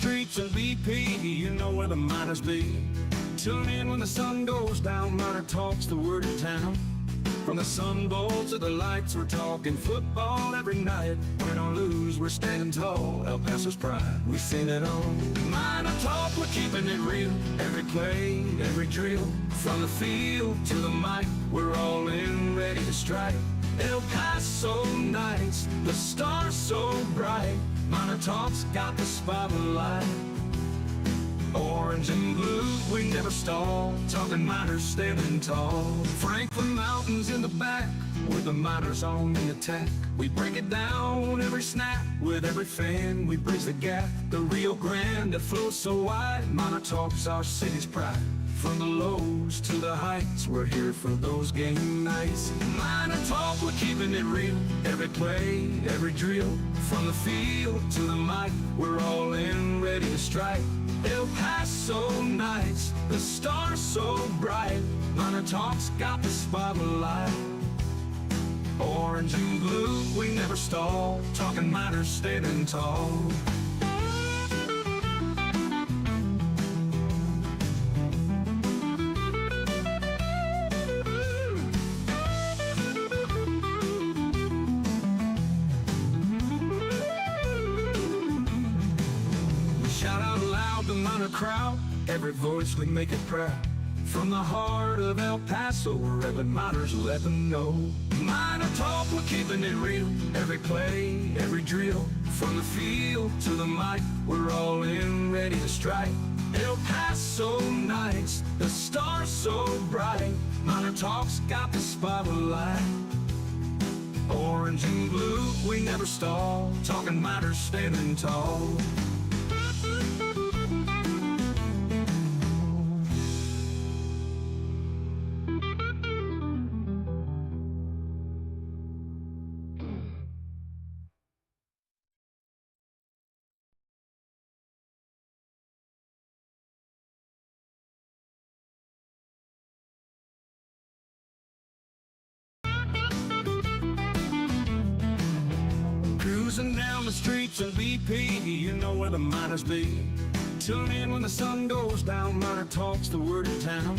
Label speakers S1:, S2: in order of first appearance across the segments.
S1: streets and BP, you know where the miners be. Tune in when the sun goes down, Miner Talk's the word of town. From the sun bowl to the lights, we're talking football every night. Win or lose, we're standing tall, El Paso's pride, we've seen it all. Miner Talk, we're keeping it real, every play, every drill. From the field to the mic, we're all in, ready to strike. El Paso nights, the stars so bright. Miner Talk's got the spotlight. Orange and blue, we never stall. Talking miners standing tall. Franklin Mountains in the back, with the miners on the attack. We break it down every snap, with every fan we bridge the gap. The Rio Grande that flows so wide, Miner Talk's our city's pride. From the lows to the heights, we're here for those game nights. Miner Talk, we're keeping it real, every play, every drill. From the field to the mic, we're all in, ready to strike. El Paso nights, the stars so bright. Miner Talk's got the spotlight. Orange and blue, we never stall. Talking miners standing tall. The Miner crowd, every voice we make it proud. From the heart of El Paso, wherever miners let them know. Miner Talk, we're keeping it real, every play, every drill. From the field to the mic, we're all in, ready to strike. El Paso nights, the stars so bright. Miner Talk's got the spotlight. Orange and blue, we never stall. Talking miners standing tall. Cruising down the streets in BP, you know where the miners be. Tune in when the sun goes down, Miner Talk's the word of town.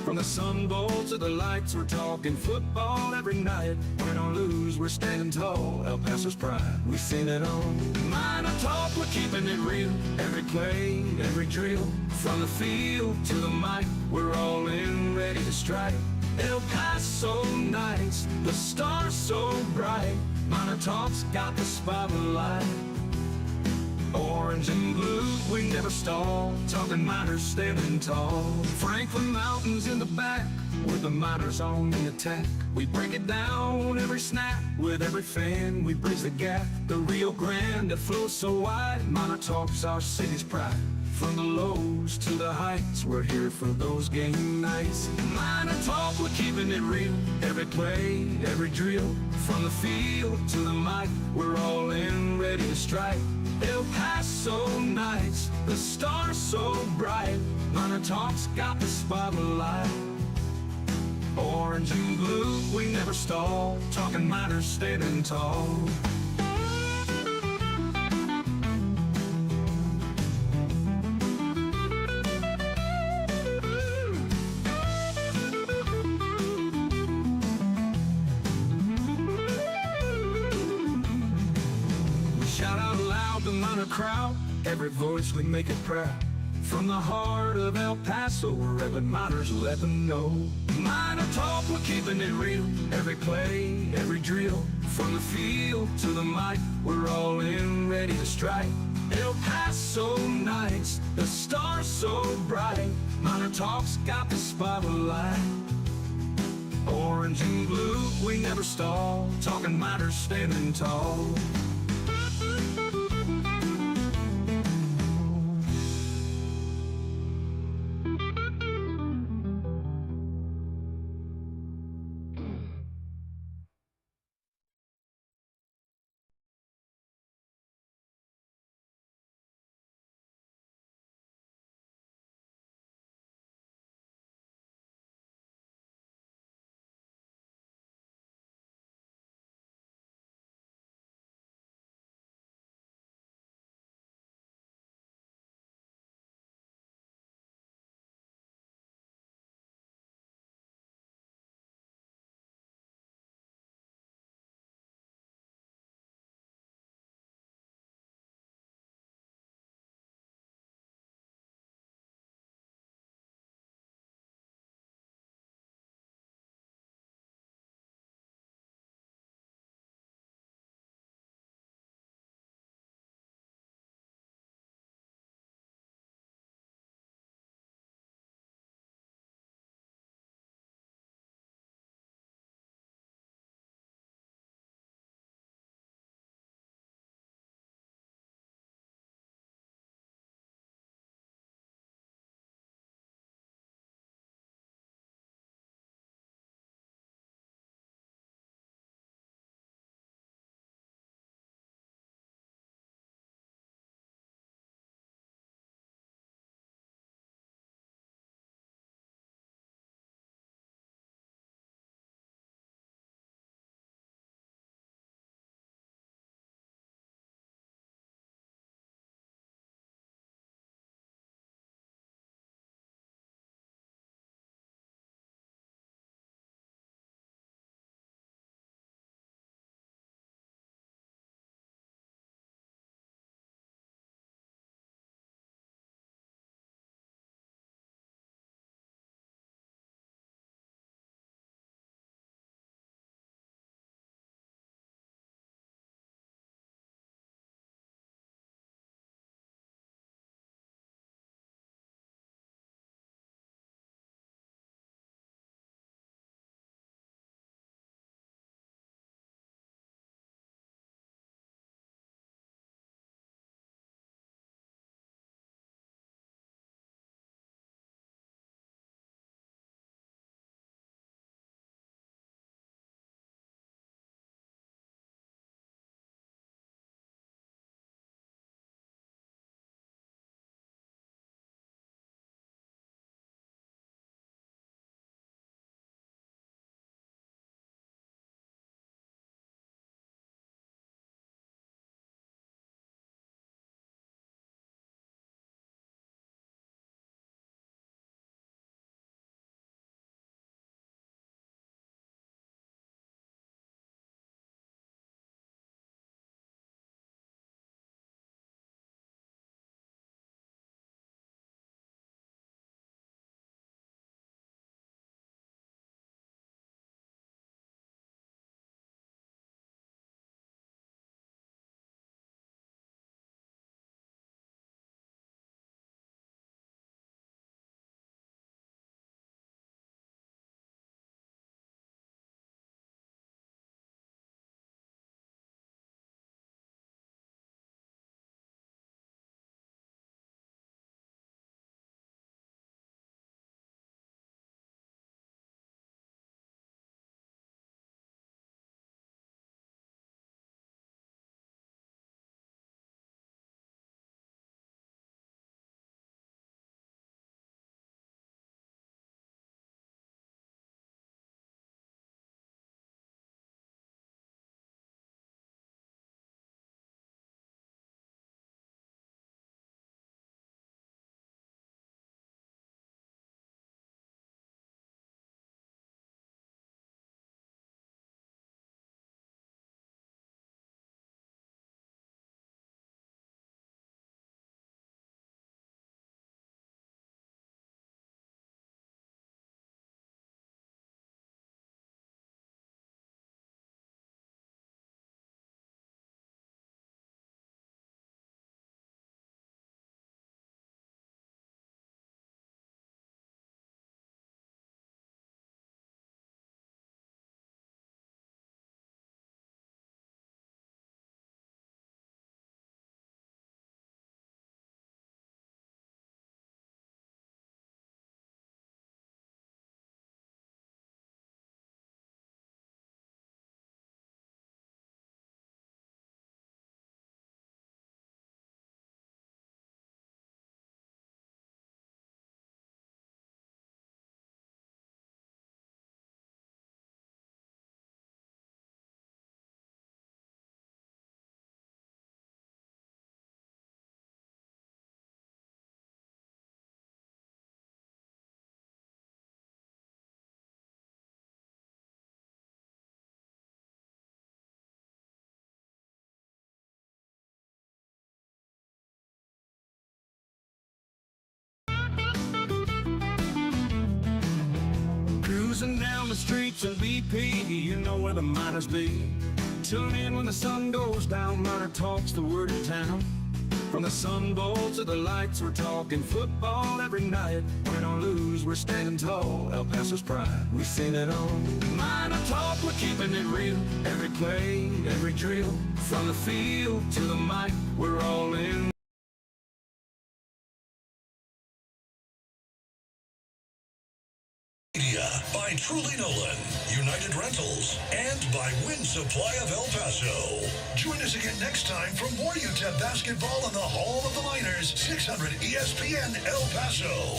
S1: From the sun bowl to the lights, we're talking football every night. Win or lose, we're standing tall, El Paso's pride, we've seen it all. Miner Talk, we're keeping it real, every play, every drill. From the field to the mic, we're all in, ready to strike. El Paso nights, the stars so bright. Miner Talk's got the spotlight. Orange and blue, we never stall. Talking miners standing tall. Franklin Mountains in the back, with the miners on the attack. We break it down every snap, with every fan we bridge the gap. The Rio Grande that flows so wide, Miner Talk's our city's pride. From the lows to the heights, we're here for those game nights. Miner Talk, we're keeping it real, every play, every drill. From the field to the mic, we're all in, ready to strike. El Paso nights, the stars so bright. Miner Talk's got the spotlight. Orange and blue, we never stall. Talking miners standing tall. Shout out loud, the Miner crowd, every voice we make it proud. From the heart of El Paso, wherever miners let them know. Miner Talk, we're keeping it real, every play, every drill. From the field to the mic, we're all in, ready to strike. El Paso nights, the stars so bright. Miner Talk's got the spotlight. Orange and blue, we never stall. Talking miners standing tall. Cruising down the streets in BP, you know where the miners be. Tune in when the sun goes down, MinerTalk's the word in town. From the Sun Bowl to the lights, we're talking football every night. Win or lose, we're standing tall. El Paso's pride, we've seen it all. MinerTalk, we're keeping it real. Every play, every drill. From the field to the mic, we're all in.
S2: By Truly Nolan, United Rentals, and by Wind Supply of El Paso. Join us again next time for more UTEP basketball in the Hall of the Miners, 600 ESPN El Paso.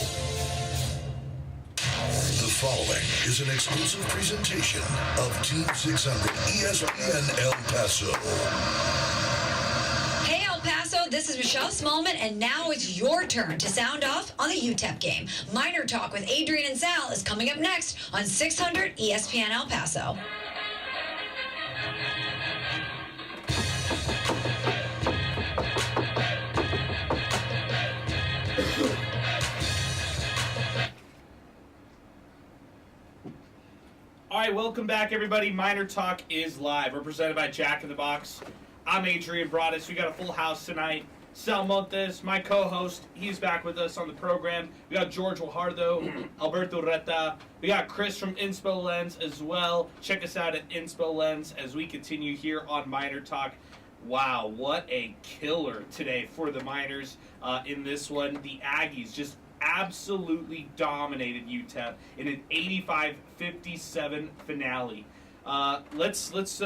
S2: The following is an exclusive presentation of Team 600 ESPN El Paso.
S3: Hey El Paso, this is Michelle Smallman, and now it's your turn to sound off on the UTEP game. MinerTalk with Adrian and Sal is coming up next on 600 ESPN El Paso.
S4: All right, welcome back, everybody. MinerTalk is live. We're presented by Jack in the Box. I'm Adrian Broaddus. We got a full house tonight. Sal Montes, my co-host, he's back with us on the program. We got George Guajardo, Alberto Reta. We got Chris from Inspo Lens as well. Check us out at Inspo Lens as we continue here on MinerTalk. Wow, what a killer today for the Miners in this one. The Aggies just absolutely dominated UTEP in an 85-57 finale. Let's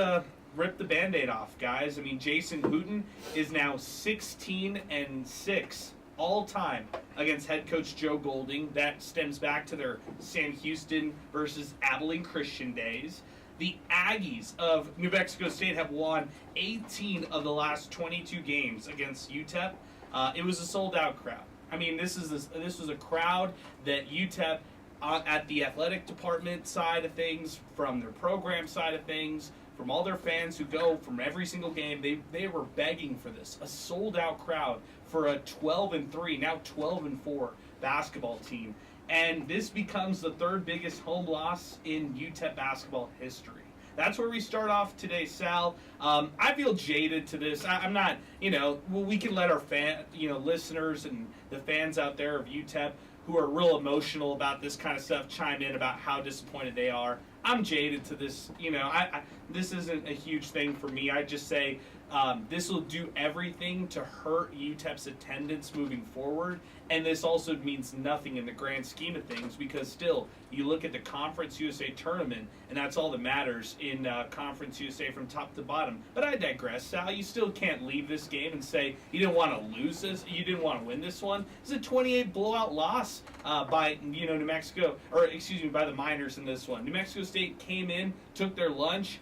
S4: rip the Band-Aid off, guys. I mean, Jason Hooten is now 16-6 all time against head coach Joe Golding. That stems back to their Sam Houston versus Abilene Christian days. The Aggies of New Mexico State have won 18 of the last 22 games against UTEP. It was a sold-out crowd. I mean, this was a crowd that UTEP, at the athletic department side of things, from their program side of things, from all their fans who go from every single game, they were begging for this. A sold-out crowd for a 12-3, now 12-4 basketball team. And this becomes the third biggest home loss in UTEP basketball history. That's where we start off today, Sal. I feel jaded to this. I'm not, we can let our listeners and the fans out there of UTEP who are real emotional about this kind of stuff chime in about how disappointed they are. I'm jaded to this. This isn't a huge thing for me. I just say this will do everything to hurt UTEP's attendance moving forward, and this also means nothing in the grand scheme of things because still, you look at the Conference USA tournament, and that's all that matters in Conference USA from top to bottom. But I digress, Sal. You still can't leave this game and say you didn't want to lose this, you didn't want to win this one. It's a 28 blowout loss by New Mexico, by the Miners in this one. New Mexico State came in, took their lunch,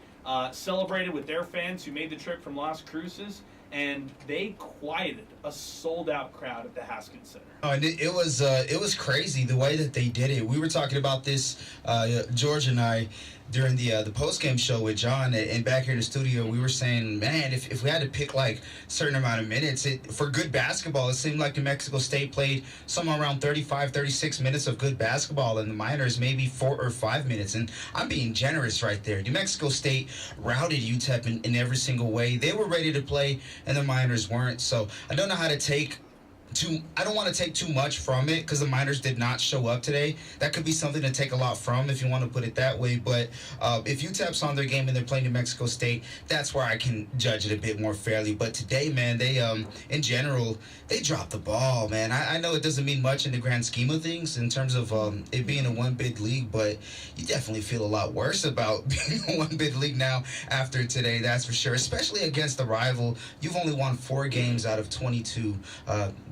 S4: celebrated with their fans who made the trip from Las Cruces, and they quieted a sold-out crowd at the Haskins Center.
S5: Oh, and it was crazy the way that they did it. We were talking about this, George and I, during the post-game show with John, and back here in the studio, we were saying, man, if we had to pick like a certain amount of minutes, for good basketball, it seemed like New Mexico State played somewhere around 35, 36 minutes of good basketball, and the Miners maybe 4 or 5 minutes. And I'm being generous right there. New Mexico State routed UTEP in every single way. They were ready to play, and the Miners weren't. So I don't know how to take I don't want to take too much from it because the Miners did not show up today. That could be something to take a lot from if you want to put it that way. But if UTEP's on their game and they're playing New Mexico State, that's where I can judge it a bit more fairly. But today, man, they in general, they dropped the ball, man. I know it doesn't mean much in the grand scheme of things in terms of it being a one-bid league, but you definitely feel a lot worse about being a one-bid league now after today, that's for sure, especially against the rival. You've only won 4 games out of 22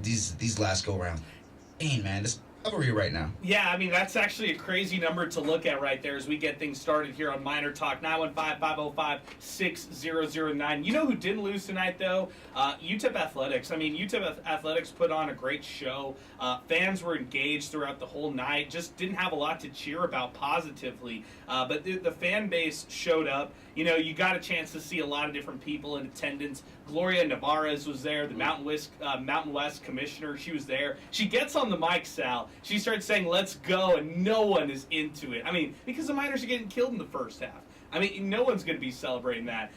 S5: these last go-round. Dang, man, this rivalry right now.
S4: Yeah, I mean, that's actually a crazy number to look at right there as we get things started here on MinerTalk, 915-505-6009. You know who didn't lose tonight, though? UTEP Athletics. I mean, UTEP Athletics put on a great show. Fans were engaged throughout the whole night, just didn't have a lot to cheer about positively. But the fan base showed up. You got a chance to see a lot of different people in attendance. Gloria Navarez was there, the Mountain West commissioner. She was there. She gets on the mic, Sal, She starts saying, let's go, and no one is into it. I mean, because the Miners are getting killed in the first half. I mean, no one's going to be celebrating that.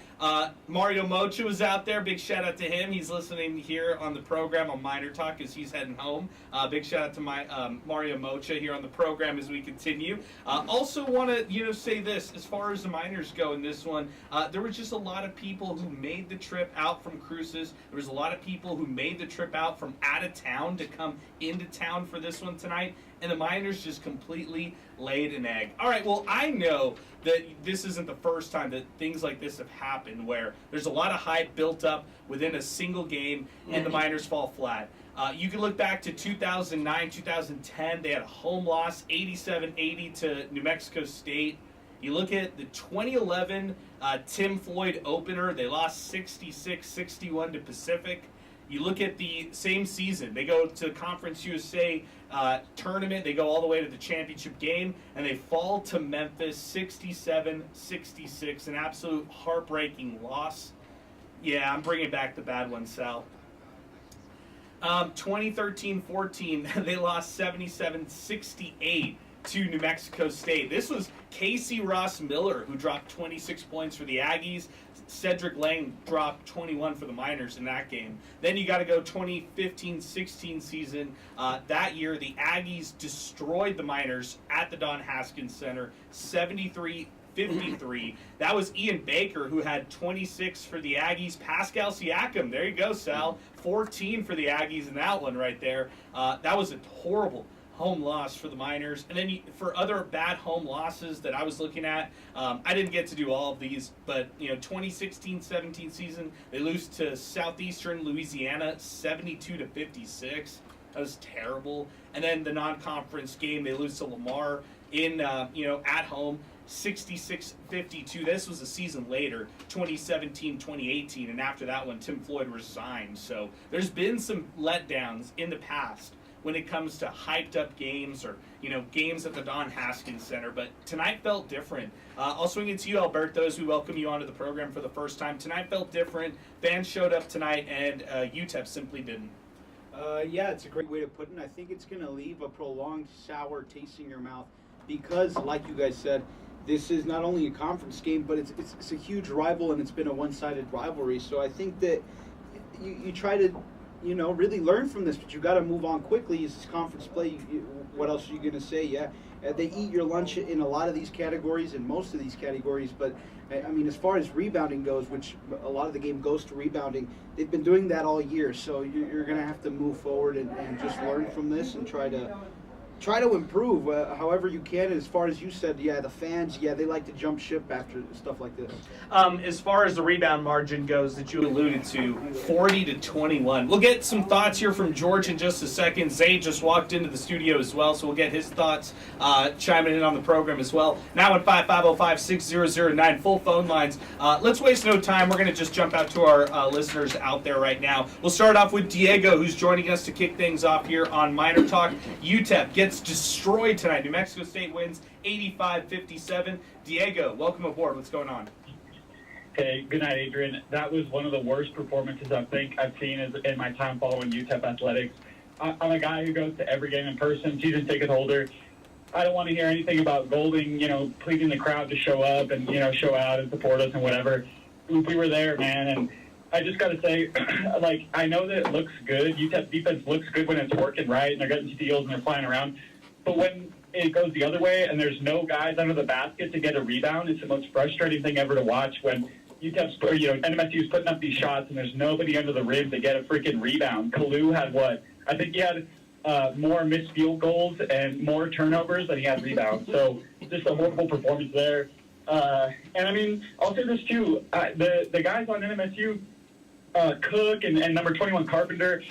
S4: Mario Mocha was out there. Big shout out to him. He's listening here on the program on MinerTalk as he's heading home. Big shout out to Mario Mocha here on the program as we continue. Also want to say this as far as the Miners go in this one. There were just a lot of people who made the trip out from Cruces. There was a lot of people who made the trip out from out of town to come into town for this one tonight. And the Miners just completely laid an egg. All right, well, I know that this isn't the first time that things like this have happened, where there's a lot of hype built up within a single game and the Miners fall flat. You can look back to 2009, 2010. They had a home loss, 87-80 to New Mexico State. You look at the 2011 Tim Floyd opener. They lost 66-61 to Pacific. You look at the same season. They go to Conference USA tournament. They go all the way to the championship game, and they fall to Memphis 67-66, an absolute heartbreaking loss. Yeah, I'm bringing back the bad one, Sal. 2013-14, they lost 77-68 to New Mexico State. This was Casey Ross Miller, who dropped 26 points for the Aggies. Cedric Lang dropped 21 for the Miners in that game. Then you got to go 2015-16 season. That year, the Aggies destroyed the Miners at the Don Haskins Center, 73-53. That was Ian Baker, who had 26 for the Aggies. Pascal Siakam, there you go, Sal, 14 for the Aggies in that one right there. That was a horrible home loss for the Miners. And then for other bad home losses that I was looking at, I didn't get to do all of these, but 2016-17 season, they lose to Southeastern Louisiana 72-56. That was terrible. And then the non-conference game, they lose to Lamar in at home 66-52. This was a season later, 2017-2018, and after that one, Tim Floyd resigned. So there's been some letdowns in the past when it comes to hyped up games or games at the Don Haskins Center, but tonight felt different. I'll swing it to you, Alberto, as we welcome you onto the program for the first time. Tonight felt different. Fans showed up tonight, and UTEP simply didn't.
S6: Yeah, it's a great way to put it. I think it's going to leave a prolonged sour taste in your mouth because, like you guys said, this is not only a conference game, but it's a huge rival, and it's been a one-sided rivalry. So I think that you try to really learn from this, but you got to move on quickly. It's conference play. What else are you going to say? Yeah, they eat your lunch in a lot of these categories, in most of these categories. But I mean, as far as rebounding goes, which a lot of the game goes to rebounding, they've been doing that all year. So you're going to have to move forward and just learn from this and try to improve however you can. As far as you said, yeah, the fans, yeah, they like to jump ship after stuff like this.
S4: As far as the rebound margin goes that you alluded to, 40-21. We'll get some thoughts here from George in just a second. Zay just walked into the studio as well, so we'll get his thoughts chiming in on the program as well. Now at 550-5600-9, full phone lines. Let's waste no time. We're going to just jump out to our listeners out there right now. We'll start off with Diego, who's joining us to kick things off here on MinerTalk. UTEP gets destroyed tonight. New Mexico State wins 85-57. Diego, welcome aboard. What's going on?
S7: Hey, good night, Adrian. That was one of the worst performances I think I've seen in my time following UTEP athletics. I'm a guy who goes to every game in person, season ticket holder. I don't want to hear anything about Golding, pleading the crowd to show up and, show out and support us and whatever. We were there, man, and I just got to say, I know that it looks good. UTEP defense looks good when it's working right, and they're getting steals and they're flying around. But when it goes the other way and there's no guys under the basket to get a rebound, it's the most frustrating thing ever to watch when NMSU's putting up these shots and there's nobody under the rim to get a freaking rebound. Kalu had what? I think he had more missed field goals and more turnovers than he had rebounds. So just a horrible performance there. And I mean, I'll say this too. The guys on NMSU, Cook and number 21 Carpenter,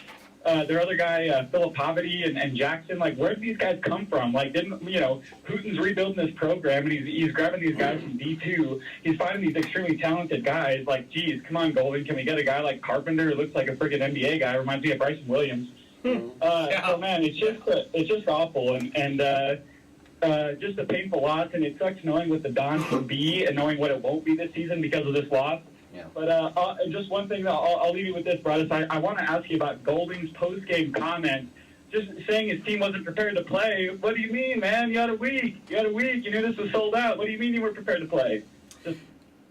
S7: their other guy, Philip Poverty and Jackson, where did these guys come from? Putin's rebuilding this program, and he's grabbing these guys from D2. He's finding these extremely talented guys. Geez, come on, Golden. Can we get a guy like Carpenter who looks like a freaking NBA guy? Reminds me of Bryson Williams. So, man, it's just awful. And just a painful loss, and it sucks knowing what the Don can be and knowing what it won't be this season because of this loss. Yeah. But just one thing, I'll leave you with this, Broaddus. I want to ask you about Golding's post-game comment just saying his team wasn't prepared to play. What do you mean, man? You had a week. You knew this was sold out. What do you mean you weren't prepared to play?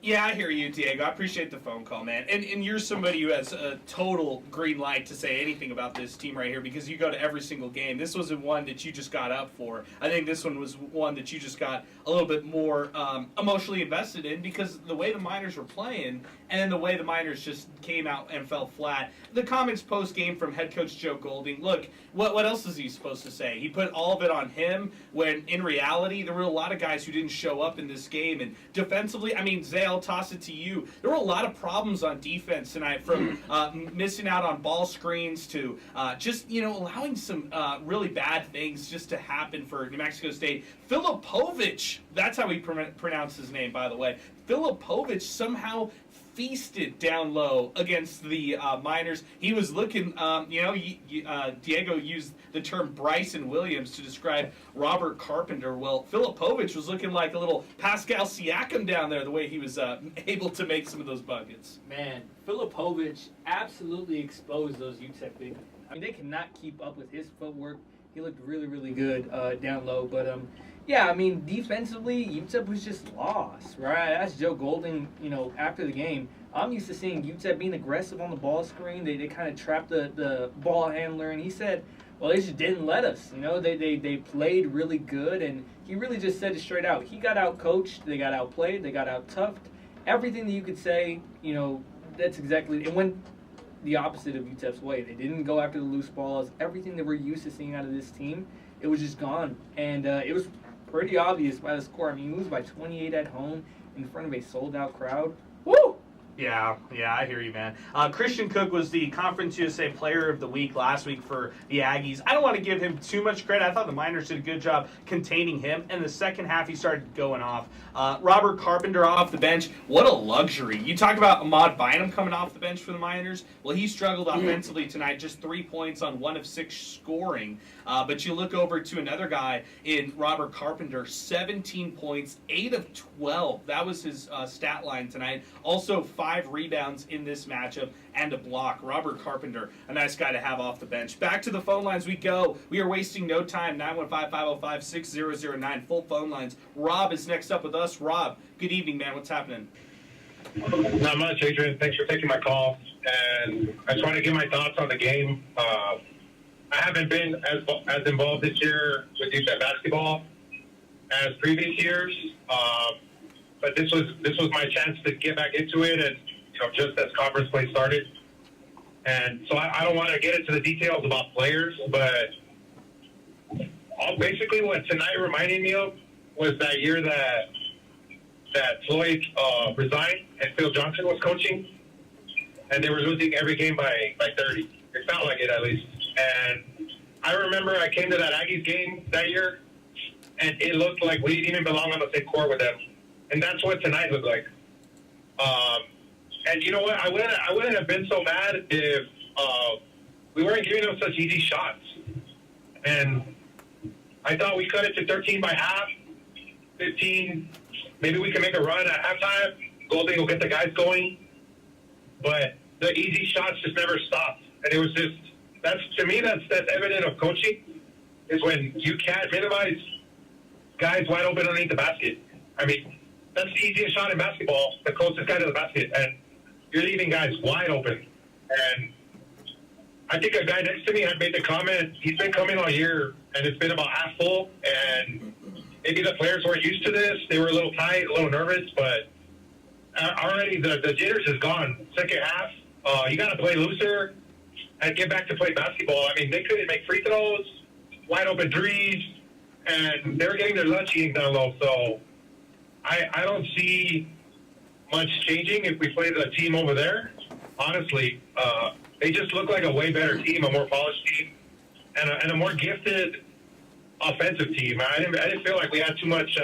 S4: Yeah, I hear you, Diego. I appreciate the phone call, man. And you're somebody who has a total green light to say anything about this team right here because you go to every single game. This wasn't one that you just got up for. I think this one was one that you just got a little bit more emotionally invested in because the way the Miners were playing and then the way the Miners just came out and fell flat. The comments post-game from head coach Joe Golding, look, what else is he supposed to say? He put all of it on him when in reality there were a lot of guys who didn't show up in this game. And defensively, I mean, Zay, I'll toss it to you. There were a lot of problems on defense tonight from missing out on ball screens to just, allowing some really bad things just to happen for New Mexico State. Filipovich, that's how we pronounce his name, by the way. Filipovich somehow feasted down low against the Miners. He was looking, Diego used the term Bryson Williams to describe Robert Carpenter. Well, Filipovich was looking like a little Pascal Siakam down there, the way he was able to make some of those buckets.
S8: Man, Filipovich absolutely exposed those UTEP big men. I mean, they cannot keep up with his footwork. He looked really, really good down low. But, yeah, I mean, defensively, UTEP was just lost, right? That's Joe Golding, after the game. I'm used to seeing UTEP being aggressive on the ball screen. They kind of trapped the ball handler, and he said, well, they just didn't let us. They played really good, and he really just said it straight out. He got out-coached. They got outplayed. They got out-toughed. Everything that you could say, that's exactly – it went the opposite of UTEP's way. They didn't go after the loose balls. Everything that we're used to seeing out of this team, it was just gone. And it was – pretty obvious by the score. I mean, he lose by 28 at home in front of a sold-out crowd. Woo!
S4: Yeah, I hear you, man. Christian Cook was the Conference USA Player of the Week last week for the Aggies. I don't want to give him too much credit. I thought the Miners did a good job containing him. And the second half, he started going off. Robert Carpenter off the bench. What a luxury. You talk about Ahmad Bynum coming off the bench for the Miners. Well, he struggled offensively tonight, just 3 points on 1 of 6 scoring. But you look over to another guy in Robert Carpenter, 17 points, 8 of 12. That was his stat line tonight. Also, 5 rebounds in this matchup and a block. Robert Carpenter, a nice guy to have off the bench. Back to the phone lines we go. We are wasting no time. 915-505-6009. Full phone lines. Rob is next up with us. Rob, good evening, man. What's happening?
S9: Not much, Adrian. Thanks for taking my call. And I just want to give my thoughts on the game. I haven't been as involved this year with UTEP basketball as previous years, but this was my chance to get back into it, and just as conference play started. And so I don't want to get into the details about players, but basically what tonight reminded me of was that year that Floyd resigned and Phil Johnson was coaching, and they were losing every game by 30. It felt like it, at least. And I remember I came to that Aggies game that year, and it looked like we didn't even belong on the same court with them. And that's what tonight looked like. And you know what? I wouldn't have been so mad if we weren't giving them such easy shots. And I thought we cut it to 13 by half, 15. Maybe we can make a run at halftime. Golding will get the guys going. But the easy shots just never stopped. And it was just, to me, that's evident of coaching, is when you can't minimize guys wide open underneath the basket. I mean, that's the easiest shot in basketball, the closest guy to the basket. And you're leaving guys wide open. And I think a guy next to me had made the comment, he's been coming all year, and it's been about half full. And maybe the players weren't used to this. They were a little tight, a little nervous, but already the jitters is gone. Second half, you got to play looser and get back to play basketball. I mean, they couldn't make free throws, wide open threes, and they were getting their lunch eating down low. So I don't see much changing if we play the team over there. Honestly, they just look like a way better team, a more polished team, and a more gifted offensive team. I didn't feel like we had too much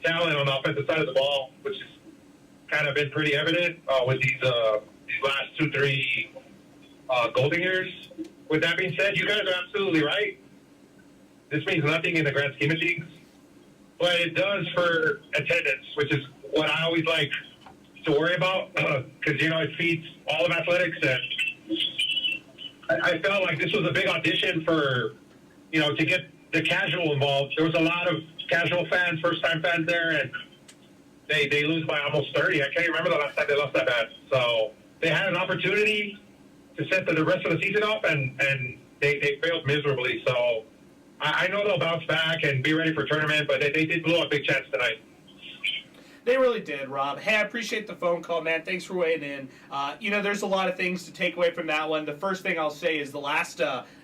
S9: talent on the offensive side of the ball, which has kind of been pretty evident with these last 2-3 Golding years. With that being said, you guys are absolutely right. This means nothing in the grand scheme of things, but it does for attendance, which is what I always like to worry about, because it feeds all of athletics. And I felt like this was a big audition for, to get the casual involved. There was a lot of casual fans, first-time fans there, and they lose by almost 30. I can't remember the last time they lost that bad. So they had an opportunity to set the rest of the season off, and they failed miserably. So I know they'll bounce back and be ready for tournament, but they did blow a big chance tonight.
S4: They really did, Rob. Hey, I appreciate the phone call, man. Thanks for weighing in. There's a lot of things to take away from that one. The first thing I'll say is the last,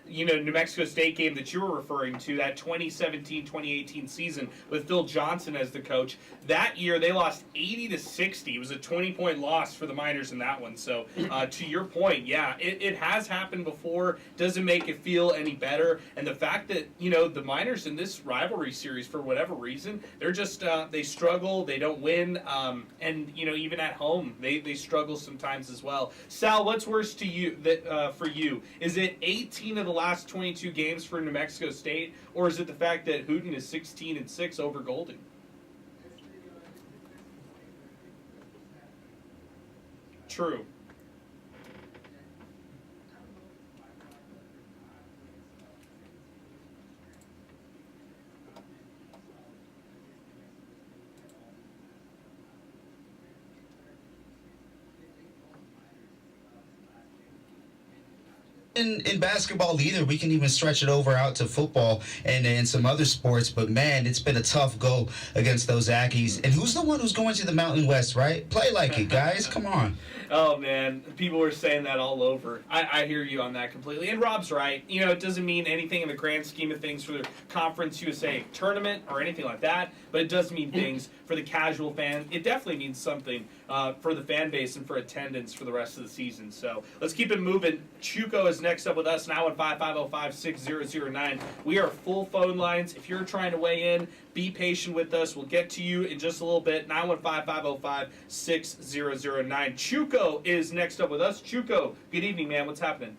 S4: New Mexico State game that you were referring to, that 2017-2018 season with Phil Johnson as the coach. That year, they lost 80-60. It was a 20-point loss for the Miners in that one. So, to your point, yeah, it has happened before. Doesn't make it feel any better. And the fact that, the Miners in this rivalry series, for whatever reason, they're just, they struggle. They don't win. And, even at home, they struggle sometimes as well. Sal, what's worse to you for you? Is it 18 of the last 22 games for New Mexico State, or is it the fact that Houghton is 16-6 over Golding? True.
S5: In basketball either, we can even stretch it over out to football and some other sports, but man, it's been a tough go against those Aggies. And who's the one who's going to the Mountain West, right? Play like it, guys. Come on.
S4: Oh, man. People were saying that all over. I hear you on that completely. And Rob's right. It doesn't mean anything in the grand scheme of things for the Conference USA tournament or anything like that, but it does mean things for the casual fan. It definitely means something for the fan base and for attendance for the rest of the season. So let's keep it moving. Chuco is next up with us now at 550-5609. We are full phone lines. If you're trying to weigh in, be patient with us. We'll get to you in just a little bit. 915-505-6009. Chuco is next up with us. Chuco, good evening, man. What's happening?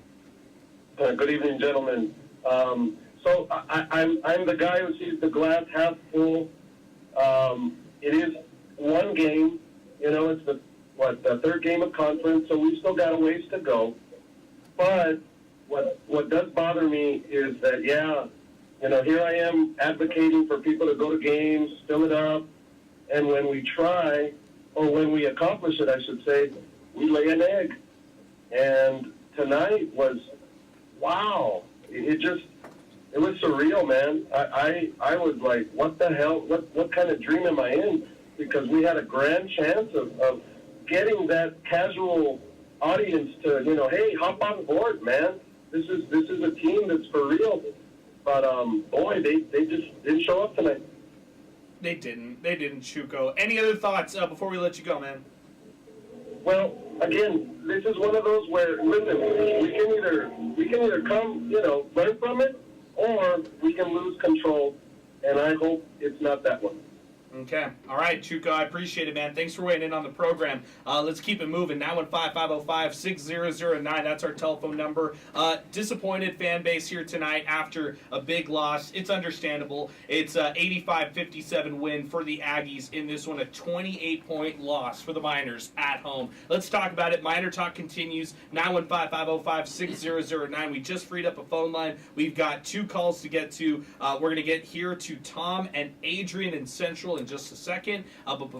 S10: Good evening, gentlemen. So I'm the guy who sees the glass half full. It is one game. It's the third game of conference, so we've still got a ways to go. But what does bother me is that, here I am advocating for people to go to games, fill it up, and when we try, or when we accomplish it, I should say, we lay an egg. And tonight was, wow. It was surreal, man. I was like, what the hell? What kind of dream am I in? Because we had a grand chance of getting that casual audience to, hey, hop on board, man. This is a team that's for real. But boy, they just didn't show up tonight.
S4: They didn't, Chuco. Any other thoughts before we let you go, man?
S10: Well, again, this is one of those where, listen, we can either come, learn from it, or we can lose control, and I hope it's not that one.
S4: Okay. All right, Chuco, I appreciate it, man. Thanks for weighing in on the program. Let's keep it moving. 915-505-6009. That's our telephone number. Disappointed fan base here tonight after a big loss. It's understandable. It's an 85-57 win for the Aggies in this one, a 28-point loss for the Miners at home. Let's talk about it. MinerTalk continues. 915-505-6009. We just freed up a phone line. We've got two calls to get to. We're going to get here to Tom and Adrian in Central in just a second. But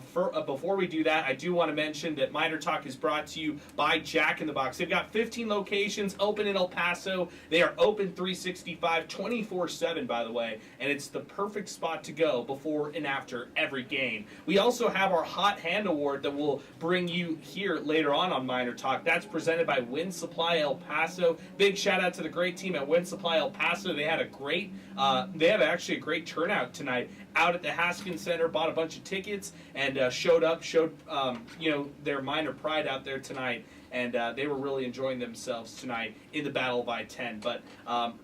S4: before we do that, I do want to mention that MinerTalk is brought to you by Jack in the Box. They've got 15 locations open in El Paso. They are open 365, 24/7, by the way, and it's the perfect spot to go before and after every game. We also have our Hot Hand Award that we'll bring you here later on MinerTalk. That's presented by Wind Supply El Paso. Big shout out to the great team at Wind Supply El Paso. They had actually a great turnout tonight out at the Haskins Center, bought a bunch of tickets, and showed their Miner pride out there tonight. And they were really enjoying themselves tonight in the Battle of I-10. But,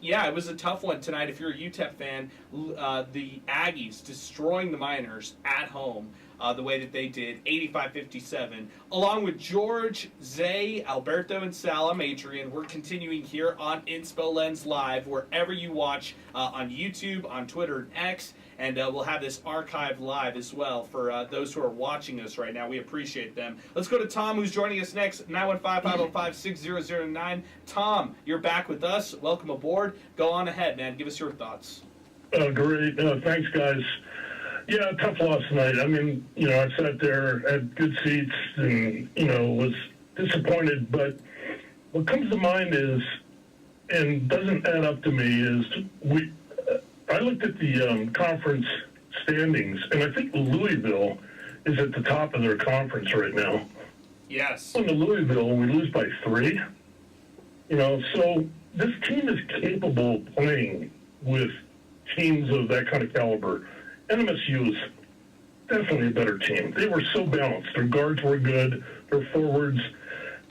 S4: it was a tough one tonight. If you're a UTEP fan, the Aggies destroying the Miners at home. the way that they did, 85-57. Along with George, Zay, Alberto, and Sal, I'm Adrian. We're continuing here on Inspo Lens Live, wherever you watch on YouTube, on Twitter, and X. And we'll have this archived live as well for those who are watching us right now. We appreciate them. Let's go to Tom, who's joining us next, 915-505-6009. Tom, you're back with us. Welcome aboard. Go on ahead, man. Give us your thoughts.
S11: Great. Thanks, guys. Yeah, tough loss tonight. I mean, I sat there, had good seats, and, was disappointed. But what comes to mind is, and doesn't add up to me, is I looked at the conference standings, and I think Louisville is at the top of their conference right now.
S4: Yes.
S11: In Louisville, we lose by 3. So this team is capable of playing with teams of that kind of caliber. NMSU is definitely a better team. They were so balanced. Their guards were good. Their forwards,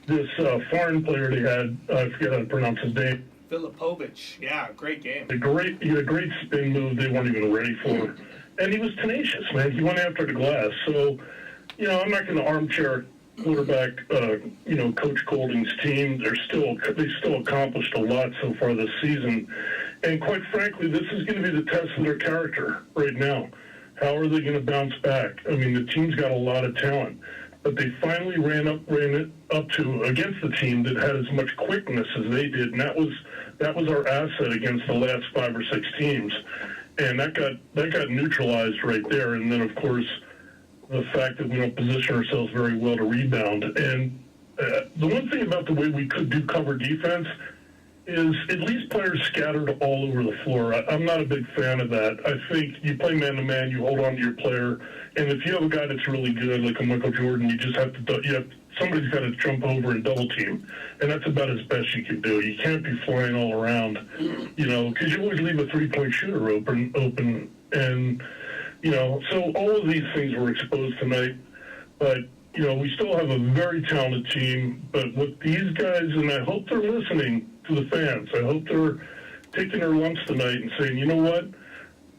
S11: this foreign player they had, I forget how to pronounce his name.
S4: Filipovic, yeah, great game.
S11: He had a great spin move they weren't even ready for. And he was tenacious, man. He went after the glass. So, I'm not going to armchair quarterback, Coach Golding's team. They still accomplished a lot so far this season. And quite frankly, this is going to be the test of their character right now. How are they going to bounce back? I mean, the team's got a lot of talent. But they finally ran it up to against the team that had as much quickness as they did, and that was our asset against the last 5 or 6 teams, and that got neutralized right there. And then of course the fact that we don't position ourselves very well to rebound. And the one thing about the way we could do cover defense is at least players scattered all over the floor. I'm not a big fan of that. I think you play man-to-man, you hold on to your player, and if you have a guy that's really good, like a Michael Jordan, somebody's got to jump over and double team, and that's about as best you can do. You can't be flying all around, because you always leave a three-point shooter open, and, so all of these things were exposed tonight, but we still have a very talented team, but with these guys, and I hope they're listening to the fans, I hope they're taking their lumps tonight and saying, you know what,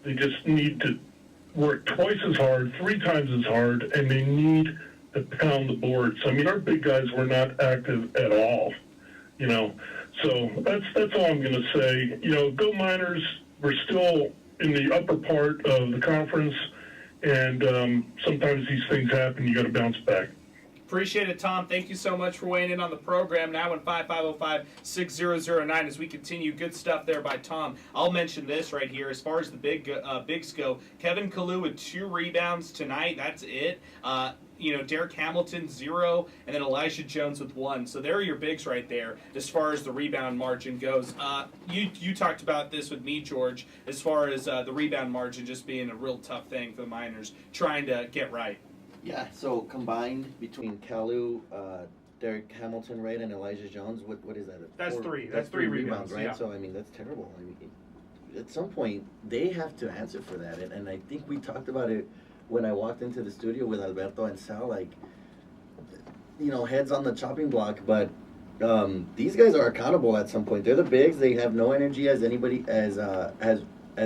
S11: they just need to work twice as hard, 3 times as hard, and they need to pound the boards. I mean, our big guys were not active at all, so that's all I'm going to say. Go Miners. We're still in the upper part of the conference, and sometimes these things happen. You got to bounce back.
S4: Appreciate it, Tom. Thank you so much for weighing in on the program. 915-505-6009 as we continue. Good stuff there by Tom. I'll mention this right here. As far as the bigs go, Kevin Kalu with 2 rebounds tonight. That's it. Derek Hamilton, 0, and then Elijah Jones with 1. So there are your bigs right there as far as the rebound margin goes. You talked about this with me, George, as far as the rebound margin just being a real tough thing for the Miners trying to get right.
S12: Yeah, so combined between Kalu, Derek Hamilton, right, and Elijah Jones, what is that?
S4: That's 3. That's 3 rebounds,
S12: right?
S4: Yeah.
S12: So, I mean, that's terrible. I mean, at some point, they have to answer for that. And I think we talked about it when I walked into the studio with Alberto and Sal, heads on the chopping block. But these guys are accountable at some point. They're the bigs. They have no energy as anybody, as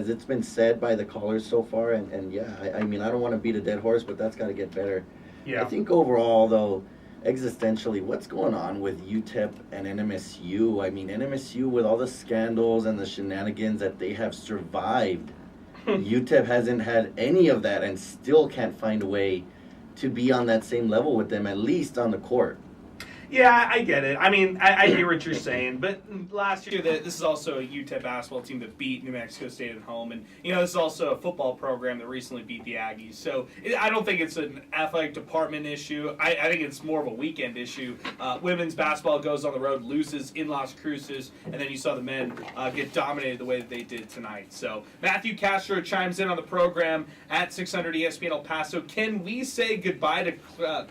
S12: it's been said by the callers so far, and yeah, I mean, I don't want to beat a dead horse, but that's got to get better.
S4: Yeah.
S12: I think overall, though, existentially, what's going on with UTEP and NMSU? I mean, NMSU, with all the scandals and the shenanigans that they have survived, UTEP hasn't had any of that and still can't find a way to be on that same level with them, at least on the court.
S4: Yeah, I get it. I mean, I hear what you're saying, but last year, this is also a UTEP basketball team that beat New Mexico State at home, and, this is also a football program that recently beat the Aggies, so I don't think it's an athletic department issue. I think it's more of a weekend issue. Women's basketball goes on the road, loses in Las Cruces, and then you saw the men get dominated the way that they did tonight. So Matthew Castro chimes in on the program at 600 ESPN El Paso. Can we say goodbye to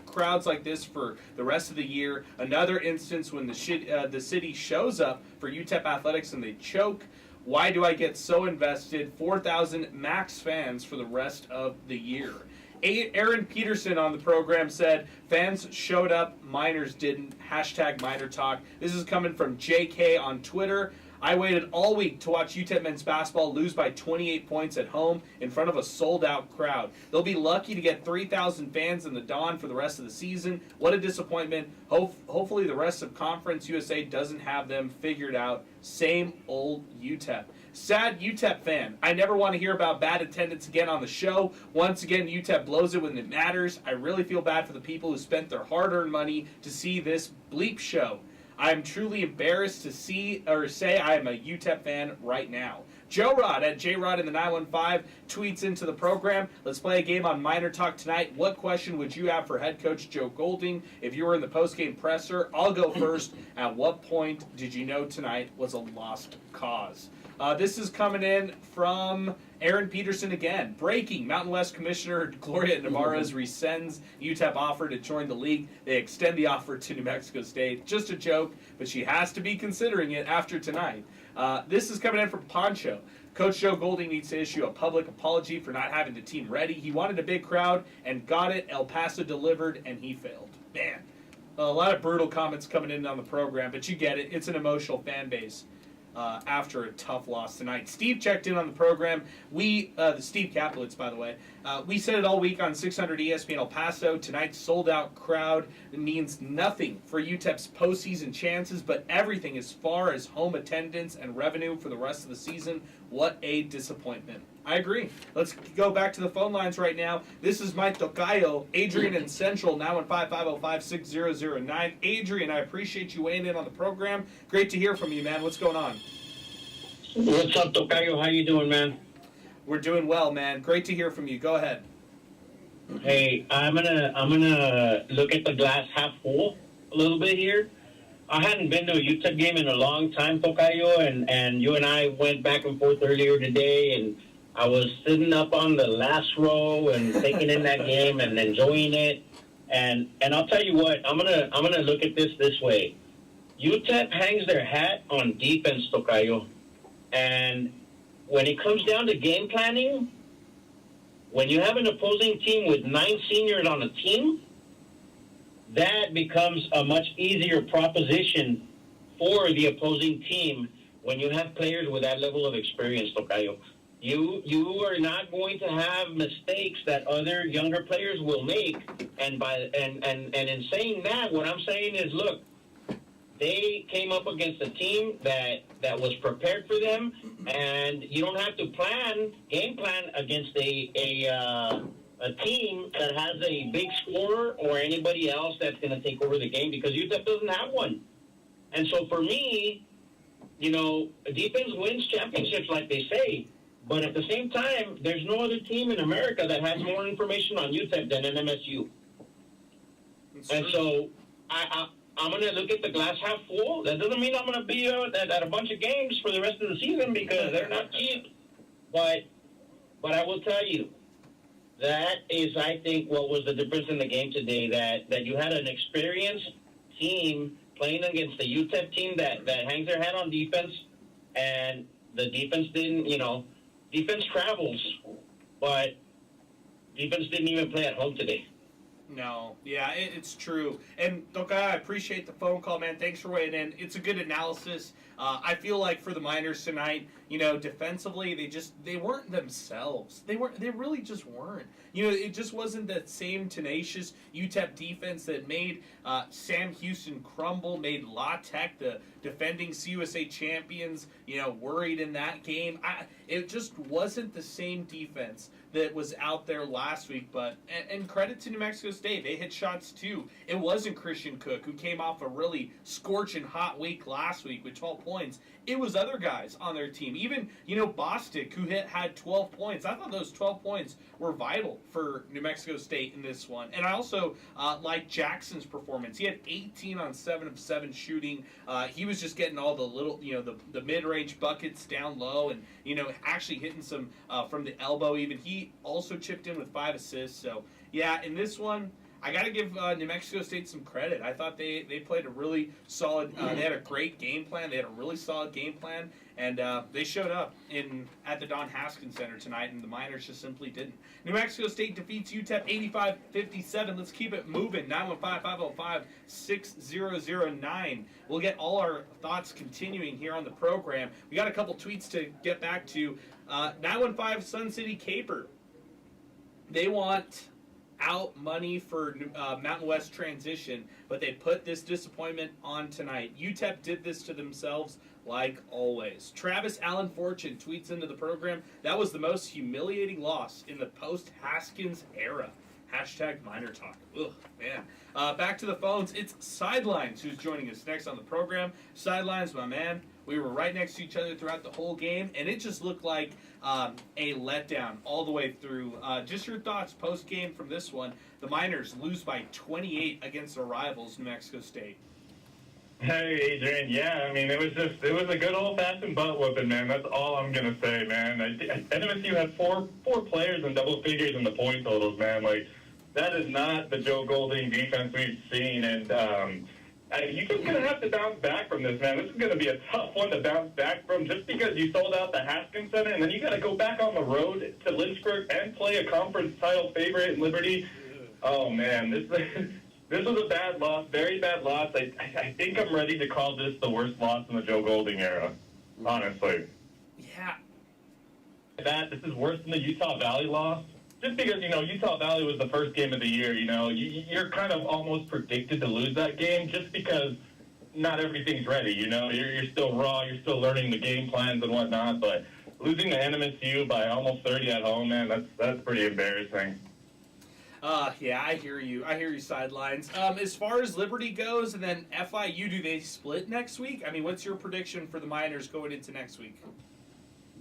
S4: crowds like this for the rest of the year? Another instance when the city shows up for UTEP athletics and they choke. Why do I get so invested? 4,000 max fans for the rest of the year. Aaron Peterson on the program said, fans showed up, Miners didn't. # MinerTalk. This is coming from JK on Twitter. I waited all week to watch UTEP men's basketball lose by 28 points at home in front of a sold-out crowd. They'll be lucky to get 3,000 fans in the Dawn for the rest of the season. What a disappointment. Hopefully the rest of Conference USA doesn't have them figured out. Same old UTEP. Sad UTEP fan. I never want to hear about bad attendance again on the show. Once again, UTEP blows it when it matters. I really feel bad for the people who spent their hard-earned money to see this bleep show. I'm truly embarrassed to see or say I am a UTEP fan right now. Joe Rod at JRod in the 915 tweets into the program. Let's play a game on MinerTalk tonight. What question would you have for head coach Joe Golding if you were in the postgame presser? I'll go first. At what point did you know tonight was a lost cause? This is coming in from Aaron Peterson again. Breaking. Mountain West Commissioner Gloria Navarez rescinds UTEP offer to join the league. They extend the offer to New Mexico State. Just a joke, but she has to be considering it after tonight. This is coming in from Poncho. Coach Joe Golding needs to issue a public apology for not having the team ready. He wanted a big crowd and got it. El Paso delivered, and he failed. Man, a lot of brutal comments coming in on the program, but you get it. It's an emotional fan base. After a tough loss tonight. Steve checked in on the program. Steve Kaplitz, by the way. We said it all week on 600 ESPN El Paso. Tonight's sold-out crowd means nothing for UTEP's postseason chances, but everything as far as home attendance and revenue for the rest of the season. What a disappointment. I agree. Let's go back to the phone lines right now. This is my tocayo, Adrian in Central, 915-505-6009. Adrian, I appreciate you weighing in on the program. Great to hear from you, man. What's going on?
S13: What's up, tocayo? How you doing, man?
S4: We're doing well, man. Great to hear from you. Go ahead.
S13: Hey, I'm gonna look at the glass half full a little bit here. I hadn't been to a UTEP game in a long time, tocayo, and you and I went back and forth earlier today, and I was sitting up on the last row and taking in that game and enjoying it. And I'll tell you what, I'm gonna look at this way. UTEP hangs their hat on defense, tocayo. And when it comes down to game planning, when you have an opposing team with 9 seniors on a team, that becomes a much easier proposition for the opposing team when you have players with that level of experience, tocayo. You are not going to have mistakes that other younger players will make, and in saying that, what I'm saying is, look, they came up against a team that was prepared for them, and you don't have to game plan against a team that has a big scorer or anybody else that's going to take over the game, because UTEP doesn't have one. And so for me, defense wins championships, like they say. But at the same time, there's no other team in America that has more information on UTEP than NMSU. And so I'm going to look at the glass half full. That doesn't mean I'm going to be at a bunch of games for the rest of the season, because they're not cheap. But I will tell you, that is, I think, what was the difference in the game today, that you had an experienced team playing against a UTEP team that hangs their hat on defense, and the defense didn't, defense travels, but defense didn't even play at home today.
S4: No, yeah, it's true. And, Toca, I appreciate the phone call, man. Thanks for weighing in. It's a good analysis. I feel like for the Miners tonight, defensively, they weren't themselves. They really just weren't. It just wasn't that same tenacious UTEP defense that made Sam Houston crumble, made La Tech, the defending CUSA champions, worried in that game. It just wasn't the same defense that was out there last week. But and credit to New Mexico State, they hit shots too. It wasn't Christian Cook, who came off a really scorching hot week last week with 12 points. It was other guys on their team. Even, Bostic, who had 12 points. I thought those 12 points were vital for New Mexico State in this one. And I also like Jackson's performance. He had 18 on 7 of 7 shooting. He was just getting all the little, the mid-range buckets down low, and, actually hitting some from the elbow even. He also chipped in with 5 assists. So, yeah, in this one, I got to give New Mexico State some credit. I thought they played a really solid. They had a great game plan. They had a really solid game plan, and they showed up at the Don Haskins Center tonight, and the Miners just simply didn't. New Mexico State defeats UTEP 85-57. Let's keep it moving. 915-505-6009. We'll get all our thoughts continuing here on the program. We got a couple tweets to get back to. 915 Sun City Caper. They want out money for Mountain West transition, but they put this disappointment on tonight. UTEP did this to themselves like always. Travis Allen Fortune tweets into the program, that was the most humiliating loss in the post-Haskins era. Hashtag MinerTalk. Ugh, man. Back to the phones. It's Sidelines who's joining us next on the program. Sidelines, my man. We were right next to each other throughout the whole game, and it just looked like a letdown all the way through. Just your thoughts post-game from this one. The Miners lose by 28 against their rivals, New Mexico State.
S14: Hey, Adrian. Yeah, I mean, it was a good old-fashioned butt whooping, man. That's all I'm going to say, man. NMSU had four players in double figures in the point totals, man. Like, that is not the Joe Golding defense we've seen, and you're just going to have to bounce back from this, man. This is going to be a tough one to bounce back from just because you sold out the Haskins Center, and then you got to go back on the road to Lynchburg and play a conference title favorite in Liberty. Oh, man, this was a bad loss, very bad loss. I think I'm ready to call this the worst loss in the Joe Golding era, honestly.
S4: Yeah.
S14: This is worse than the Utah Valley loss. Just because, Utah Valley was the first game of the year, you're kind of almost predicted to lose that game just because not everything's ready, You're still raw, you're still learning the game plans and whatnot, but losing to NMSU by almost 30 at home, man, that's pretty embarrassing.
S4: Yeah, I hear you. Sidelines. As far as Liberty goes, and then FIU, do they split next week? I mean, what's your prediction for the Miners going into next week?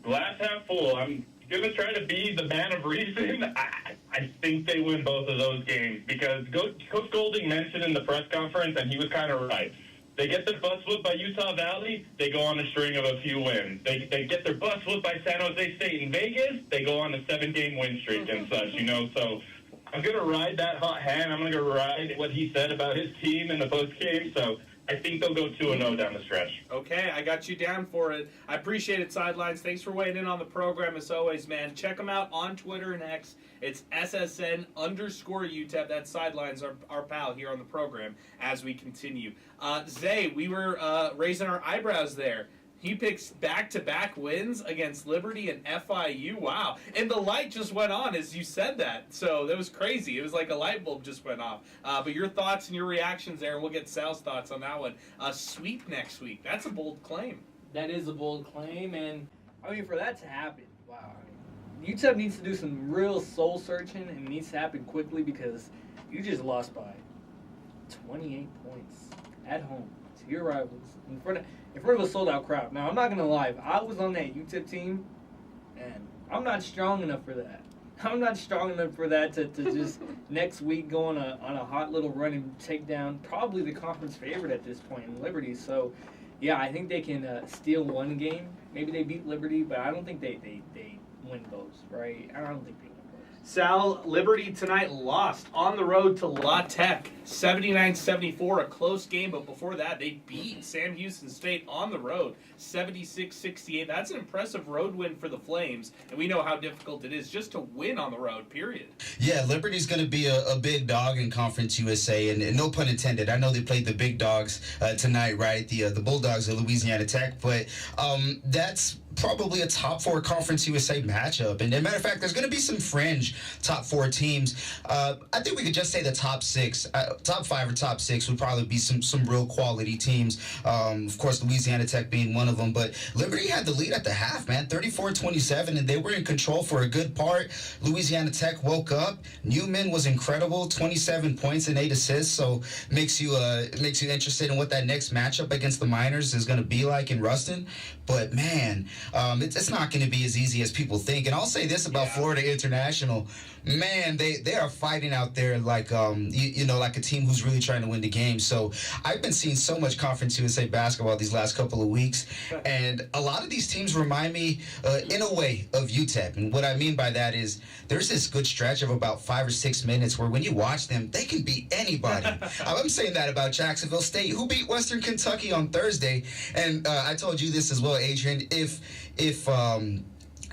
S14: Glass half full. I'm going to try to be the man of reason. I think they win both of those games because Coach Golding mentioned in the press conference, and he was kind of right. They get their butts whooped by Utah Valley, they go on a string of a few wins. They get their butts whooped by San Jose State and Vegas, they go on a 7-game win streak and such, So I'm going to ride that hot hand. I'm going to ride what he said about his team in the postgame. So I think they'll go 2-0 down the stretch.
S4: Okay, I got you down for it. I appreciate it, Sidelines. Thanks for weighing in on the program as always, man. Check them out on Twitter and X. It's SSN_UTEP. That's Sidelines, our pal here on the program as we continue. Zay, we were raising our eyebrows there. He picks back-to-back wins against Liberty and FIU. Wow. And the light just went on as you said that. So that was crazy. It was like a light bulb just went off. But your thoughts and your reactions there, and we'll get Sal's thoughts on that one. Sweep next week. That's a bold claim.
S8: That is a bold claim. And, for that to happen, wow. UTEP needs to do some real soul-searching, and it needs to happen quickly because you just lost by 28 points at home to your rivals in front of a sold-out crowd. Now, I'm not going to lie. If I was on that UTEP team, and I'm not strong enough for that. I'm not strong enough for that to just next week go on a hot little run and take down probably the conference favorite at this point in Liberty. So, yeah, I think they can steal one game. Maybe they beat Liberty, but I don't think they win both, right? I don't think they win both.
S4: Sal, Liberty tonight lost on the road to La Tech, 79-74, a close game, but before that, they beat Sam Houston State on the road, 76-68. That's an impressive road win for the Flames, and we know how difficult it is just to win on the road, period.
S5: Yeah, Liberty's going to be a big dog in Conference USA, and no pun intended. I know they played the big dogs tonight, right? The Bulldogs of Louisiana Tech, but that's probably a top 4 Conference USA matchup. And as a matter of fact, there's going to be some fringe top 4 teams. I think we could just say the top 6, top 5 or top 6 would probably be some real quality teams. Of course, Louisiana Tech being one of them. But Liberty had the lead at the half, man, 34-27, and they were in control for a good part. Louisiana Tech woke up. Newman was incredible, 27 points and 8 assists. So makes you interested in what that next matchup against the Miners is going to be like in Ruston. But man, It's not going to be as easy as people think. And I'll say this about Florida International. Man, they are fighting out there like like a team who's really trying to win the game. So I've been seeing so much Conference USA basketball these last couple of weeks, and a lot of these teams remind me, in a way, of UTEP. And what I mean by that is there's this good stretch of about 5 or 6 minutes where when you watch them, they can beat anybody. I'm saying that about Jacksonville State, who beat Western Kentucky on Thursday. And I told you this as well, Adrian. If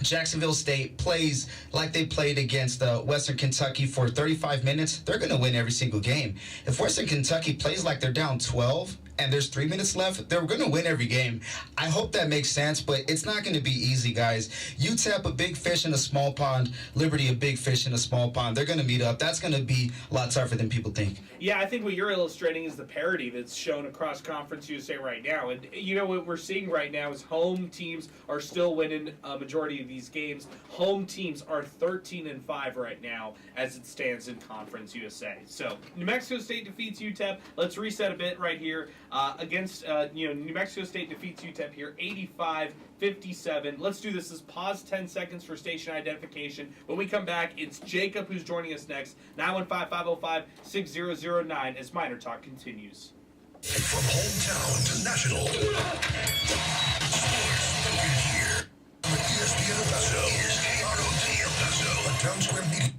S5: Jacksonville State plays like they played against Western Kentucky for 35 minutes, they're going to win every single game. If Western Kentucky plays like they're down 12 and there's 3 minutes left, they're going to win every game. I hope that makes sense, but it's not going to be easy, guys. UTEP, a big fish in a small pond. Liberty, a big fish in a small pond. They're going to meet up. That's going to be a lot tougher than people think.
S4: Yeah, I think what you're illustrating is the parity that's shown across Conference USA right now. And, what we're seeing right now is home teams are still winning a majority of these games. Home teams are 13-5 right now as it stands in Conference USA. So, New Mexico State defeats UTEP. Let's reset a bit right here. New Mexico State defeats UTEP here, 85-57. Let's do this. Let's pause 10 seconds for station identification. When we come back, it's Jacob who's joining us next. 915-505-6009 as Miner Talk continues.
S2: From hometown to national. Sports spoken here. On ESPN El Paso. ESPN El Paso. A Town Square Media.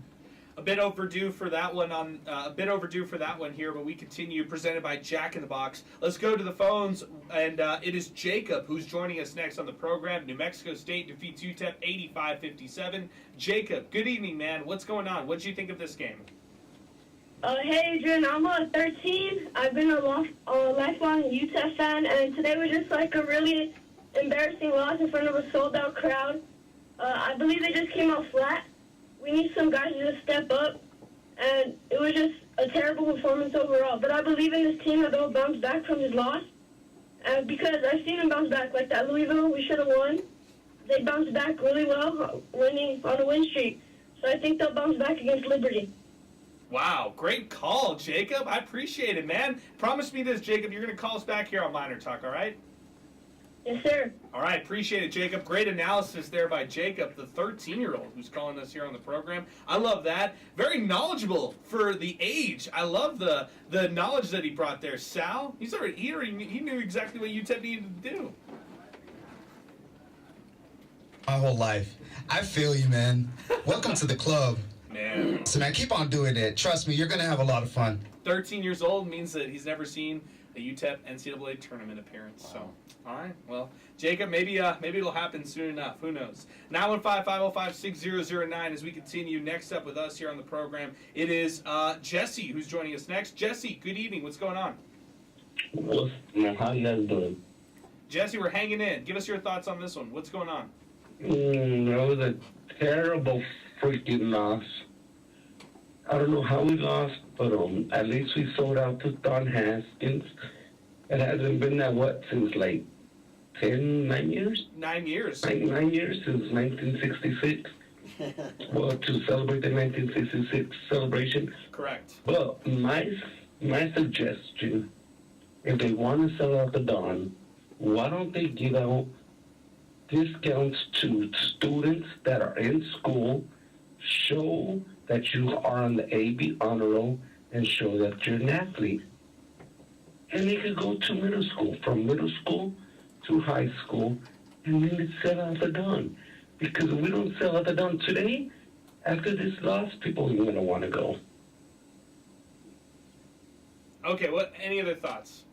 S4: A bit overdue for that one here, but we continue. Presented by Jack in the Box. Let's go to the phones, and it is Jacob who's joining us next on the program. New Mexico State defeats UTEP 85-57. Jacob, good evening, man. What's going on? What did you think of this game?
S15: Hey, Adrian. I'm 13. I've been a lifelong UTEP fan, and today was just like a really embarrassing loss in front of a sold-out crowd. I believe they just came out flat. We need some guys to just step up, and it was just a terrible performance overall. But I believe in this team that they'll bounce back from this loss, because I've seen them bounce back. Like that Louisville, we should have won. They bounced back really well, winning on a win streak. So I think they'll bounce back against Liberty.
S4: Wow, great call, Jacob. I appreciate it, man. Promise me this, Jacob. You're going to call us back here on Miner Talk, all right?
S15: Yes, sir.
S4: All right, appreciate it, Jacob. Great analysis there by Jacob, the 13-year-old who's calling us here on the program. I love that. Very knowledgeable for the age. I love the knowledge that he brought there. Sal, he knew exactly what UTEP needed to do.
S5: My whole life. I feel you, man. Welcome to the club.
S4: Man.
S5: So, man, keep on doing it. Trust me, you're going to have a lot of fun.
S4: 13 years old means that he's never seen a UTEP NCAA tournament appearance. Wow. So, all right. Well, Jacob, maybe it'll happen soon enough. Who knows? 915-505-6009 as we continue. Next up with us here on the program, it is Jesse who's joining us next. Jesse, good evening. What's going on?
S16: How you guys doing?
S4: Jesse, we're hanging in. Give us your thoughts on this one. What's going on?
S16: It was a terrible freaking loss. I don't know how we lost, but at least we sold out to Don Haskins. It hasn't been that, since like 9 years?
S4: 9 years.
S16: 9 years, since 1966. Well, to celebrate the 1966 celebration.
S4: Correct.
S16: Well, my suggestion, if they want to sell out the Don, why don't they give out discounts to students that are in school, show that you are on the AB honor roll, and show that you're an athlete. And they could go to middle school, from middle school to high school, and then they sell out the Don. Because if we don't sell out the Don today, after this loss, people are going to want to go.
S4: Okay, any other thoughts?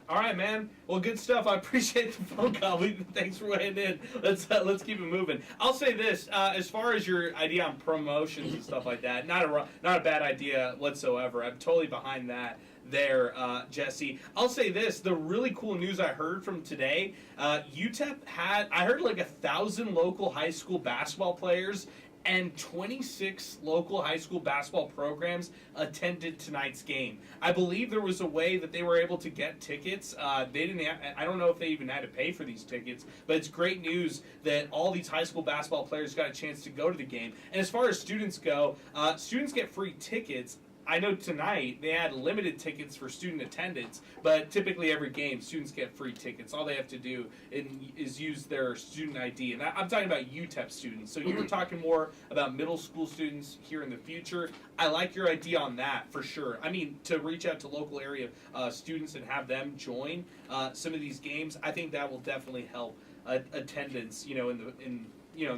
S4: All right, man. Well, good stuff. I appreciate the phone call. Thanks for weighing in. Let's keep it moving. I'll say this: as far as your idea on promotions and stuff like that, not a bad idea whatsoever. I'm totally behind that. There, Jesse. I'll say this: the really cool news I heard from today, UTEP I heard like 1,000 local high school basketball players and 26 local high school basketball programs attended tonight's game. I believe there was a way that they were able to get tickets. They didn't. I don't know if they even had to pay for these tickets, but it's great news that all these high school basketball players got a chance to go to the game. And as far as students go, students get free tickets. I know tonight they had limited tickets for student attendance, but typically every game students get free tickets. All they have to do is use their student ID. And I'm talking about UTEP students. So you were talking more about middle school students here in the future. I like your idea on that for sure. I mean, to reach out to local area students and have them join some of these games, I think that will definitely help attendance, in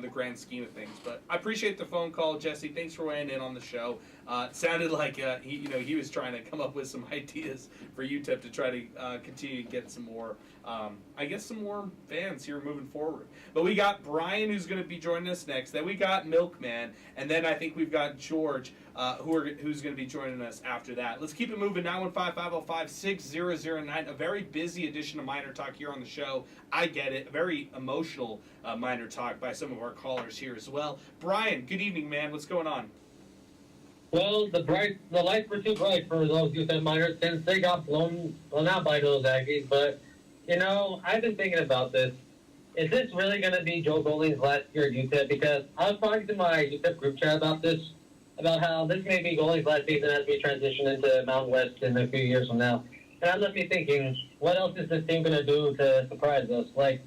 S4: the grand scheme of things. But I appreciate the phone call, Jesse. Thanks for weighing in on the show. It sounded like he was trying to come up with some ideas for UTEP to try to continue to get some more, some more fans here moving forward. But we got Brian, who's going to be joining us next. Then we got Milkman, and then I think we've got George, who's going to be joining us after that. Let's keep it moving. 915-505-6009. A very busy edition of Miner Talk here on the show. I get it. A very emotional Miner Talk by some of our callers here as well. Brian, good evening, man. What's going on?
S17: Well, the lights were too bright for those UTEP Miners since they got blown out by those Aggies. But, I've been thinking about this. Is this really going to be Joe Golding's last year at UTEP? Because I was talking to my UTEP group chat about this, about how this may be Golding's last season as we transition into Mountain West in a few years from now. And that left me thinking, what else is this team going to do to surprise us? Like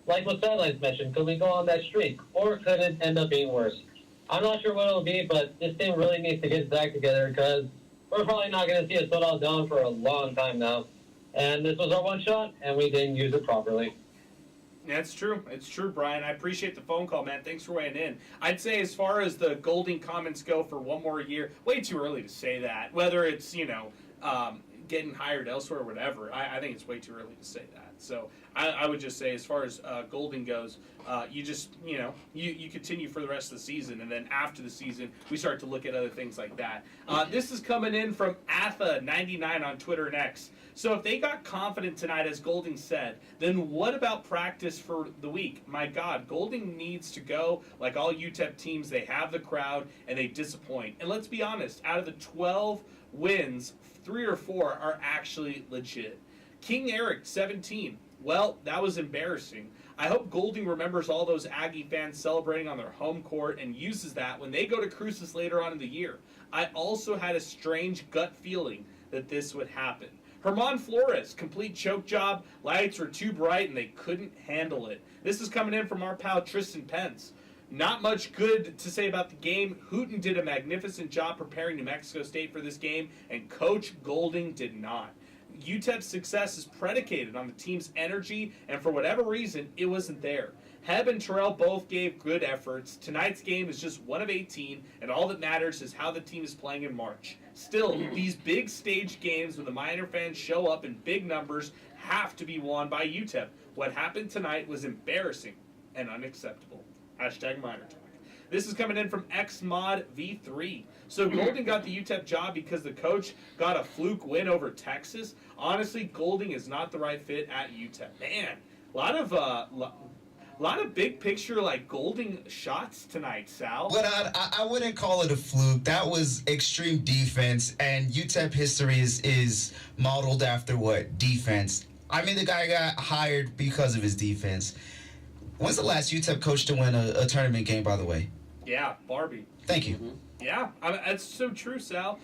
S17: what Sidelines mentioned, could we go on that streak? Or could it end up being worse? I'm not sure what it'll be, but this team really needs to get its act together because we're probably not going to see it sold out down for a long time now. And this was our one shot, and we didn't use it properly.
S4: That's true. It's true, Brian. I appreciate the phone call, man. Thanks for weighing in. I'd say as far as the Golding comments go for one more year, way too early to say that. Whether it's, getting hired elsewhere or whatever, I think it's way too early to say that. So I would just say as far as Golding goes, you just, you continue for the rest of the season, and then after the season, we start to look at other things like that. This is coming in from Atha99 on Twitter and X. So if they got confident tonight, as Golding said, then what about practice for the week? My God, Golding needs to go. Like all UTEP teams, they have the crowd, and they disappoint. And let's be honest, out of the 12 wins, 3 or 4 are actually legit. King Eric, 17. Well, that was embarrassing. I hope Golding remembers all those Aggie fans celebrating on their home court and uses that when they go to Cruces later on in the year. I also had a strange gut feeling that this would happen. Herman Flores, complete choke job. Lights were too bright and they couldn't handle it. This is coming in from our pal Tristan Pence. Not much good to say about the game. Hooten did a magnificent job preparing New Mexico State for this game, and Coach Golding did not. UTEP's success is predicated on the team's energy, and for whatever reason, it wasn't there. Heb and Terrell both gave good efforts. Tonight's game is just 1 of 18, and all that matters is how the team is playing in March. Still, these big stage games when the Miner fans show up in big numbers have to be won by UTEP. What happened tonight was embarrassing and unacceptable. #MinerTalk. This is coming in from XModV3. So Golding got the UTEP job because the coach got a fluke win over Texas. Honestly, Golding is not the right fit at UTEP. Man, a lot of big picture like Golding shots tonight, Sal.
S5: But I wouldn't call it a fluke. That was extreme defense, and UTEP history is modeled after what? Defense. I mean, the guy got hired because of his defense. When's the last UTEP coach to win a tournament game, by the way?
S4: Yeah, Barbie.
S5: Thank you.
S12: Mm-hmm.
S4: Yeah, that's so true, Sal.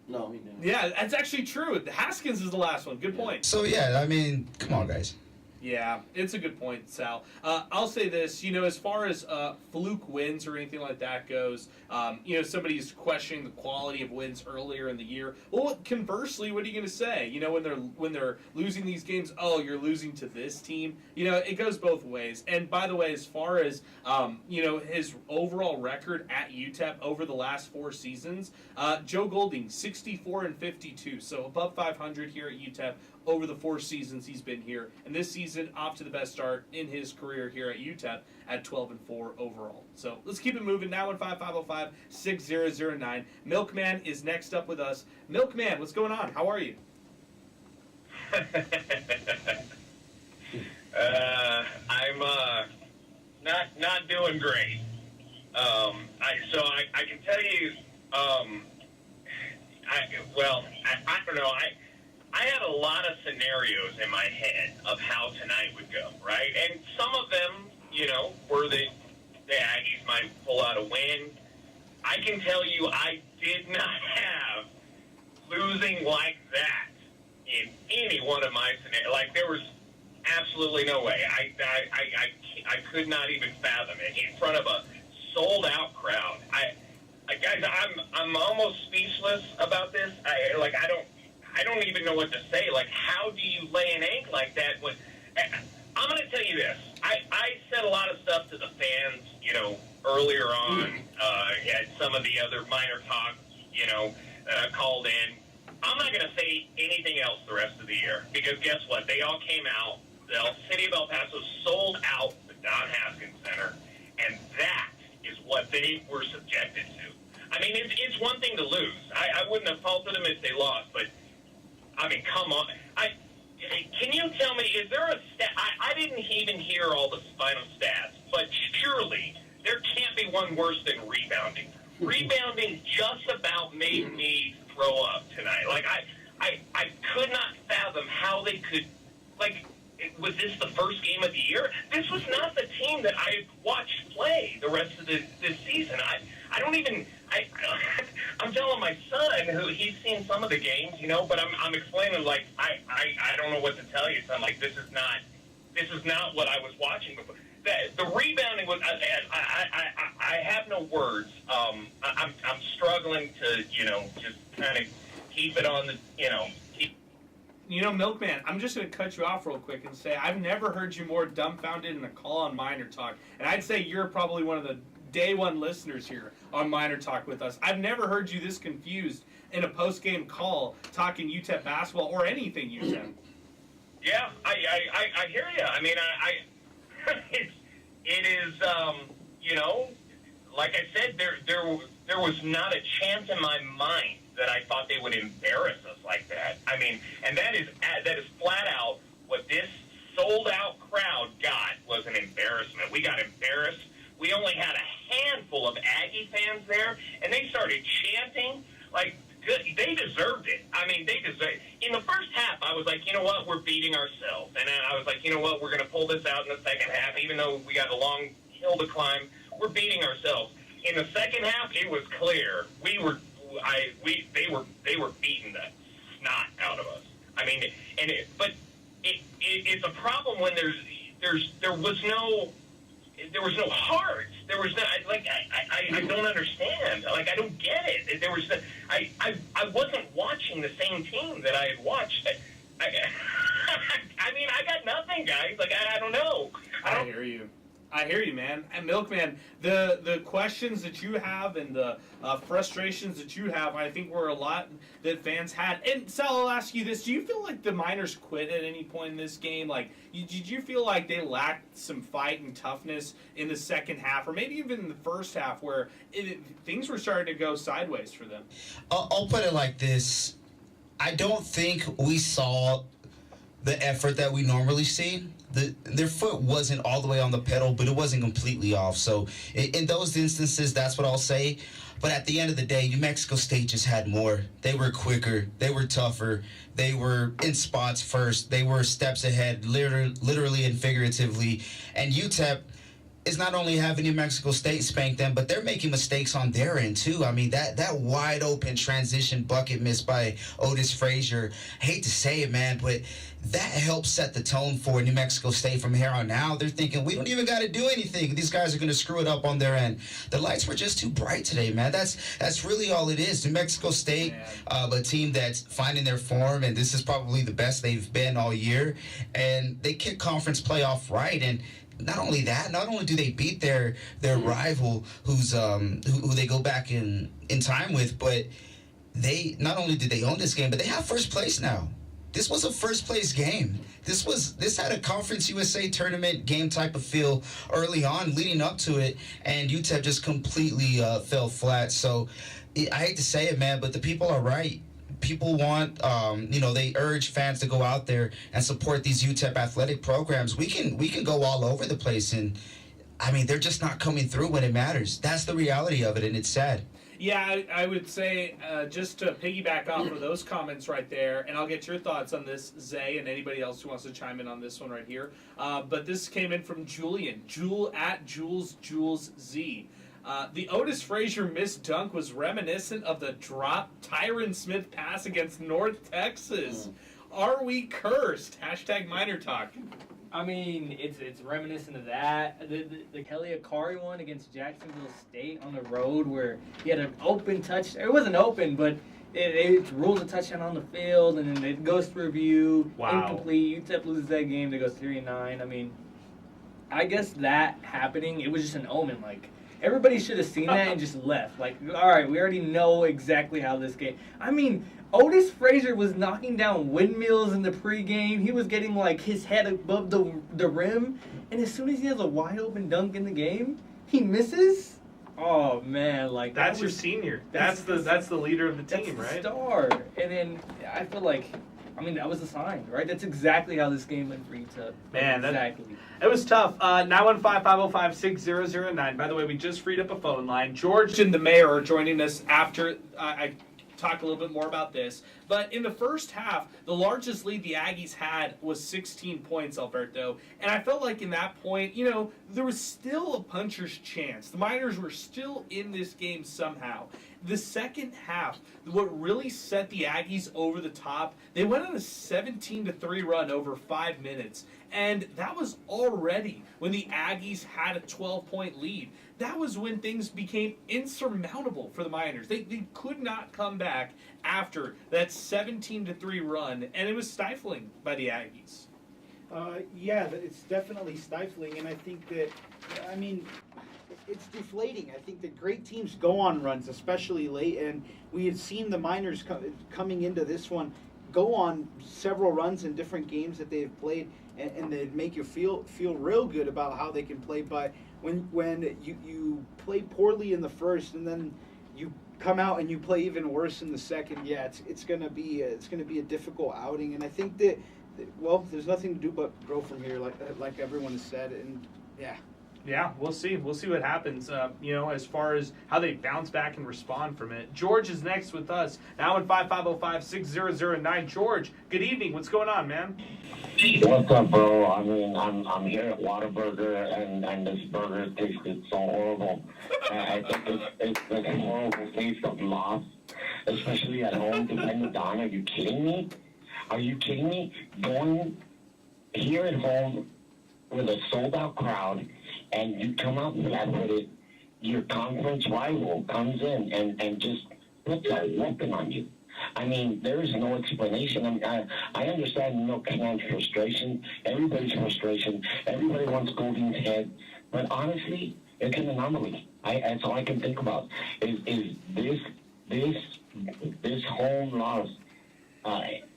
S12: No, he didn't.
S4: Yeah, that's actually true. Haskins is the last one. Good point.
S5: So, yeah, I mean, come on, guys.
S4: Yeah, it's a good point, Sal. I'll say this, as far as fluke wins or anything like that goes, somebody's questioning the quality of wins earlier in the year. Well, conversely, what are you going to say? When they're losing these games, oh, you're losing to this team. It goes both ways. And by the way, as far as his overall record at UTEP over the last 4 seasons, Joe Golding 64-52, so above 500 here at UTEP. Over the 4 seasons he's been here, and this season off to the best start in his career here at UTEP at 12-4 overall. So let's keep it moving. 915-505-6009. Milkman is next up with us. Milkman, what's going on? How are you?
S9: I'm not doing great. I can tell you. I don't know. I had a lot of scenarios in my head of how tonight would go, right? And some of them, were the Aggies might pull out a win. I can tell you I did not have
S13: losing like that in any one of my scenarios. Like, there was absolutely no way. I could not even fathom it in front of a sold-out crowd. Guys, I'm almost speechless about this. I don't even know what to say. Like, how do you lay an egg like that? When I'm going to tell you this. I said a lot of stuff to the fans, earlier on. At some of the other MinerTalk, called in. I'm not going to say anything else the rest of the year because guess what? They all came out. The city of El Paso sold out the Don Haskins Center, and that is what they were subjected to. I mean, it's one thing to lose. I wouldn't have faulted them if they lost, but I mean, come on. Can you tell me, is there a stat? I didn't even hear all the final stats, but surely there can't be one worse than rebounding. Rebounding just about made me throw up tonight. Like, I could not fathom how they could, like, was this the first game of the year? This was not the team that I watched play the rest of this season. I don't even, I'm telling my son, who he's seen some of the games, but I'm explaining, like, I don't know what to tell you, son. Like, this is not what I was watching before. The rebounding was, I have no words. I'm struggling to, just kind of keep it on the,
S4: Milkman, I'm just going to cut you off real quick and say I've never heard you more dumbfounded in a call on MinerTalk. And I'd say you're probably one of the day one listeners here on MinerTalk with us. I've never heard you this confused in a post-game call talking UTEP basketball or anything UTEP.
S13: Yeah, I hear you. I mean, it is, like I said, there was not a chance in my mind that I thought they would embarrass us like that. I mean, and that is flat out what this sold-out crowd got was an embarrassment. We got embarrassed. We only had a handful of Aggie fans there, and they started chanting. Like, good. They deserved it. I mean, they deserved it. In the first half, I was like, you know what, we're beating ourselves. And then I was like, you know what, we're going to pull this out in the second half, even though we got a long hill to climb. We're beating ourselves. In the second half, it was clear they were beating the snot out of us. I mean, it's a problem when there was no heart. There was no, like, I don't understand. Like, I don't get it. There was I wasn't watching the same team that I had watched. I mean, I got nothing, guys. Like, I don't know.
S4: I hear you, man. And Milkman, the questions that you have and the frustrations that you have, I think were a lot that fans had. And Sal, I'll ask you this. Do you feel like the Miners quit at any point in this game? Like, did you feel like they lacked some fight and toughness in the second half, or maybe even in the first half, where things were starting to go sideways for them?
S5: I'll put it like this. I don't think we saw the effort that we normally see. Their foot wasn't all the way on the pedal, but it wasn't completely off. So in those instances, that's what I'll say. But at the end of the day, New Mexico State just had more. They were quicker. They were tougher. They were in spots first. They were steps ahead, literally and figuratively. And UTEP is not only having New Mexico State spank them, but they're making mistakes on their end, too. I mean, that wide open transition bucket miss by Otis Frazier, hate to say it, man, but that helps set the tone for New Mexico State from here on out. They're thinking, we don't even got to do anything. These guys are going to screw it up on their end. The lights were just too bright today, man. That's really all it is. New Mexico State, a team that's finding their form, and this is probably the best they've been all year. And they kick conference playoff right, and not only that, not only do they beat their rival who's who they go back in time with, but they not only did they own this game, but they have first place now. This was a first place game. This had a Conference USA tournament game type of feel early on, leading up to it, and UTEP just completely fell flat. So I hate to say it, man, but the people are right. People want, they urge fans to go out there and support these UTEP athletic programs. We can go all over the place, and I mean, they're just not coming through when it matters. That's the reality of it, and it's sad.
S4: Yeah, I would say, just to piggyback off of those comments right there, and I'll get your thoughts on this, Zay, and anybody else who wants to chime in on this one right here. But this came in from Julian, at Jules Z. The Otis Frazier missed dunk was reminiscent of the drop Tyron Smith pass against North Texas. Are we cursed? Hashtag MinerTalk.
S8: I mean, it's reminiscent of that. The Kelly Akari one against Jacksonville State on the road where he had an open touch. It wasn't open, but it ruled a touchdown on the field, and then it goes to review.
S4: Wow.
S8: Incomplete. UTEP loses that game. They go 3-9. I mean, I guess that happening, it was just an omen. Like, everybody should have seen that and just left. Like, all right, we already know exactly how this game. I mean, Otis Frazier was knocking down windmills in the pregame. He was getting, like, his head above the rim. And as soon as he has a wide open dunk in the game, he misses. Oh man, like
S4: that's your senior. That's the leader of the team,
S8: that's
S4: right?
S8: The star. And then I feel like, I mean, that was a sign, right? That's exactly how this game went for UTEP.
S4: Man,
S8: exactly.
S4: It was tough. 915-505-6009. By the way, we just freed up a phone line. George and the mayor are joining us after I talk a little bit more about this. But in the first half, the largest lead the Aggies had was 16 points, Alberto. And I felt like in that point, there was still a puncher's chance. The Miners were still in this game somehow. The second half, what really set the Aggies over the top, they went on a 17-3 run over 5 minutes. And that was already when the Aggies had a 12-point lead. That was when things became insurmountable for the Miners. They could not come back after that 17-3 run, and it was stifling by the Aggies.
S6: Yeah, it's definitely stifling, and I think that, I mean, it's deflating. I think that great teams go on runs, especially late, and we had seen the Miners coming into this one go on several runs in different games that they've played, and they'd make you feel real good about how they can play. But when you play poorly in the first and then you come out and you play even worse in the second, yeah, it's gonna be a difficult outing. And I think that, well, there's nothing to do but grow from here, like everyone has said, and yeah.
S4: Yeah, we'll see. We'll see what happens, as far as how they bounce back and respond from it. George is next with us. Now in 505-6009. George, good evening. What's going on, man?
S18: What's up, bro? I mean, I'm here at Whataburger, and this burger tasted so horrible. I think it's the horrible taste of loss, especially at home, depending on. Are you kidding me? Are you kidding me? Going here at home with a sold-out crowd, and you come out flat-footed, your conference rival comes in and just puts a whooping on you. I mean, there is no explanation. I understand Cannon's frustration, everybody's frustration. Everybody wants Golding's head. But honestly, it's an anomaly. That's all I can think about is this home loss.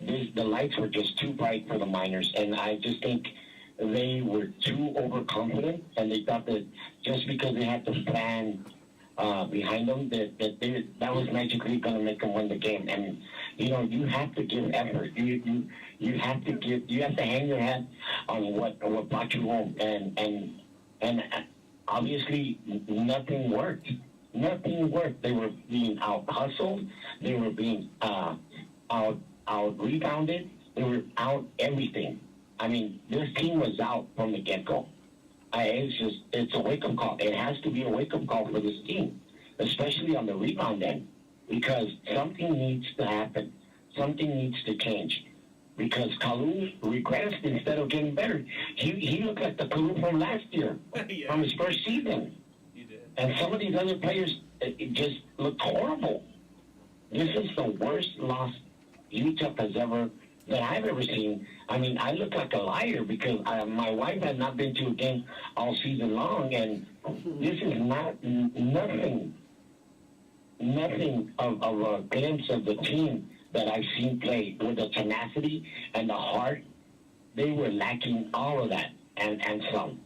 S18: The lights were just too bright for the Miners, and I just think they were too overconfident, and they thought that just because they had the plan behind them, that was magically going to make them win the game. And you have to give effort. You have to hang your hat on what brought you home, and obviously nothing worked. Nothing worked. They were being out hustled. They were being out rebounded. They were out everything. I mean, this team was out from the get-go. It's a wake-up call. It has to be a wake-up call for this team, especially on the rebound end, because something needs to happen. Something needs to change, because Kalu regressed instead of getting better. He looked like the Kalu from last year, from his first season.
S4: He did.
S18: And some of these other players, it just looked horrible. This is the worst loss UTEP that I've ever seen. I mean, I look like a liar because my wife had not been to a game all season long, and this is nothing of a glimpse of the team that I've seen play with the tenacity and the heart. They were lacking all of that and some.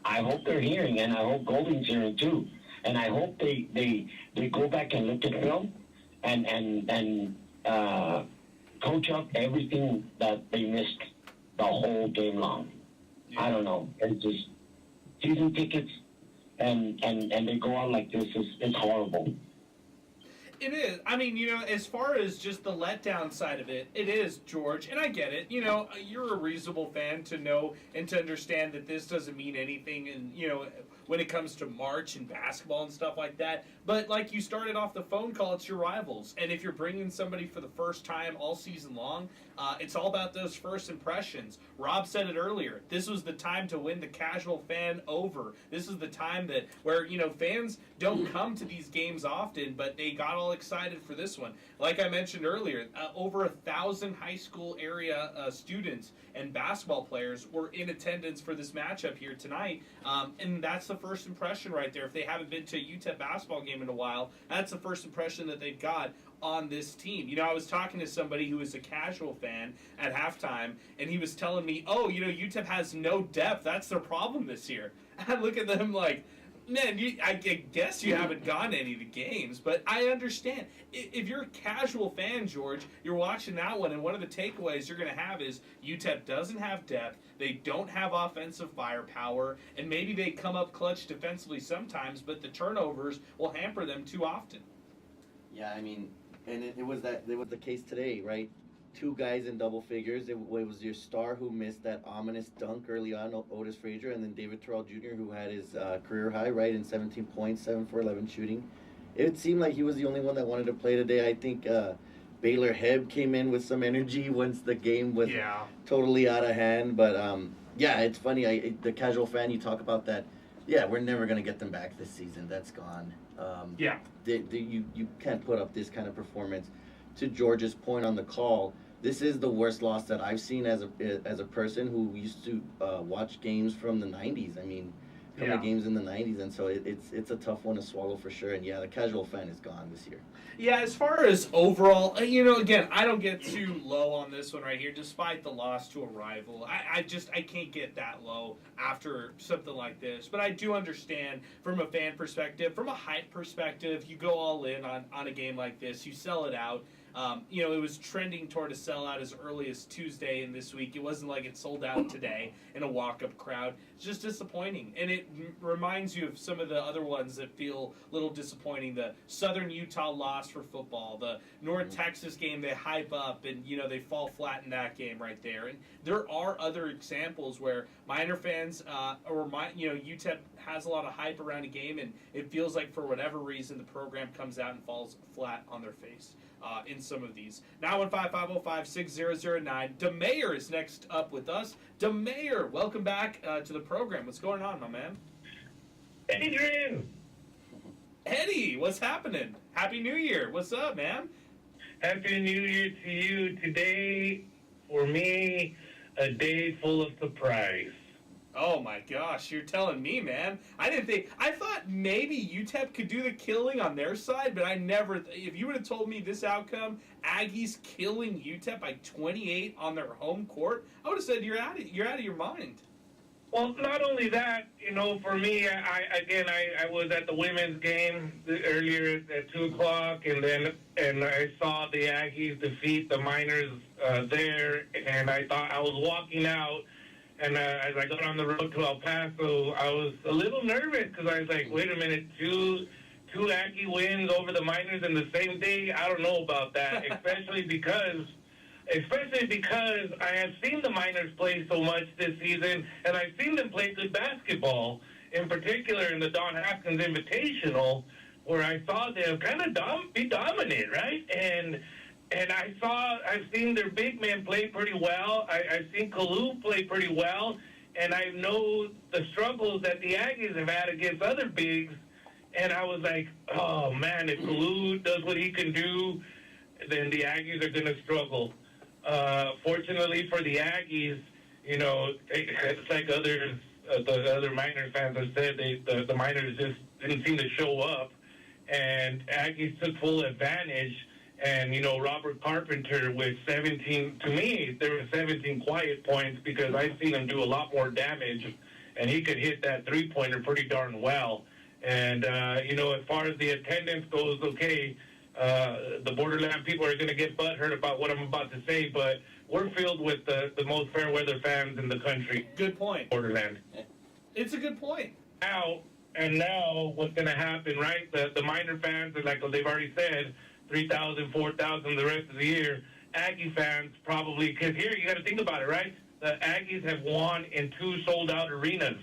S18: I hope they're hearing, and I hope Golding's hearing too, and I hope they go back and look at film and coach up everything that they missed the whole game long. Yeah. I don't know. It's just season tickets, and they go out like this. It's horrible.
S4: It is. I mean, as far as just the letdown side of it, it is, George, and I get it. You're a reasonable fan to know and to understand that this doesn't mean anything, and, when it comes to March and basketball and stuff like that. But like you started off the phone call, it's your rivals. And if you're bringing somebody for the first time all season long, it's all about those first impressions. Rob said it earlier. This was the time to win the casual fan over. This is the time that where, fans don't come to these games often, but they got all excited for this one. Like I mentioned earlier, over 1,000 high school area students and basketball players were in attendance for this matchup here tonight. And that's the first impression right there. If they haven't been to a UTEP basketball game in a while, that's the first impression that they've got on this team. I was talking to somebody who was a casual fan at halftime, and he was telling me, UTEP has no depth. That's their problem this year. I look at them like, man, I guess you haven't gone to any of the games, but I understand. If you're a casual fan, George, you're watching that one, and one of the takeaways you're going to have is UTEP doesn't have depth, they don't have offensive firepower, and maybe they come up clutch defensively sometimes, but the turnovers will hamper them too often.
S12: Yeah, I mean, and it was the case today, right? 2 guys in double figures. It was your star who missed that ominous dunk early on, Otis Frazier, and then David Terrell Jr., who had his career high, right, in 17 points, 7 for 11 shooting. It seemed like he was the only one that wanted to play today. I think Baylor Hebb came in with some energy once the game was totally out of hand. But, it's funny. The casual fan, you talk about that. Yeah, we're never going to get them back this season. That's gone. You can't put up this kind of performance. To George's point on the call, this is the worst loss that I've seen as a person who used to watch games from the 90s. I mean, to games in the 90s, and so it's a tough one to swallow for sure. And the casual fan is gone this year.
S4: Yeah, as far as overall, again, I don't get too low on this one right here, despite the loss to a rival. I can't get that low after something like this. But I do understand from a fan perspective, from a hype perspective, you go all in on a game like this, you sell it out. It was trending toward a sellout as early as Tuesday in this week. It wasn't like it sold out today in a walk-up crowd. It's just disappointing. And it reminds you of some of the other ones that feel a little disappointing. The Southern Utah loss for football. The North Texas game they hype up and, they fall flat in that game right there. And there are other examples where Miner fans UTEP has a lot of hype around a game, and it feels like for whatever reason the program comes out and falls flat on their face. In some of these. 915-505-6009. DeMayer is next up with us. DeMayer, welcome back to the program. What's going on, my man?
S14: Adrian!
S4: Eddie, what's happening? Happy New Year. What's up, man?
S14: Happy New Year to you. Today, for me, a day full of surprise.
S4: Oh my gosh, you're telling me, man. I thought maybe UTEP could do the killing on their side, but if you would have told me this outcome, Aggies killing UTEP by 28 on their home court, I would have said you're out of your mind.
S14: Well, not only that, for me, I was at the women's game earlier at 2 o'clock, and I saw the Aggies defeat the Miners there, and I thought I was walking out. And as I got on the road to El Paso, I was a little nervous because I was like, wait a minute, two Aggie wins over the Miners in the same day? I don't know about that, especially because I have seen the Miners play so much this season, and I've seen them play good basketball, in particular in the Don Haskins Invitational, where I saw them kind of be dominant, right? And I've seen their big men play pretty well. I've seen Kalu play pretty well. And I know the struggles that the Aggies have had against other bigs. And I was like, oh, man, if Kalu does what he can do, then the Aggies are going to struggle. Fortunately for the Aggies, it's like the other Miners fans have said, the Miners just didn't seem to show up. And Aggies took full advantage. And, Robert Carpenter with 17, to me, there were 17 quiet points because I've seen him do a lot more damage, and he could hit that three-pointer pretty darn well. And, as far as the attendance goes, okay, the Borderland people are going to get butthurt about what I'm about to say, but we're filled with the most fair-weather fans in the country.
S4: Good point.
S14: Borderland.
S4: It's a good point.
S14: Now, what's going to happen, right? The Miner fans, like they've already said, 3,000, 4,000 the rest of the year. Aggie fans probably, because here you got to think about it, right? The Aggies have won in 2 sold-out arenas.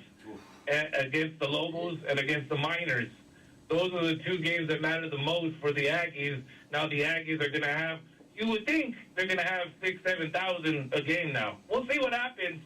S14: against the Lobos and against the Miners. Those are the two games that matter the most for the Aggies. Now the Aggies are going to have, you would think they're going to have 6,000, 7,000 a game now. We'll see what happens.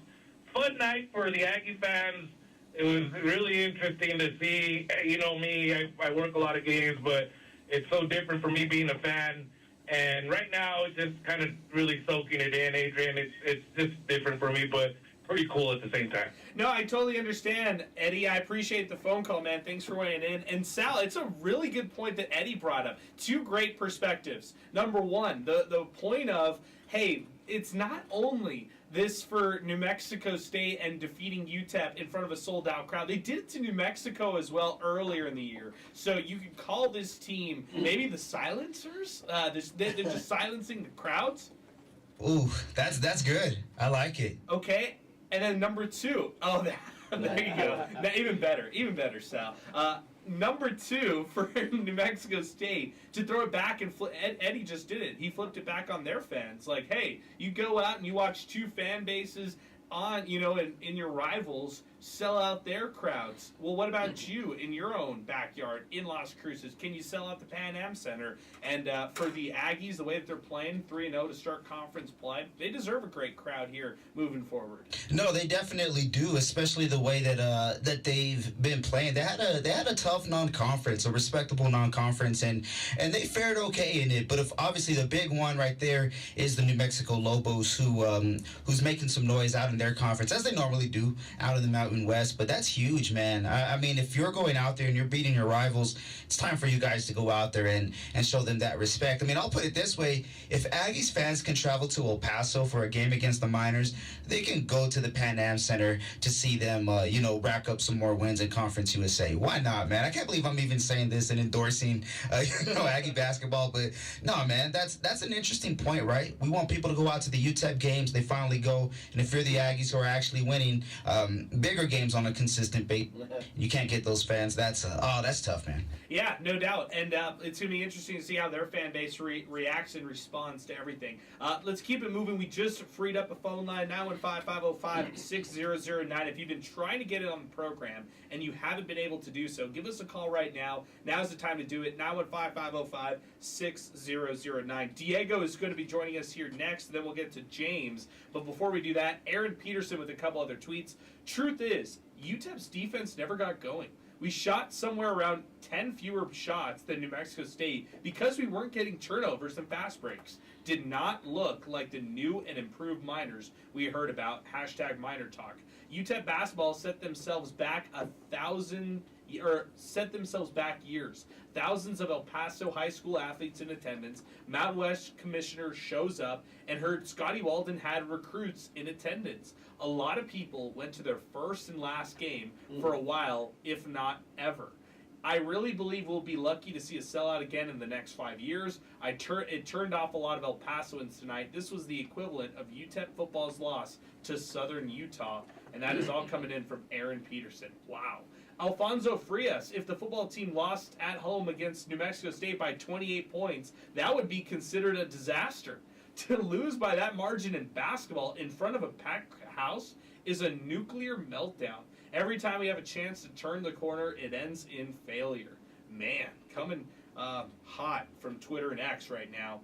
S14: Fun night for the Aggie fans. It was really interesting to see. You know me, I work a lot of games, but it's so different for me being a fan. And right now, it's just kind of really soaking it in, Adrian. It's just different for me, but pretty cool at the same time.
S4: No, I totally understand, Eddie. I appreciate the phone call, man. Thanks for weighing in. And Sal, it's a really good point that Eddie brought up. Two great perspectives. Number one, the point of, hey, it's not only this for New Mexico State and defeating UTEP in front of a sold-out crowd. They did it to New Mexico as well earlier in the year. So you could call this team maybe the silencers. They're just silencing the crowds.
S5: Ooh, that's good. I like it.
S4: Okay. And then number two, there you go. Now, even better, Sal. Number two for New Mexico State to throw it back and Eddie just did it. He flipped it back on their fans. Like, hey, you go out and you watch two fan bases on, in your rivals sell out their crowds. Well, what about you in your own backyard in Las Cruces? Can you sell out the Pan Am Center? And for the Aggies, the way that they're playing 3-0 to start conference play, they deserve a great crowd here moving forward.
S5: No, they definitely do, especially the way that they've been playing. They had a tough non-conference, a respectable non-conference, and they fared okay in it. But obviously the big one right there is the New Mexico Lobos, who's making some noise out in their conference, as they normally do out in the Mountain West. But that's huge, man. I mean, if you're going out there and you're beating your rivals, it's time for you guys to go out there and show them that respect. I mean, I'll put it this way. If Aggies fans can travel to El Paso for a game against the Miners, they can go to the Pan Am Center to see them, rack up some more wins in Conference USA. Why not, man? I can't believe I'm even saying this and endorsing, Aggie basketball. But no, man, that's an interesting point, right? We want people to go out to the UTEP games. They finally go. And if you're the Aggies who are actually winning bigger games on a consistent basis, you can't get those fans. That's tough, man.
S4: Yeah, no doubt. And it's going to be interesting to see how their fan base reacts and responds to everything. Let's keep it moving. We just freed up a phone line, 915-505-6009. If you've been trying to get it on the program and you haven't been able to do so, give us a call right now. Now's the time to do it, 915-505-6009. Diego is going to be joining us here next, then we'll get to James. But before we do that, Aaron Peterson with a couple other tweets. Truth is, UTEP's defense never got going. We shot somewhere around 10 fewer shots than New Mexico State because we weren't getting turnovers and fast breaks. Did not look like the new and improved Miners we heard about. #MinerTalk. UTEP basketball set themselves back years. Thousands of El Paso high school athletes in attendance. Mountain West commissioner shows up and heard Scotty Walden had recruits in attendance. A lot of people went to their first and last game for a while, if not ever. I really believe we'll be lucky to see a sellout again in the next 5 years. It turned off a lot of El Pasoans tonight. This was the equivalent of UTEP football's loss to Southern Utah, and that is all coming in from Aaron Peterson. Wow. Alfonso Frias, if the football team lost at home against New Mexico State by 28 points, that would be considered a disaster. To lose by that margin in basketball in front of a packed house is a nuclear meltdown. Every time we have a chance to turn the corner, it ends in failure. Man, coming hot from Twitter and X right now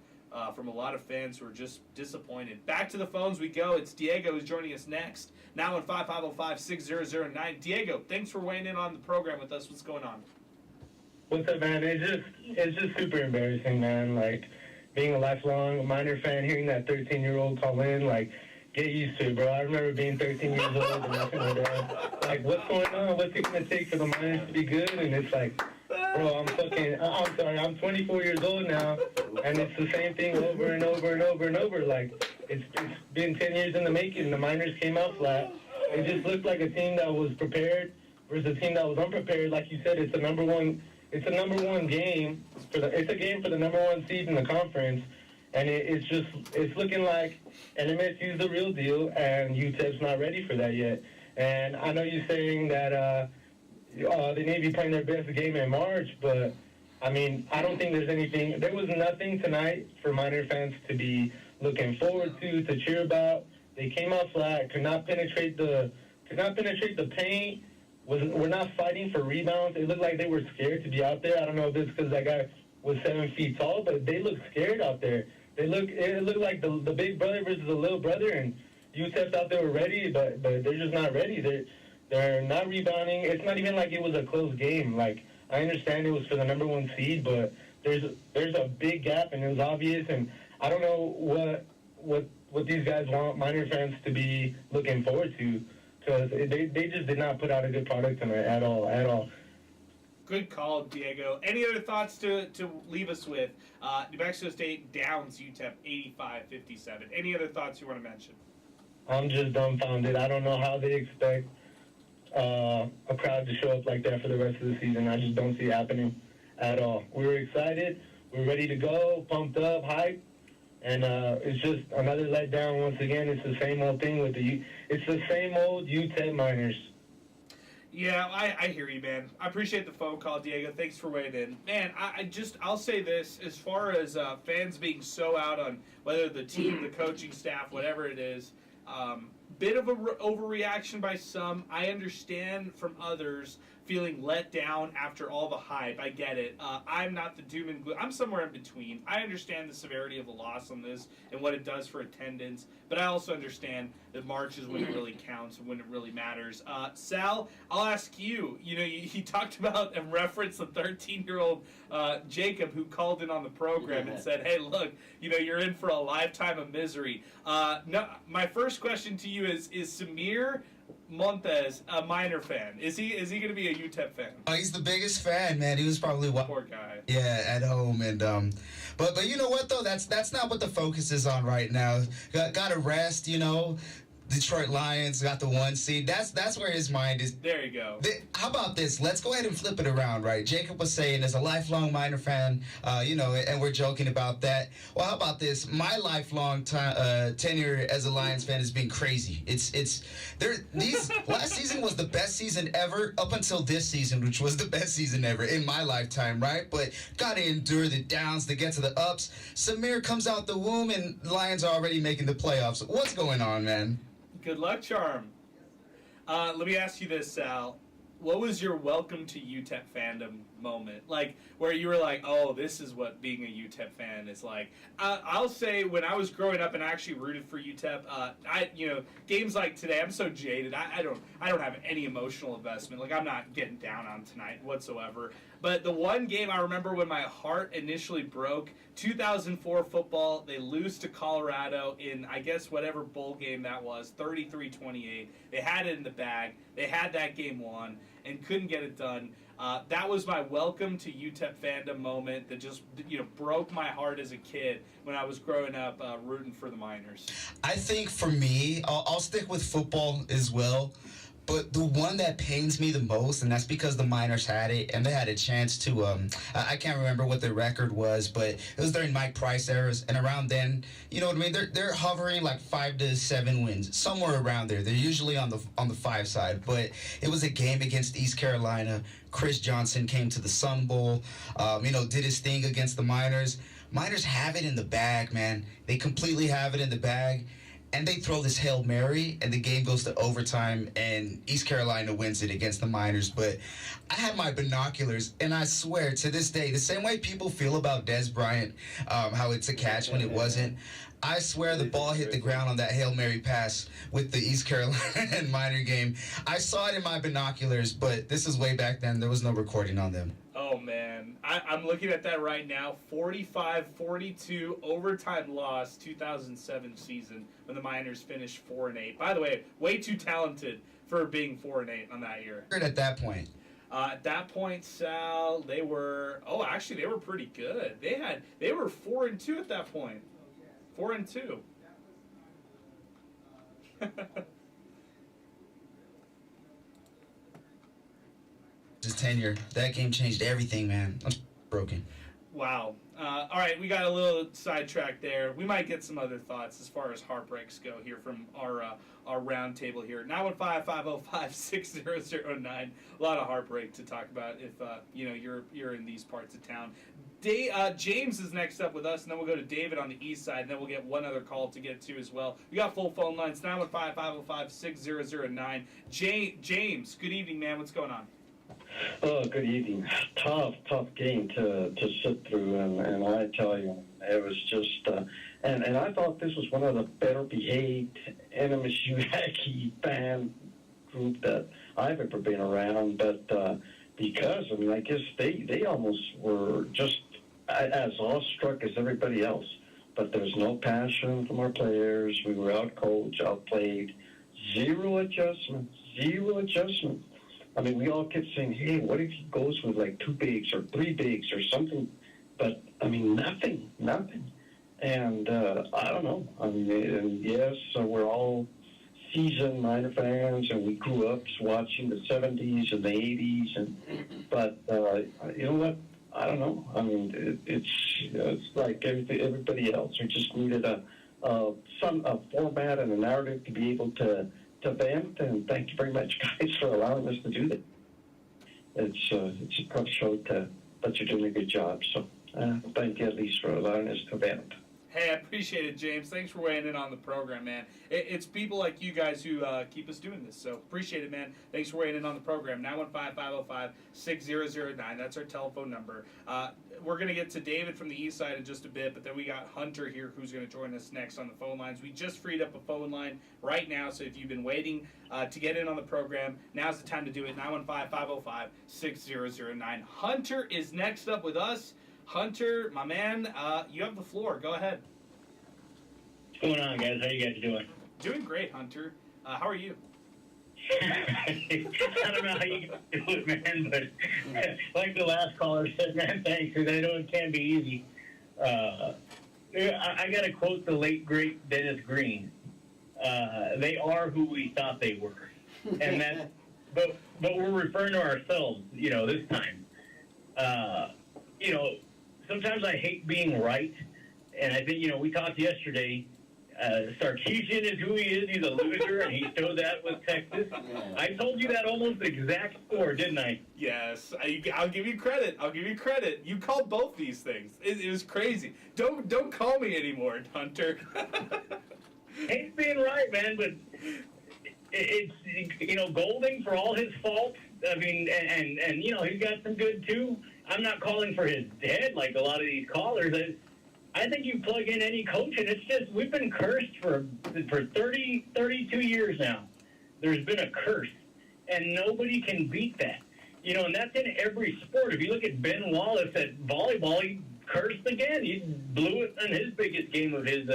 S4: from a lot of fans who are just disappointed. Back to the phones we go. It's Diego who's joining us next. Now on 505-6009. Diego, thanks for weighing in on the program with us. What's going on?
S7: What's up, man? It's just super embarrassing, man. Like, being a lifelong Miner fan, hearing that 13-year-old call in, like, get used to it, bro. I remember being 13 years old and watching my dad. Like, what's going on? What's it going to take for the Miners to be good? And it's like, bro, I'm 24 years old now, and it's the same thing over and over and over and over. Like, it's been 10 years in the making. The Miners came out flat. It just looked like a team that was prepared versus a team that was unprepared. Like you said, it's a number one game. It's a game for the number one seed in the conference. And it's looking like NMSU's the real deal, and UTEP's not ready for that yet. And I know you're saying that they may be playing their best game in March, but, I mean, I don't think there was nothing tonight for Miner fans to be looking forward to cheer about. They came out flat, could not penetrate the paint.
S17: were not fighting for rebounds. It looked like they were scared to be out there. I don't know if it's because that guy was 7 feet tall, but they looked scared out there. It looked like the big brother versus the little brother, and UTEP thought they were ready, but they're just not ready. They're not rebounding. It's not even like it was a close game. Like, I understand it was for the number 1 seed, but there's a big gap, and it was obvious. And I don't know what these guys want Miner fans to be looking forward to, because they just did not put out a good product tonight at all.
S4: Good call, Diego. Any other thoughts to leave us with? New Mexico State downs UTEP 85-57. Any other thoughts you want to mention?
S17: I'm just dumbfounded. I don't know how they expect a crowd to show up like that for the rest of the season. I just don't see it happening at all. We were excited. We were ready to go, pumped up, hyped. And it's just another letdown once again. It's the same old thing with it's the same old UTEP Miners.
S4: Yeah, I hear you, man. I appreciate the phone call, Diego. Thanks for weighing in. Man, I'll say this, as far as fans being so out on whether the team, the coaching staff, whatever it is, bit of a overreaction by some. I understand from others feeling let down after all the hype. I get it. I'm not the doom and gloom. I'm somewhere in between. I understand the severity of the loss on this and what it does for attendance, but I also understand that March is when it really counts and when it really matters. Sal, I'll ask you. You know, he talked about and referenced the 13-year-old Jacob who called in on the program and said, "Hey, look, you know, you're in for a lifetime of misery." No, my first question to you is Samir Montes a Miner fan? Is he going to be a UTEP fan?
S5: Oh, he's the biggest fan, man. He was probably
S4: Poor guy.
S5: Yeah, at home, and but you know what though? That's not what the focus is on right now. Got to rest, you know. Detroit Lions got the 1 seed. That's where his mind is.
S4: There you go.
S5: How about this? Let's go ahead and flip it around, right? Jacob was saying, as a lifelong Miner fan, you know, and we're joking about that. Well, how about this? My lifelong tenure as a Lions fan has been crazy. Last season was the best season ever up until this season, which was the best season ever in my lifetime, right? But got to endure the downs to get to the ups. Samir comes out the womb, and Lions are already making the playoffs. What's going on, man?
S4: Good luck, Charm. Let me ask you this, Sal. What was your welcome to UTEP fandom moment? Like, where you were like, oh, this is what being a UTEP fan is like. I'll say when I was growing up and I actually rooted for UTEP, games like today, I'm so jaded. I don't have any emotional investment. Like, I'm not getting down on tonight whatsoever. But the one game I remember when my heart initially broke, 2004 football, they lose to Colorado in, I guess, whatever bowl game that was, 33-28. They had it in the bag. They had that game won and couldn't get it done. That was my welcome to UTEP fandom moment that just, broke my heart as a kid when I was growing up rooting for the Miners. I
S5: think for me, I'll stick with football as well. But the one that pains me the most, and that's because the Miners had it, and they had a chance to, I can't remember what the record was, but it was during Mike Price eras, and around then, you know what I mean? They're hovering like 5 to 7 wins, somewhere around there. They're usually on the 5 side, but it was a game against East Carolina. Chris Johnson came to the Sun Bowl, did his thing against the Miners. Miners have it in the bag, man. They completely have it in the bag. And they throw this Hail Mary, and the game goes to overtime, and East Carolina wins it against the Miners. But I had my binoculars, and I swear, to this day, the same way people feel about Des Bryant, how it's a catch when it wasn't, I swear the ball hit the ground on that Hail Mary pass with the East Carolina and Miner game. I saw it in my binoculars, but this is way back then. There was no recording on them.
S4: Oh, man. I'm looking at that right now. 45-42 overtime loss 2007 season when the Miners finished 4-8. By the way, way too talented for being 4-8 on that year.
S5: At that point.
S4: At that point, Sal, they were pretty good. They were 4-2 at that point. 4-2.
S5: His tenure. That game changed everything, man. I'm broken.
S4: Wow. All right, we got a little sidetracked there. We might get some other thoughts as far as heartbreaks go here from our round table here. 915-505-6009. A lot of heartbreak to talk about if you're in these parts of town. James is next up with us, and then we'll go to David on the east side, and then we'll get one other call to get to as well. We got full phone lines, 915-505-6009. James, good evening, man. What's going on?
S19: Oh, good evening. Tough game to sit through, and I tell you, it was just, and I thought this was one of the better behaved NMSU Aggie fan group that I've ever been around, but because, I mean, I guess they almost were just as awestruck as everybody else, but there's no passion from our players. We were out-coached, outplayed, zero adjustments. I mean, we all kept saying, hey, what if he goes with like 2 bigs or 3 bigs or something? But, I mean, nothing. And I don't know. I mean, and yes, we're all seasoned Miner fans, and we grew up watching the 70s and the 80s. But you know what? I don't know. I mean, it's like everybody else. We just needed a format and a narrative to be able to vent, and thank you very much, guys, for allowing us to do that. It's a tough show, but you're doing a good job. So thank you at least for allowing us to vent.
S4: Hey, I appreciate it, James. Thanks for weighing in on the program, man. It's people like you guys who keep us doing this, so appreciate it, man. Thanks for weighing in on the program. 915-505-6009. That's our telephone number. We're going to get to David from the east side in just a bit, but then we got Hunter here who's going to join us next on the phone lines. We just freed up a phone line right now, so if you've been waiting to get in on the program, now's the time to do it. 915-505-6009. Hunter is next up with us. Hunter, my man, you have the floor. Go ahead.
S13: What's going on, guys? How you guys doing?
S4: Doing great, Hunter. How are you?
S13: I don't know how you guys do it, man, but like the last caller said, man, thanks, because I know it can be easy. I got to quote the late, great Dennis Green. They are who we thought they were. And that, but we're referring to ourselves, this time. Sometimes I hate being right, and I think, we talked yesterday, Sarkisian is who he is. He's a loser, and he showed that with Texas. I told you that almost exact score, didn't I?
S4: Yes. I'll give you credit. You called both these things. It was crazy. Don't call me anymore, Hunter.
S13: Hate being right, man, but it's, Golding, for all his faults, I mean, and he's got some good, too. I'm not calling for his head like a lot of these callers. I think you plug in any coach, and it's just, we've been cursed for 32 years now. There's been a curse, and nobody can beat that. And that's in every sport. If you look at Ben Wallace at volleyball, he cursed again. He blew it in his biggest game of his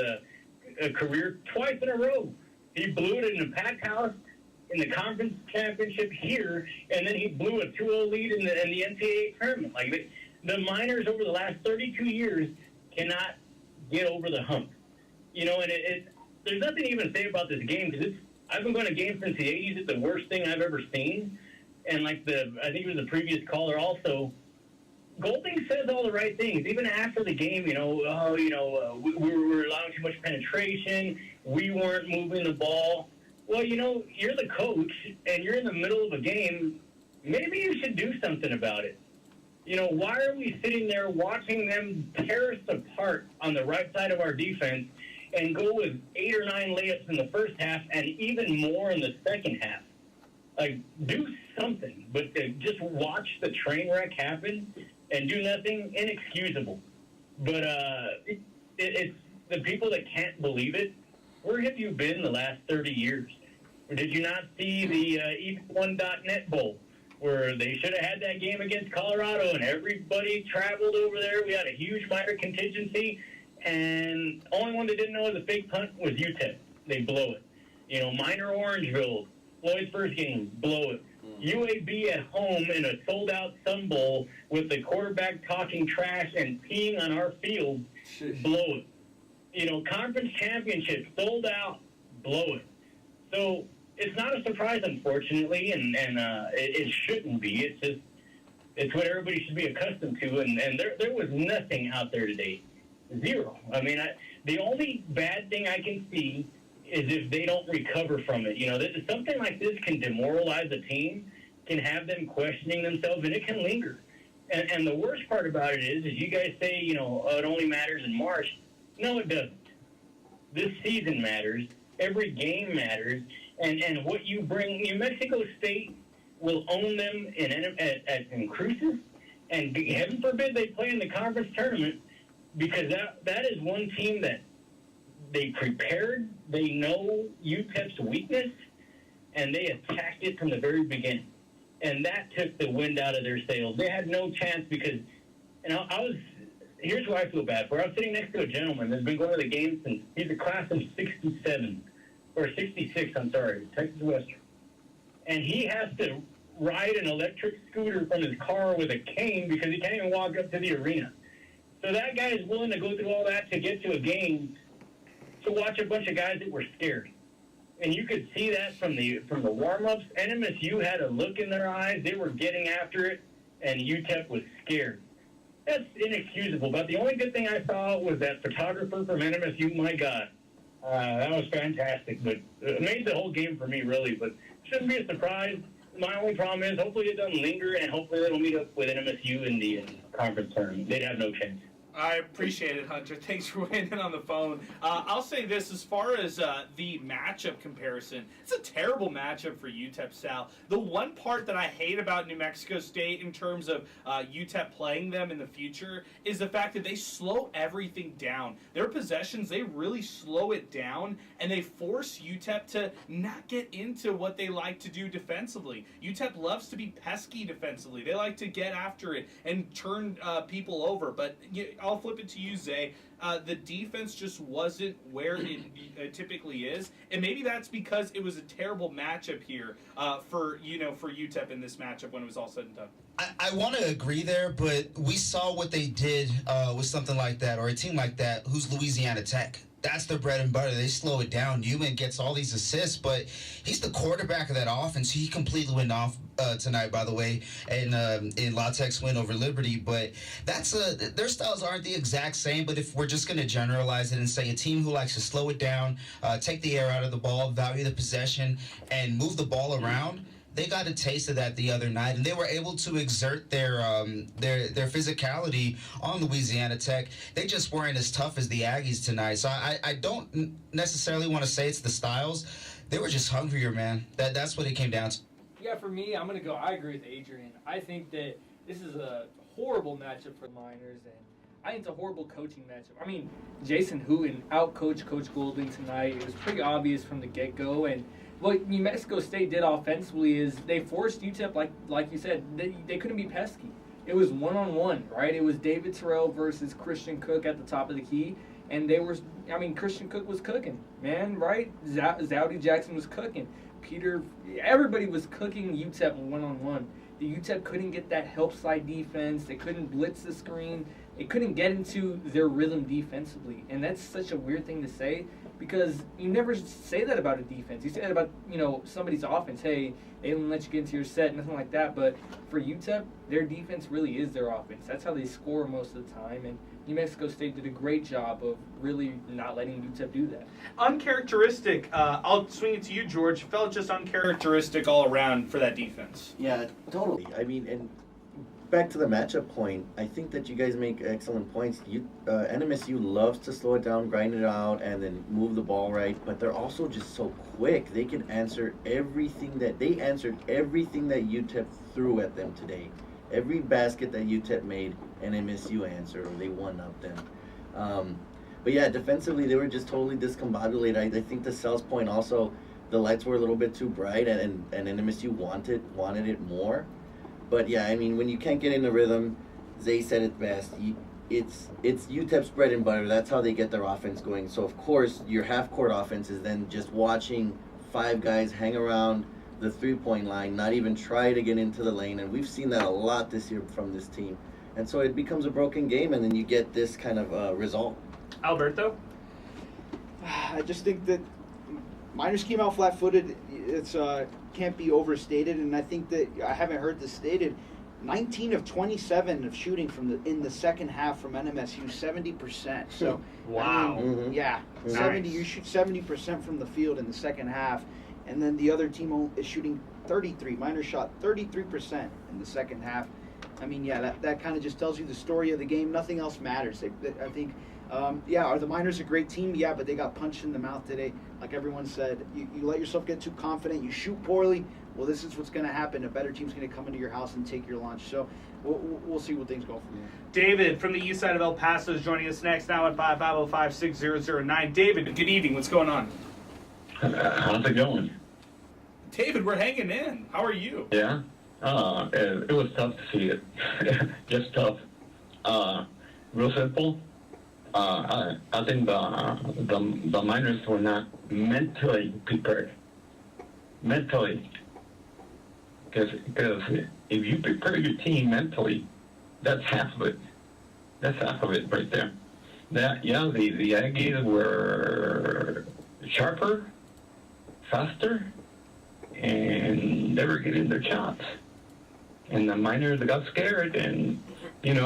S13: career twice in a row. He blew it in the packed house in the conference championship here, and then he blew a 2-0 lead in the NCAA tournament. Like the Miners over the last 32 years cannot get over the hump. And there's nothing to even say about this game, because I've been going to games since the 80s. It's the worst thing I've ever seen. And I think it was the previous caller also, Golding says all the right things. Even after the game, we were allowing too much penetration. We weren't moving the ball. Well, you're the coach, and you're in the middle of a game. Maybe you should do something about it. Why are we sitting there watching them tear us apart on the right side of our defense and go with 8 or 9 layups in the first half and even more in the second half? Like, do something. But just watch the train wreck happen and do nothing, inexcusable. But it's the people that can't believe it. Where have you been the last 30 years? Or did you not see the EP1.net Bowl, where they should have had that game against Colorado and everybody traveled over there? We had a huge Miner contingency, and the only one that didn't know the fake punt was UTEP. They blow it. Miner Orangeville, Floyd's first game, blow it. UAB at home in a sold-out Sun Bowl with the quarterback talking trash and peeing on our field, blow it. Conference championship, sold out, blow it. So it's not a surprise, unfortunately, and it shouldn't be. It's just, it's what everybody should be accustomed to, and there was nothing out there today. Zero. I mean, the only bad thing I can see is if they don't recover from it. Something like this can demoralize a team, can have them questioning themselves, and it can linger. And the worst part about it is you guys say, it only matters in March. No, it doesn't. This season matters. Every game matters. And what you bring, New Mexico State will own them in Cruces. And heaven forbid they play in the conference tournament, because that is one team that they prepared. They know UTEP's weakness, and they attacked it from the very beginning. And that took the wind out of their sails. They had no chance because, here's who I feel bad for. I was sitting next to a gentleman that's been going to the game since, he's a class of 67, or 66, I'm sorry, Texas Western. And he has to ride an electric scooter from his car with a cane because he can't even walk up to the arena. So that guy is willing to go through all that to get to a game to watch a bunch of guys that were scared. And you could see that from the warm-ups. NMSU had a look in their eyes. They were getting after it, and UTEP was scared. That's inexcusable. But the only good thing I saw was that photographer from NMSU. My God, that was fantastic. But it made the whole game for me, really. But it shouldn't be a surprise. My only problem is hopefully it doesn't linger, and hopefully they'll meet up with NMSU in the conference tournament. They'd have no chance.
S4: I appreciate it, Hunter. Thanks for weighing in on the phone. I'll say this, as far as the matchup comparison, it's a terrible matchup for UTEP, Sal. The one part that I hate about New Mexico State in terms of UTEP playing them in the future is the fact that they slow everything down. Their possessions, they really slow it down, and they force UTEP to not get into what they like to do defensively. UTEP loves to be pesky defensively. They like to get after it and turn people over, but I'll flip it to you, Zay. The defense just wasn't where it typically is, and maybe that's because it was a terrible matchup here for UTEP in this matchup when it was all said and done.
S5: I want to agree there, but we saw what they did with something like that, or a team like that, who's Louisiana Tech. That's their bread and butter. They slow it down. Newman gets all these assists, but he's the quarterback of that offense. He completely went off tonight, by the way, in La Tech's win over Liberty. But their styles aren't the exact same, but if we're just going to generalize it and say a team who likes to slow it down, take the air out of the ball, value the possession, and move the ball around, they got a taste of that the other night, and they were able to exert their physicality on Louisiana Tech. They just weren't as tough as the Aggies tonight. So I don't necessarily want to say it's the styles. They were just hungrier, man. That's what it came down to.
S8: Yeah, for me, I'm going to go, I agree with Adrian. I think that this is a horrible matchup for the Miners, and I think it's a horrible coaching matchup. I mean, Jason Hooten out-coached Coach Golding tonight. It was pretty obvious from the get-go, and what New Mexico State did offensively is they forced UTEP, like you said, they couldn't be pesky. It was one-on-one, right? It was David Terrell versus Christian Cook at the top of the key, and Christian Cook was cooking, man, right? Zowdy Jackson was cooking. Everybody was cooking UTEP one-on-one. The UTEP couldn't get that help side defense. They couldn't blitz the screen. They couldn't get into their rhythm defensively, and that's such a weird thing to say, because you never say that about a defense. You say that about, somebody's offense. Hey, they didn't let you get into your set, nothing like that. But for UTEP, their defense really is their offense. That's how they score most of the time. And New Mexico State did a great job of really not letting UTEP do that.
S4: Uncharacteristic. I'll swing it to you, George. Felt just uncharacteristic all around for that defense.
S12: Yeah, totally. I mean, and back to the matchup point, I think that you guys make excellent points. NMSU loves to slow it down, grind it out, and then move the ball right, but they're also just so quick. They can answer everything that UTEP threw at them today. Every basket that UTEP made, NMSU answered, or they one-upped them. But yeah, defensively, they were just totally discombobulated. I think the Sal's point also, the lights were a little bit too bright, and NMSU wanted it more. But yeah, I mean, when you can't get in the rhythm, Zay said it best. It's UTEP's bread and butter. That's how they get their offense going. So of course, your half-court offense is then just watching five guys hang around the three-point line, not even try to get into the lane. And we've seen that a lot this year from this team. And so it becomes a broken game, and then you get this kind of result.
S4: Alberto?
S6: I just think that Miners came out flat-footed. It's can't be overstated, and I think that I haven't heard this stated. 19 of 27 of shooting in the second half from NMSU, 70%. So
S4: wow,
S6: yeah,
S4: nice.
S6: 70. You shoot 70% from the field in the second half, and then the other team is shooting 33. Miners shot 33% in the second half. I mean, yeah, that kind of just tells you the story of the game. Nothing else matters. I think, are the Miners a great team? Yeah, but they got punched in the mouth today. Like everyone said, you let yourself get too confident, you shoot poorly. Well, this is what's going to happen. A better team's going to come into your house and take your lunch. So we'll see what things go from there.
S4: David from the east side of El Paso is joining us next now at 550-56009. David, good evening. What's going on?
S20: How's it going?
S4: David, we're hanging in. How are you?
S20: Yeah. It was tough to see it. Just tough. Real simple. I think the Miners were not mentally prepared. Mentally. Because if you prepare your team mentally, that's half of it. That's half of it right there. The Aggies were sharper, faster, and they were getting their shots. And the Miners got scared, and Dan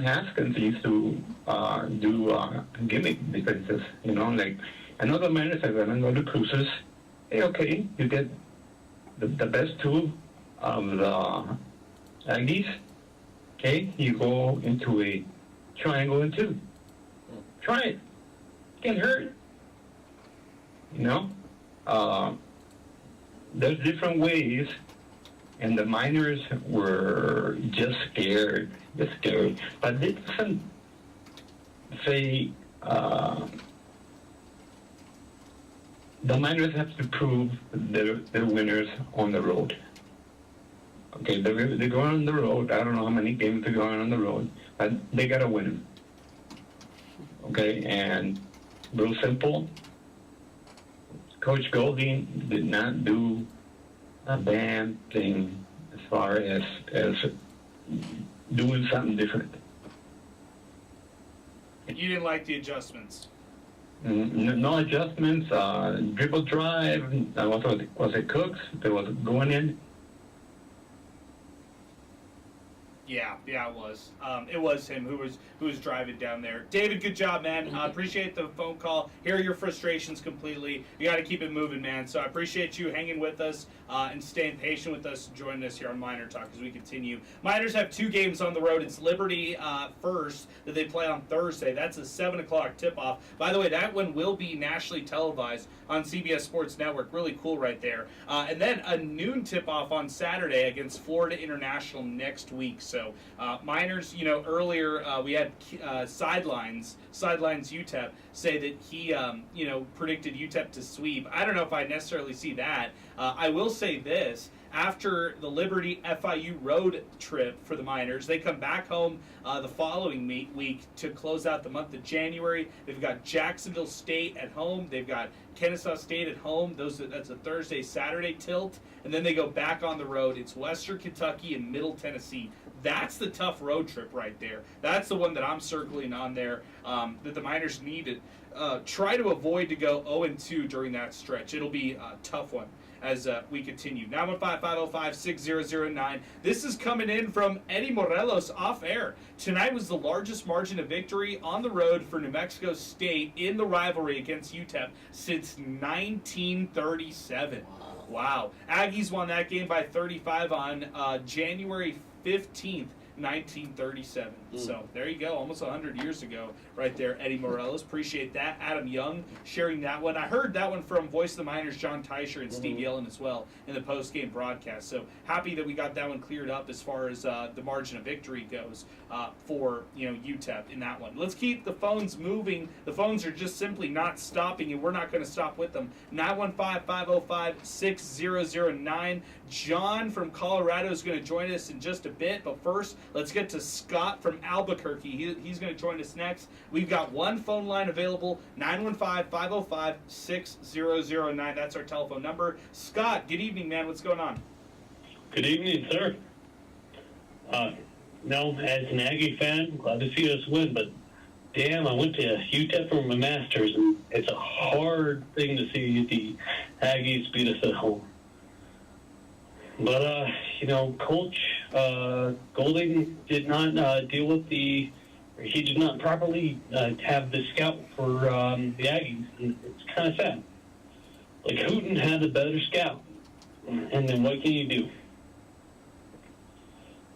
S20: Haskins used to do gimmick defenses. I know the Miners are gonna go to cruises. Hey, okay, you get the best two of the Aggies. Okay, you go into a triangle and two. Try it. Can't hurt. There's different ways, and the Miners were just scared. But it doesn't say the Miners have to prove they're winners on the road. Okay, they're going on the road. I don't know how many games they're going on the road, but they got to win them. Okay, and real simple, Coach Golding did not do a damn thing as far as doing something different.
S4: You didn't like the adjustments?
S20: No adjustments. Dribble drive. Was it Cooks that was going in?
S4: Yeah, it was. It was him who was driving down there. David, good job, man. Appreciate the phone call. Hear your frustrations completely. You got to keep it moving, man. So I appreciate you hanging with us and staying patient with us, joining us here on MinerTalk as we continue. Miners have 2 games on the road. It's Liberty first that they play on Thursday. That's a 7 o'clock tip-off. By the way, that one will be nationally televised on CBS Sports Network. Really cool right there. And then a noon tip-off on Saturday against Florida International next week. So Miners, earlier we had Sidelines UTEP say that he, predicted UTEP to sweep. I don't know if I necessarily see that. I will say this. After the Liberty FIU road trip for the Miners, they come back home the following week to close out the month of January. They've got Jacksonville State at home. They've got Kennesaw State at home. That's a Thursday, Saturday tilt. And then they go back on the road. It's Western Kentucky and Middle Tennessee. That's the tough road trip right there. That's the one that I'm circling on there that the Miners need to try to avoid to go 0-2 during that stretch. It'll be a tough one as we continue. 915-505-6009. This is coming in from Eddie Morelos off air. Tonight was the largest margin of victory on the road for New Mexico State in the rivalry against UTEP since 1937. Wow. Aggies won that game by 35 on January 15th, 1937. So there you go, almost 100 years ago right there, Eddie Morelos. Appreciate that. Adam Young sharing that one. I heard that one from Voice of the Miners, John Teicher and Steve Yellen as well in the post-game broadcast. So happy that we got that one cleared up as far as the margin of victory goes for UTEP in that one. Let's keep the phones moving. The phones are just simply not stopping, and we're not going to stop with them. 915-505-6009. John from Colorado is going to join us in just a bit, but first, let's get to Scott from Albuquerque. He's going to join us next. We've got one phone line available, 915-505-6009. That's our telephone number. Scott, good evening, man. What's going on?
S21: Good evening, sir. No, as an Aggie fan, glad to see us win, but damn, I went to UTEP for my Masters, and it's a hard thing to see the Aggies beat us at home. But, Coach Golding did not deal with he did not properly have the scout for the Aggies. And it's kind of sad. Like, Hooten had the better scout. And then what can you do?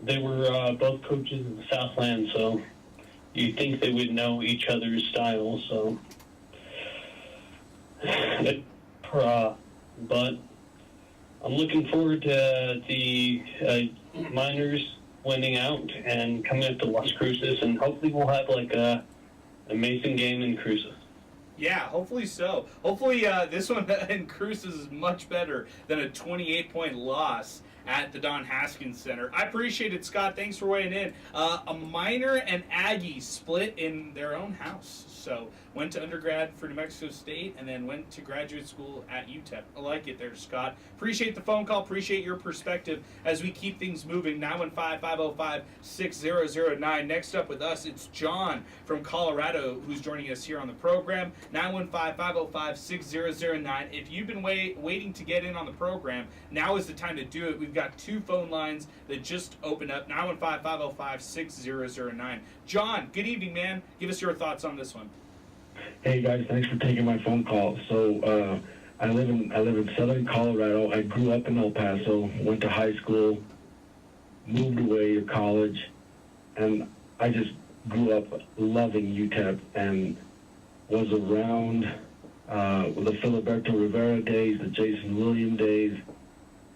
S21: they were both coaches in the Southland, so you'd think they would know each other's style. So, but I'm looking forward to the Miners winning out and coming up to Las Cruces, and hopefully we'll have like a amazing game in Cruces.
S4: Yeah, hopefully so. Hopefully this one in Cruces is much better than a 28-point loss at the Don Haskins Center. I appreciate it, Scott. Thanks for weighing in. A Miner and Aggie split in their own house. So went to undergrad for New Mexico State and then went to graduate school at UTEP. I like it there, Scott. Appreciate the phone call. Appreciate your perspective as we keep things moving. 915-505-6009. Next up with us, it's John from Colorado who's joining us here on the program. 915-505-6009. If you've been waiting to get in on the program, now is the time to do it. We've got 2 phone lines that just opened up. 915-505-6009. John, good evening, man. Give us your thoughts on this one.
S1: Hey guys, thanks for taking my phone call. So I live in southern Colorado. I grew up in El Paso, went to high school, moved away to college, and I just grew up loving UTEP and was around the Filiberto Rivera days, the Jason William days,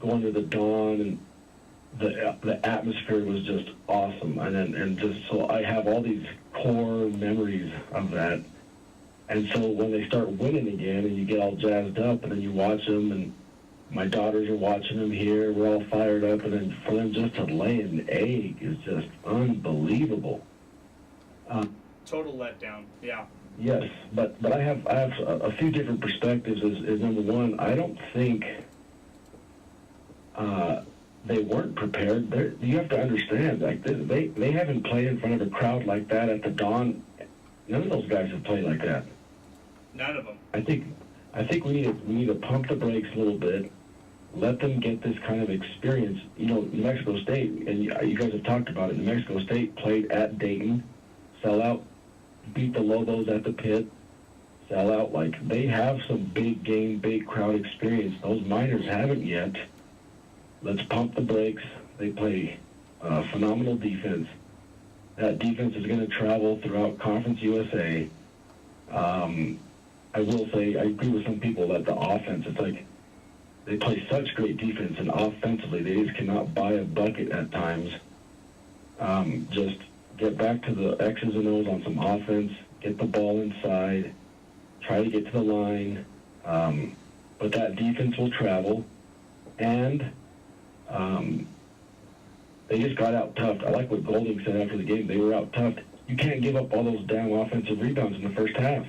S1: going to the Dawn, and the atmosphere was just awesome. And just so I have all these core memories of that. And so when they start winning again and you get all jazzed up and then you watch them, and my daughters are watching them here, we're all fired up, and then for them just to lay an egg is just unbelievable.
S4: Total letdown, yeah.
S1: Yes, but I have a few different perspectives. Is number one, I don't think they weren't prepared. You have to understand, like they haven't played in front of a crowd like that at the Dawn. None of those guys have played like that.
S4: None of them.
S1: I think we need to pump the brakes a little bit, let them get this kind of experience. You know, New Mexico State, and you guys have talked about it. New Mexico State played at Dayton, sell out, beat the Lobos at the Pit, sell out. Like, they have some big game, big crowd experience. Those Miners haven't yet. Let's pump the brakes. They play phenomenal defense. That defense is going to travel throughout Conference USA. I will say, I agree with some people that the offense, it's like they play such great defense, and offensively they just cannot buy a bucket at times. Just get back to the X's and O's on some offense, get the ball inside, try to get to the line. But that defense will travel, and they just got out-toughed. I like what Golding said after the game. They were out-toughed. You can't give up all those damn offensive rebounds in the first half.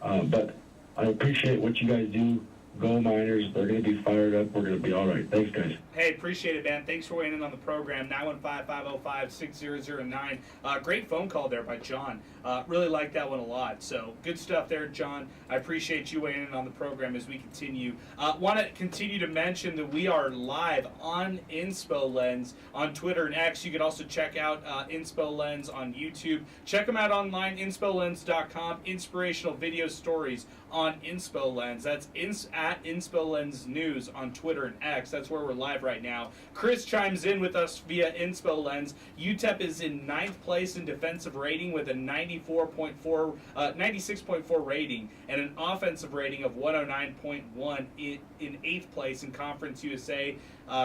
S1: But I appreciate what you guys do. Go Miners. They're going to be fired up. We're going to be all right. Thanks, guys.
S4: Hey, appreciate it, man. Thanks for weighing in on the program. 915-505-6009. Great phone call there by John. Really like that one a lot. So good stuff there, John. I appreciate you weighing in on the program as we continue. Want to continue to mention that we are live on Inspo Lens on Twitter and X. You can also check out Inspo Lens on YouTube. Check them out online, inspolens.com. Inspirational video stories on Inspo Lens. That's at Inspo Lens News on Twitter and X. That's where we're live right now. Chris chimes in with us via Inspo Lens. UTEP is in 9th place in defensive rating with a 96.4 rating and an offensive rating of 109.1 in 8th place in Conference USA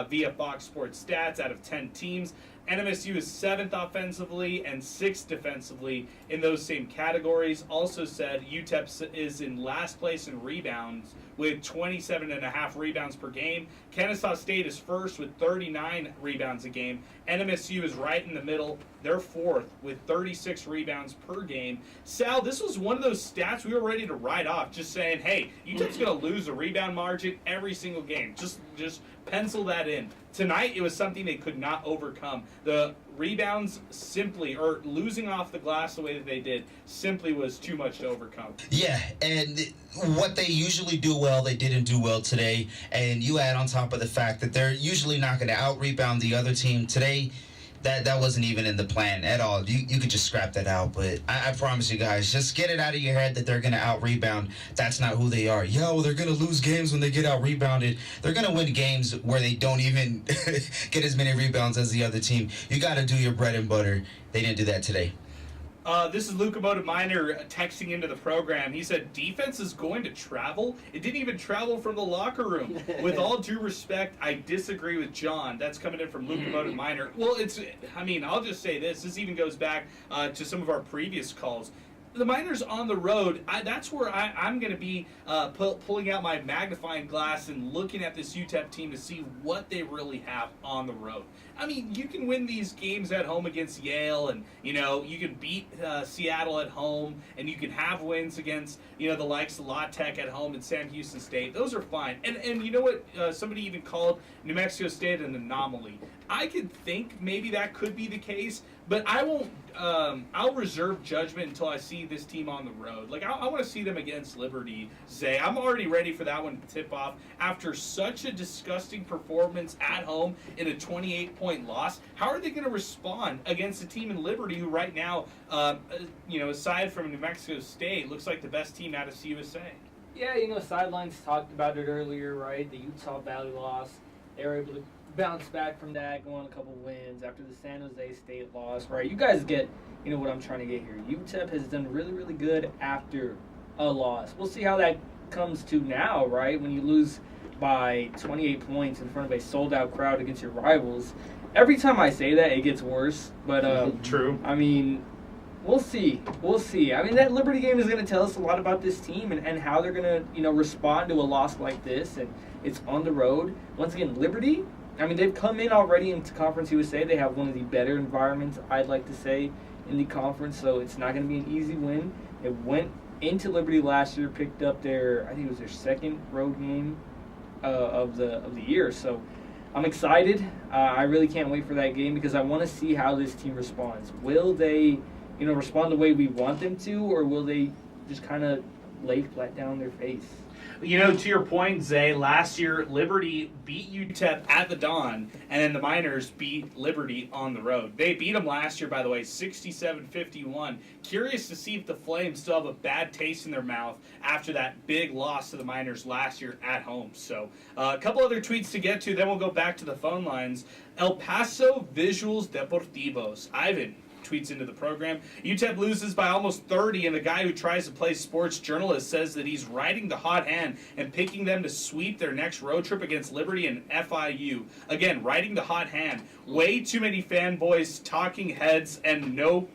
S4: via Fox Sports Stats out of 10 teams. NMSU is 7th offensively and 6th defensively in those same categories. Also said UTEP is in last place in rebounds with 27.5 rebounds per game. Kennesaw State is first with 39 rebounds a game. NMSU is right in the middle. They're 4th with 36 rebounds per game. Sal, this was one of those stats we were ready to write off, just saying, hey, UTEP's going to lose a rebound margin every single game. Just pencil that in. Tonight, it was something they could not overcome. The rebounds simply, or losing off the glass the way that they did, simply was too much to overcome.
S5: Yeah, and what they usually do well, they didn't do well today. And you add on top of the fact that they're usually not going to out-rebound the other team. Today, That wasn't even in the plan at all. You could just scrap that out. But I promise you guys, just get it out of your head that they're going to out-rebound. That's not who they are. They're going to lose games when they get out-rebounded. They're going to win games where they don't even get as many rebounds as the other team. You got to do your bread and butter. They didn't do that today.
S4: This is Luca Miner texting into the program. He said, defense is going to travel? It didn't even travel from the locker room. With all due respect, I disagree with John. That's coming in from Luca Miner. Well, I'll just say this. This even goes back to some of our previous calls. The Miners on the road, that's where I'm going to be pulling out my magnifying glass and looking at this UTEP team to see what they really have on the road. I mean, you can win these games at home against Yale, and, you can beat Seattle at home, and you can have wins against, the likes of La Tech at home and Sam Houston State. Those are fine. And you know what? Somebody even called New Mexico State an anomaly. I could think maybe that could be the case, but I won't. I'll reserve judgment until I see this team on the road. Like, I want to see them against Liberty, Zay. I'm already ready for that one to tip off. After such a disgusting performance at home in a 28-point loss, how are they going to respond against a team in Liberty who right now, aside from New Mexico State, looks like the best team out of CUSA?
S8: Yeah, Sidelines talked about it earlier, right? The Utah Valley loss. They were able to bounce back from that, go on a couple wins after the San Jose State loss, right? You guys get, what I'm trying to get here. UTEP has done really, really good after a loss. We'll see how that comes to now, right? When you lose by 28 points in front of a sold-out crowd against your rivals. Every time I say that, it gets worse. But
S4: true.
S8: I mean, we'll see. We'll see. I mean, that Liberty game is going to tell us a lot about this team and how they're going to, respond to a loss like this. And it's on the road. Once again, Liberty, I mean, they've come in already into Conference USA. They have one of the better environments, I'd like to say, in the conference. So it's not going to be an easy win. They went into Liberty last year, picked up I think it was their second road game of the year. So I'm excited. I really can't wait for that game because I want to see how this team responds. Will they, respond the way we want them to, or will they just kind of lay flat down their face?
S4: To your point, Zay, last year Liberty beat UTEP at the Dawn, and then the Miners beat Liberty on the road. They beat them last year, by the way, 67-51. Curious to see if the Flames still have a bad taste in their mouth after that big loss to the Miners last year at home. So a couple other tweets to get to, then we'll go back to the phone lines. El Paso Visuals Deportivos. Ivan tweets into the program. UTEP loses by almost 30, and the guy who tries to play sports journalist says that he's riding the hot hand and picking them to sweep their next road trip against Liberty and FIU. Again, riding the hot hand. Way too many fanboys, talking heads, and no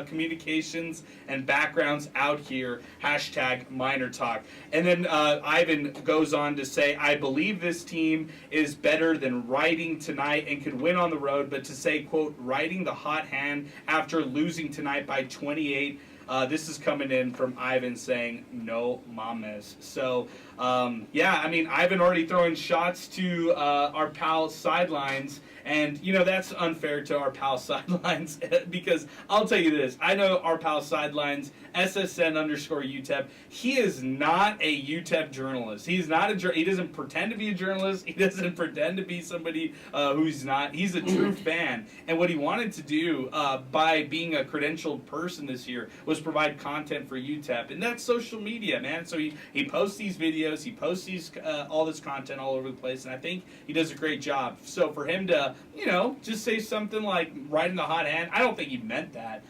S4: communications and backgrounds out here. Hashtag MinerTalk. And then Ivan goes on to say, I believe this team is better than riding tonight and could win on the road, but to say, quote, riding the hot hand after losing tonight by 28, this is coming in from Ivan saying, no mames. So, Ivan already throwing shots to our pal Sidelines. And, that's unfair to our pal Sidelines because I'll tell you this. I know our pal Sidelines, SSN_UTEP. He is not a UTEP journalist. He's not he doesn't pretend to be a journalist. He doesn't pretend to be somebody who's not. He's a true fan. And what he wanted to do by being a credentialed person this year was provide content for UTEP. And that's social media, man. So he posts these videos. He posts all this content all over the place. And I think he does a great job. So for him to, just say something like riding the hot hand, I don't think he meant that.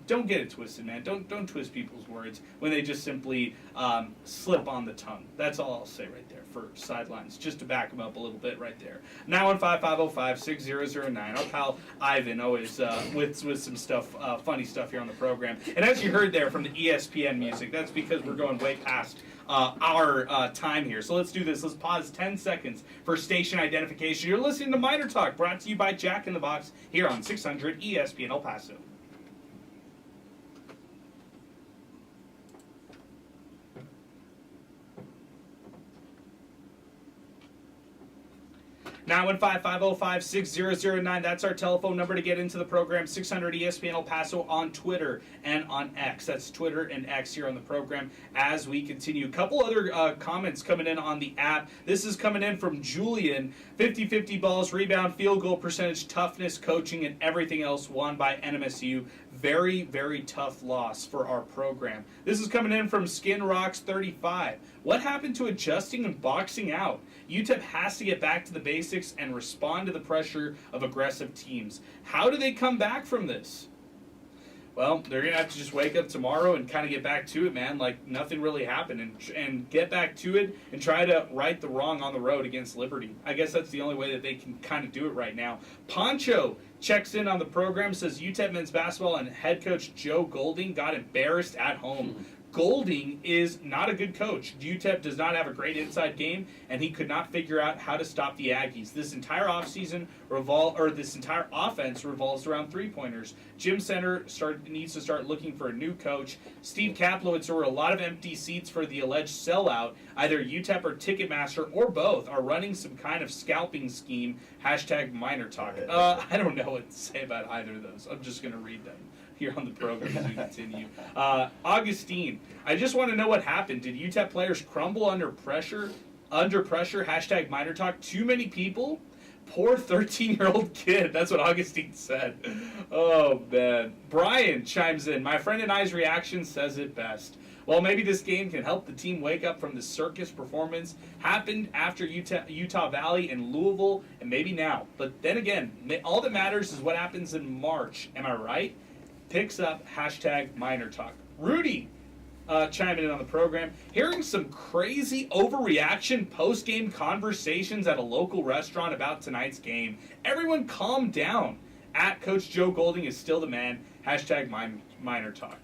S4: Don't get it twisted, man. Don't twist people's words when they just simply slip on the tongue. That's all I'll say right there for Sidelines, just to back him up a little bit right there. 915-505-6009. Our pal Ivan always with some stuff, funny stuff here on the program. And as you heard there from the ESPN music, that's because we're going way past our time here. So let's do this. Let's pause 10 seconds for station identification. You're listening to MinerTalk, brought to you by Jack in the Box here on 600 ESPN El Paso. 915-505-6009. That's our telephone number to get into the program. 600 ESPN El Paso on Twitter and on X. That's Twitter and X here on the program as we continue. A couple other comments coming in on the app. This is coming in from Julian. 50-50 balls, rebound, field goal percentage, toughness, coaching, and everything else won by NMSU. Very, very tough loss for our program. This is coming in from Skin Rocks 35. What happened to adjusting and boxing out? UTEP has to get back to the basics and respond to the pressure of aggressive teams. How do they come back from this? Well, they're going to have to just wake up tomorrow and kind of get back to it, man, like nothing really happened, and get back to it and try to right the wrong on the road against Liberty. I guess that's the only way that they can kind of do it right now. Poncho checks in on the program, says UTEP men's basketball and head coach Joe Golding got embarrassed at home. Golding is not a good coach. UTEP does not have a great inside game, and he could not figure out how to stop the Aggies. This entire offseason this entire offense revolves around three-pointers. Jim Center needs to start looking for a new coach. Steve Kaplowitz, there were a lot of empty seats for the alleged sellout. Either UTEP or Ticketmaster or both are running some kind of scalping scheme. #MinerTalk. I don't know what to say about either of those. I'm just going to read them here on the program as we continue. Augustine, I just want to know what happened. Did UTEP players crumble under pressure? #MinerTalk. Too many people? Poor 13-year-old kid. That's what Augustine said. Oh, man. Brian chimes in. My friend and I's reaction says it best. Well, maybe this game can help the team wake up from the circus performance. Happened after Utah Valley and Louisville, and maybe now. But then again, all that matters is what happens in March. Am I right? Picks up #MinerTalk. Rudy chiming in on the program. Hearing some crazy overreaction post-game conversations at a local restaurant about tonight's game. Everyone calm down. At Coach Joe Golding is still the man. #MinerTalk.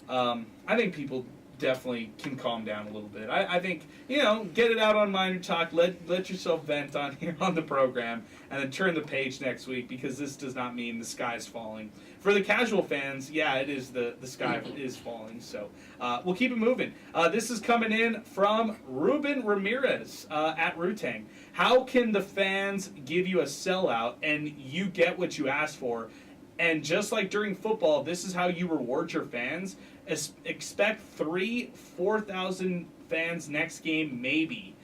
S4: I think people definitely can calm down a little bit. I think, get it out on MinerTalk. Let yourself vent on here on the program, and then turn the page next week, because this does not mean the sky is falling. For the casual fans, yeah, it is the sky is falling. So we'll keep it moving. This is coming in from Ruben Ramirez at Rutang. How can the fans give you a sellout and you get what you asked for? And just like during football, this is how you reward your fans. Expect 4,000 fans next game, maybe.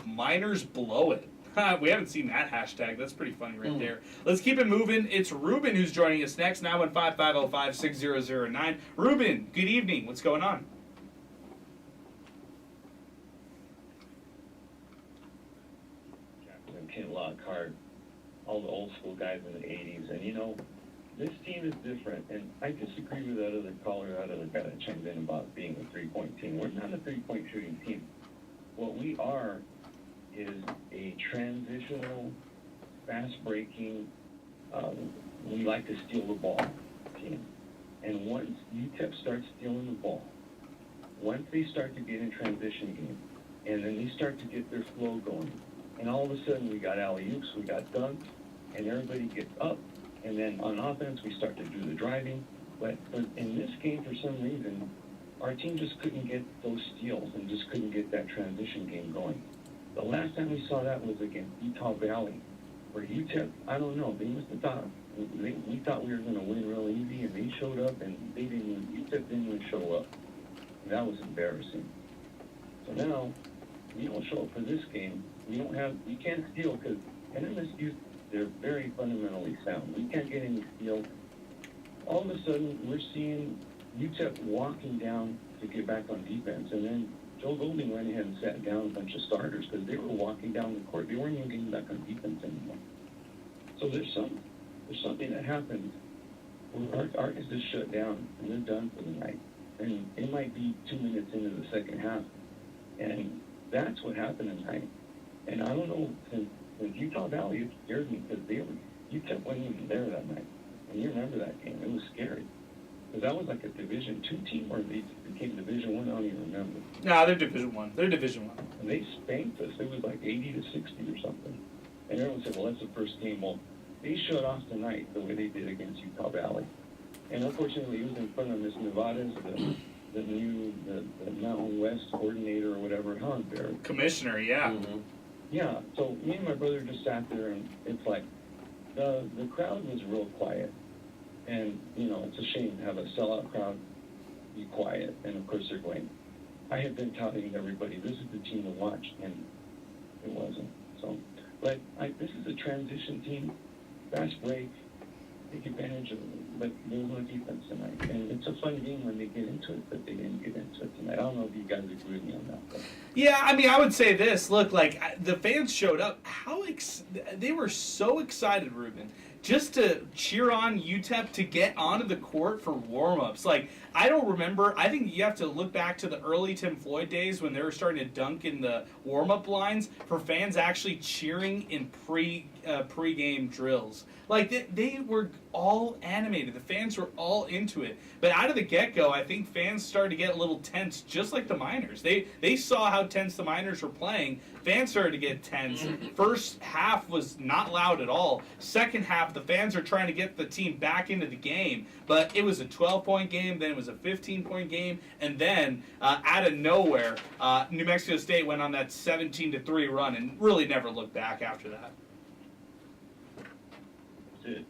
S4: #Miners blow it. We haven't seen that hashtag. That's pretty funny right there. Let's keep it moving. It's Ruben who's joining us next. 915-505-6009. Ruben, good evening. What's going on?
S3: Ken Lockhart, all the old school guys in the 80s. And, this team is different. And I disagree with that other caller, that other guy that chimed in about being a three-point team. We're not a three-point shooting team. What we are is a transitional, fast-breaking, we like to steal the ball team. And once UTEP starts stealing the ball, once they start to get in transition game, and then they start to get their flow going, and all of a sudden we got alley-oops, we got dunks, and everybody gets up. And then on offense, we start to do the driving. But in this game, for some reason, our team just couldn't get those steals and just couldn't get that transition game going. The last time we saw that was against Utah Valley, where UTEP, I don't know, they must have thought, we thought we were going to win real easy, and they showed up, and UTEP didn't even show up. And that was embarrassing. So now, we don't show up for this game. We can't steal, because NMSU, they're very fundamentally sound. We can't get any steals. All of a sudden, we're seeing UTEP walking down to get back on defense, and then Joe Golding went ahead and sat down a bunch of starters because they were walking down the court. They weren't even getting back on defense anymore. So there's something that happens where our is just shut down, and they're done for the night. And it might be 2 minutes into the second half, and that's what happened tonight. And I don't know, since Utah Valley, it scared me because UTEP wasn't even there that night. And you remember that game. It was scary. Because that was like a Division II team, or they became Division I. I don't even remember.
S4: No, they're Division I.
S3: And they spanked us. It was like 80-60 or something. And everyone said, well, that's the first game. Well, they shut off tonight the way they did against Utah Valley. And unfortunately, it was in front of Miss Nevada's, the new Mountain West coordinator or whatever. How embarrassing.
S4: Commissioner, yeah.
S3: Mm-hmm. Yeah, so me and my brother just sat there, and it's like, the crowd was real quiet. And, you know, it's a shame to have a sellout crowd be quiet. And, of course, they're going, I had been touting everybody, this is the team to watch, and it wasn't. So, but this is a transition team, fast break, take advantage of it, but there's no defense tonight. And it's a fun game when they get into it, but they didn't get into it tonight. I don't know if you guys agree with me on that. But.
S4: Yeah, I mean, I would say this. Look, like, the fans showed up. They were so excited, Ruben, just to cheer on UTEP to get onto the court for warm-ups. Like, I don't remember. I think you have to look back to the early Tim Floyd days when they were starting to dunk in the warm-up lines for fans actually cheering in pre-game drills. Like, they were all animated. The fans were all into it. But out of the get-go, I think fans started to get a little tense, just like the Miners. They saw how tense the Miners were playing. Fans started to get tense. First half was not loud at all. Second half, the fans are trying to get the team back into the game. But it was a 12-point game, then it was a 15-point game, and then out of nowhere, New Mexico State went on that 17-3 run and really never looked back after that.
S3: That's it.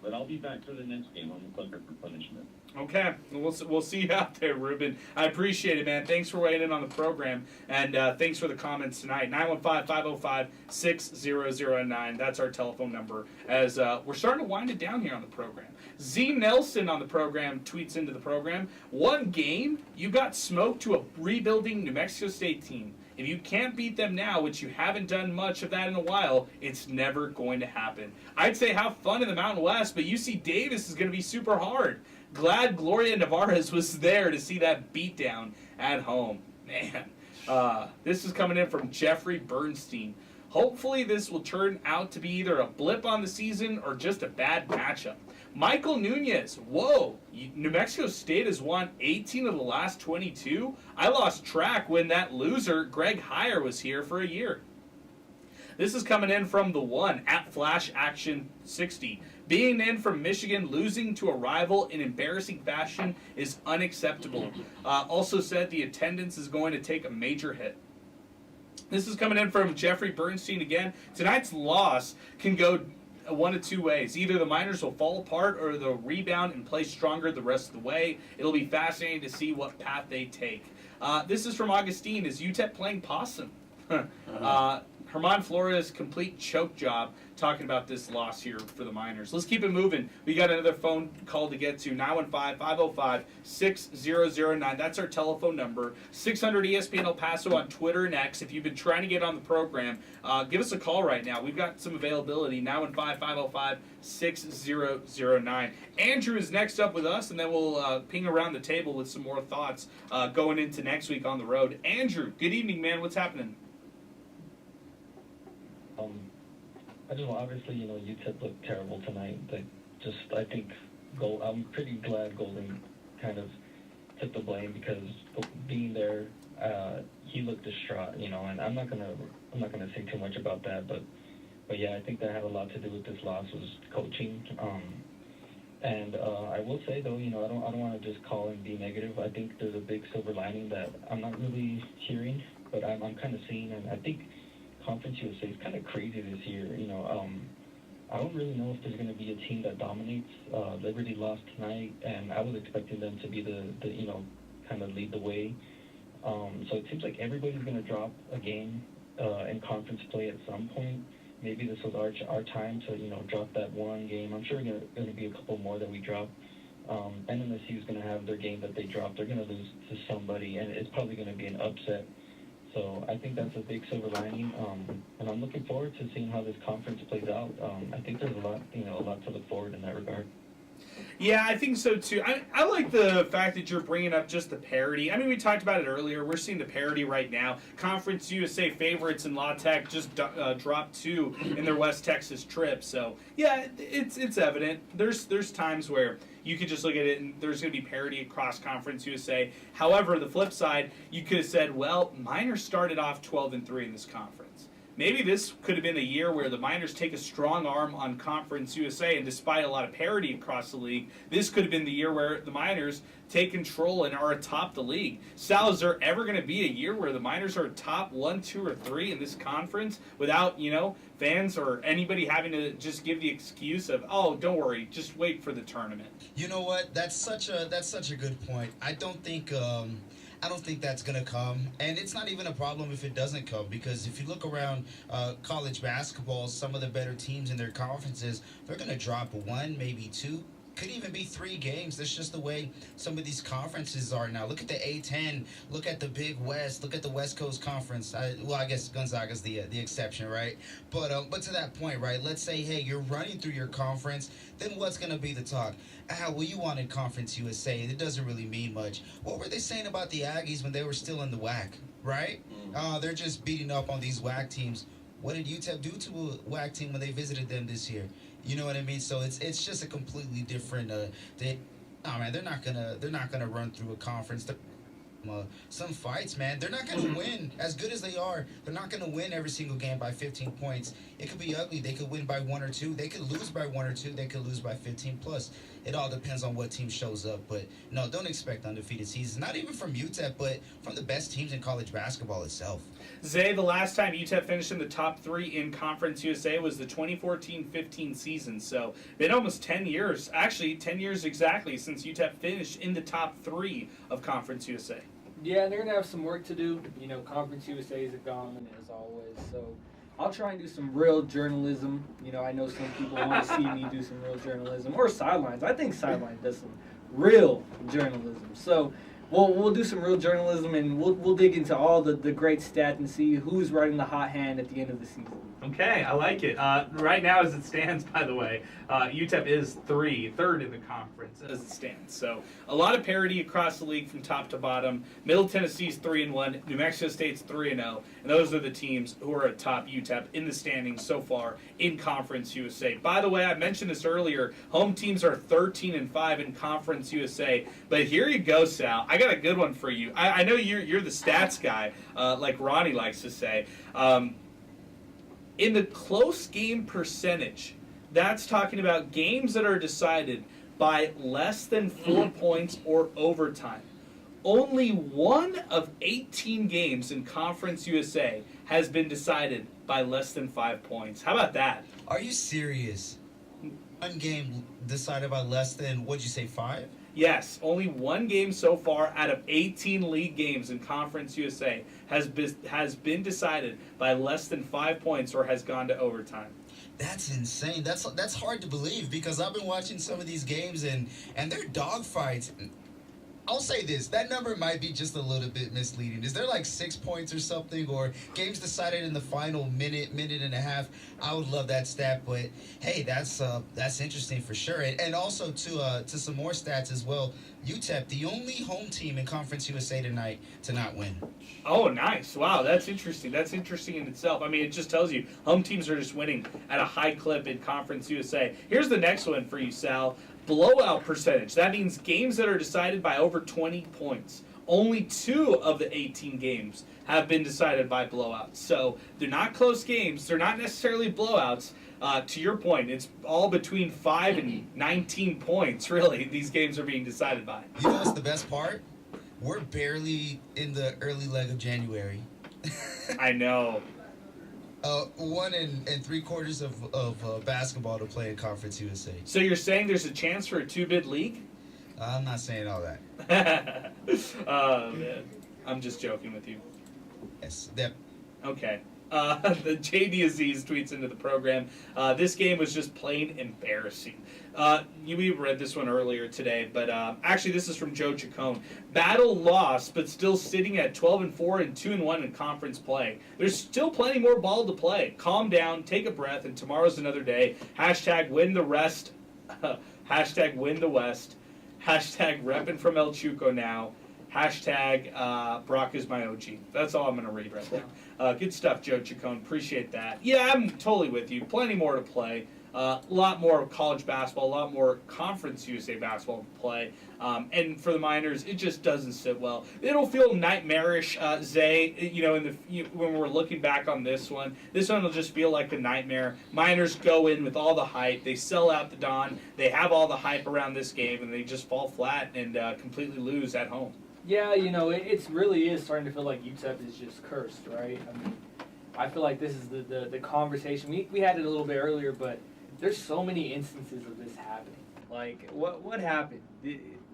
S3: But I'll be back for the next game. I'm a sucker for punishment.
S4: Okay, we'll see you out there, Ruben. I appreciate it, man. Thanks for weighing in on the program, and thanks for the comments tonight. 915-505-6009. That's our telephone number. As we're starting to wind it down here on the program. Z Nelson on the program tweets into the program, one game, you got smoked to a rebuilding New Mexico State team. If you can't beat them now, which you haven't done much of that in a while, it's never going to happen. I'd say have fun in the Mountain West, but UC Davis is going to be super hard. Glad Gloria Navarez was there to see that beatdown at home. Man, this is coming in from Jeffrey Bernstein. Hopefully this will turn out to be either a blip on the season or just a bad matchup. Michael Nunez, whoa, New Mexico State has won 18 of the last 22? I lost track when that loser, Greg Heyer, was here for a year. This is coming in from the one, at Flash Action 60. Being in from Michigan, losing to a rival in embarrassing fashion is unacceptable. Also said the attendance is going to take a major hit. This is coming in from Jeffrey Bernstein again. Tonight's loss can go one of two ways. Either the Miners will fall apart or they'll rebound and play stronger the rest of the way. It'll be fascinating to see what path they take. This is from Augustine. Is UTEP playing possum? Herman Flores' complete choke job talking about this loss here for the Miners. Let's keep it moving. We got another phone call to get to, 915-505-6009. That's our telephone number. 600 ESPN El Paso on Twitter and X. If you've been trying to get on the program, give us a call right now. We've got some availability, 915-505-6009. Andrew is next up with us, and then we'll ping around the table with some more thoughts going into next week on the road. Andrew, good evening, man. What's happening?
S10: Obviously, UTEP looked terrible tonight. I think I'm pretty glad Golden kind of took the blame because being there, he looked distraught, and I'm not gonna say too much about that, but yeah, I think that had a lot to do with this loss was coaching. And I will say though, I don't want to just call and be negative. I think there's a big silver lining that I'm not really hearing, but I'm kind of seeing, and I think Conference USA is kind of crazy this year. I don't really know if there's going to be a team that dominates. Liberty lost tonight, and I was expecting them to be the kind of lead the way. So it seems like everybody's going to drop a game in conference play at some point. Maybe this was our time to drop that one game. I'm sure going to be a couple more that we drop. NMSU is going to have their game that they dropped. They're going to lose to somebody, and it's probably going to be an upset. So I think that's a big silver lining, and I'm looking forward to seeing how this conference plays out. I think there's a lot to look forward in that regard.
S4: Yeah, I think so too. I like the fact that you're bringing up just the parity. I mean, we talked about it earlier. We're seeing the parity right now. Conference USA favorites in La Tech just dropped 2 in their West Texas trip. So yeah, it's evident. There's times where you could just look at it and there's going to be parity across Conference USA. However, the flip side, you could have said, well, Miners started off 12-3 in this conference. maybe this could have been a year where the Miners take a strong arm on Conference USA, and despite a lot of parity across the league, this could have been the year where the Miners take control and are atop the league. Sal, is there ever going to be a year where the Miners are top 1, 2, or 3 in this conference without, fans or anybody having to just give the excuse of, oh, don't worry, just wait for the tournament?
S5: You know what? That's such a good point. I don't think that's gonna come, and it's not even a problem if it doesn't come, because if you look around college basketball, some of the better teams in their conferences, they're gonna drop 1, maybe 2. Could even be 3 games. That's just the way some of these conferences are now. Look at the A10. Look at the Big West. Look at the West Coast Conference. I guess Gonzaga's the exception, right? But to that point, right? Let's say, hey, you're running through your conference. Then what's gonna be the talk? Well, you wanted Conference USA. It doesn't really mean much. What were they saying about the Aggies when they were still in the WAC, right? They're just beating up on these WAC teams. What did UTEP do to a WAC team when they visited them this year? You know what I mean? So it's just a completely different. They're not gonna run through a conference. Some fights, man. They're not gonna win as good as they are. They're not gonna win every single game by 15 points. It could be ugly. They could win by 1 or 2. They could lose by 1 or 2. They could lose by 15 plus. It all depends on what team shows up. But no, don't expect undefeated seasons. Not even from UTEP, but from the best teams in college basketball itself.
S4: Zay, the last time UTEP finished in the top 3 in Conference USA was the 2014-15 season. So, been almost 10 years, actually 10 years exactly, since UTEP finished in the top 3 of Conference USA.
S8: Yeah, they're going to have some work to do. Conference USA is a gauntlet, as always. So, I'll try and do some real journalism. I know some people want to see me do some real journalism. Or Sidelines. I think Sidelines does some real journalism. So, We'll do some real journalism, and we'll dig into all the great stats and see who's riding the hot hand at the end of the season.
S4: Okay, I like it. Right now, as it stands, by the way, UTEP is third in the conference as it stands. So a lot of parity across the league from top to bottom. Middle Tennessee's 3-1, New Mexico State's 3-0, and those are the teams who are atop UTEP in the standings so far in Conference USA. By the way, I mentioned this earlier. Home teams are 13-5 in Conference USA, but here you go, Sal. I got a good one for you. I know you're the stats guy, like Ronnie likes to say. In the close game percentage, that's talking about games that are decided by less than 4 points or overtime. Only 1 of 18 games in Conference USA has been decided by less than 5 points. How about that?
S5: Are you serious? 1 game decided by less than, what'd you say, 5?
S4: Yes, only 1 game so far out of 18 league games in Conference USA has been decided by less than 5 points or has gone to overtime.
S5: That's insane. That's hard to believe, because I've been watching some of these games and they're dogfights. I'll say this, that number might be just a little bit misleading. Is there like 6 points or something, or games decided in the final minute and a half? I would love that stat, but hey, that's interesting for sure. And also to some more stats as well. UTEP, the only home team in Conference USA tonight to not win.
S4: Oh, nice. Wow, that's interesting. That's interesting in itself. I mean, it just tells you home teams are just winning at a high clip in Conference USA. Here's the next one for you, Sal. Blowout percentage. That means games that are decided by over 20 points. Only 2 of the 18 games have been decided by blowouts. So they're not close games. They're not necessarily blowouts. To your point, it's all between 5 and 19 points, really, these games are being decided by.
S5: You know what's the best part? We're barely in the early leg of January.
S4: I know.
S5: 1 3/4 of basketball to play in Conference USA.
S4: So you're saying there's a chance for a 2-bid league?
S5: I'm not saying all that.
S4: Oh, man. I'm just joking with you.
S5: Yes.
S4: Okay. The JD Aziz tweets into the program, this game was just plain embarrassing. We read this one earlier today, but actually this is from Joe Chacon. Battle lost, but still sitting at 12-4 and 2-1 in conference play. There's still plenty more ball to play. Calm down, take a breath, and tomorrow's another day. Hashtag win the rest. Hashtag win the West. Hashtag reppin' from El Chuco now. Hashtag Brock is my OG. That's all I'm going to read right now. Good stuff, Joe Chacon. Appreciate that. Yeah, I'm totally with you. Plenty more to play. A lot more college basketball, a lot more Conference USA basketball to play. And for the Miners, it just doesn't sit well. It'll feel nightmarish, Zay, when we're looking back on this one. This one will just feel like a nightmare. Miners go in with all the hype. They sell out the Don. They have all the hype around this game, and they just fall flat and completely lose at home.
S8: Yeah, it really is starting to feel like UTEP is just cursed, right? I mean, I feel like this is the conversation. We had it a little bit earlier, but there's so many instances of this happening. Like, what happened?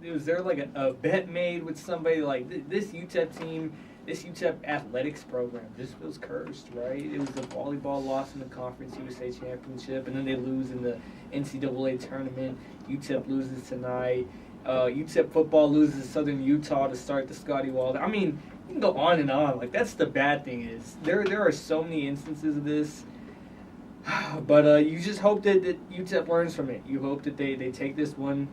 S8: Was there like a bet made with somebody? Like, this UTEP team, this UTEP athletics program just feels cursed, right? It was a volleyball loss in the Conference USA Championship, and then they lose in the NCAA tournament. UTEP loses tonight. UTEP football loses to Southern Utah to start the Scotty Wilder. I mean, you can go on and on. Like, that's the bad thing is there are so many instances of this. But you just hope that UTEP learns from it. You hope that they take this one,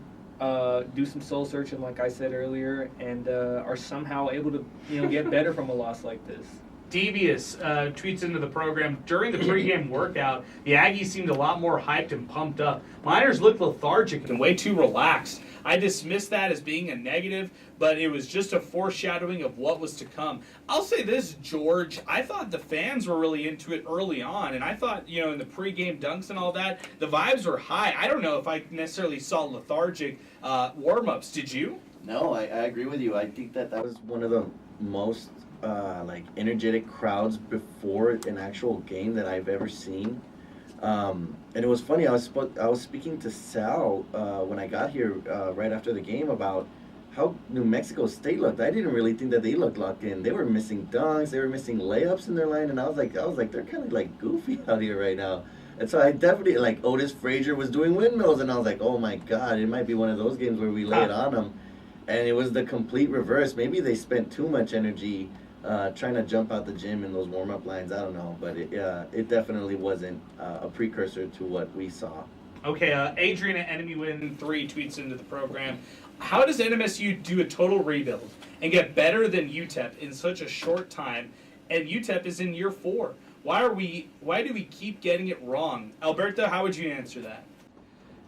S8: do some soul searching, like I said earlier, and are somehow able to get better from a loss like this.
S4: Devious tweets into the program, during the pregame workout, the Aggies seemed a lot more hyped and pumped up. Miners looked lethargic and way too relaxed. I dismissed that as being a negative, but it was just a foreshadowing of what was to come. I'll say this, George, I thought the fans were really into it early on, and I thought, in the pregame dunks and all that, the vibes were high. I don't know if I necessarily saw lethargic warm-ups. Did you?
S12: No, I agree with you. I think that was one of the most energetic crowds before an actual game that I've ever seen. And it was funny. I was speaking to Sal when I got here right after the game about how New Mexico State looked. I didn't really think that they looked locked in. They were missing dunks. They were missing layups in their line, and I was like, they're kind of like goofy out here right now. And so I definitely Otis Frazier was doing windmills, and I was like, oh my God, it might be one of those games where we lay it on them. And it was the complete reverse. Maybe they spent too much energy trying to jump out the gym in those warm-up lines. I don't know, but it definitely wasn't a precursor to what we saw.
S4: Okay, Adrian at Enemy Win 3 tweets into the program. How does NMSU do a total rebuild and get better than UTEP in such a short time? And UTEP is in year 4. Why do we keep getting it wrong? Alberto, how would you answer that?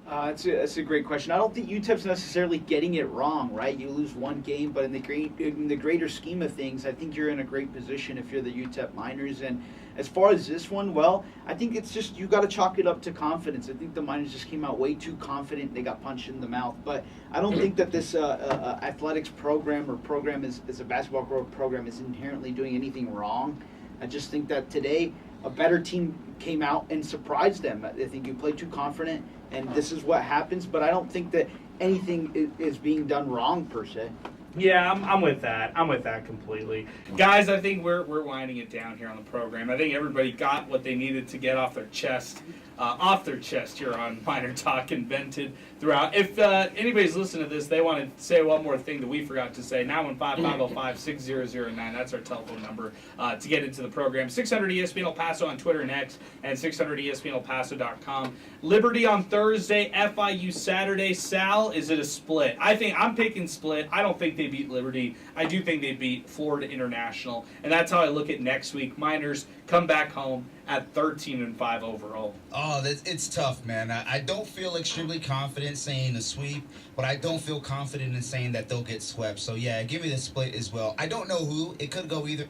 S6: That's a great question. I don't think UTEP's necessarily getting it wrong, right? You lose one game, but in the greater scheme of things, I think you're in a great position if you're the UTEP Miners. And as far as this one, well, I think it's just you got to chalk it up to confidence. I think the Miners just came out way too confident. They got punched in the mouth. But I don't think that this athletics program is a basketball program is inherently doing anything wrong. I just think that today a better team came out and surprised them. I think you play too confident, and this is what happens. But I don't think that anything is being done wrong per se.
S4: Yeah, I'm with that. I'm with that completely. Guys, I think we're winding it down here on the program. I think everybody got what they needed to get off their chest here on MinerTalk and vented throughout. If anybody's listening to this, they want to say one more thing that we forgot to say, 915-505-6009. That's our telephone number to get into the program. 600 ESPN El Paso on Twitter and X, and 600 ESPNElPaso.com. Liberty on Thursday, FIU Saturday. Sal, is it a split? I'm picking split. I don't think they beat Liberty. I do think they beat Florida International, and that's how I look at next week. Miners come back home at 13-5 overall.
S5: Oh, it's tough, man. I don't feel extremely confident saying a sweep, but I don't feel confident in saying that they'll get swept. So, yeah, give me the split as well. I don't know who. It could go either.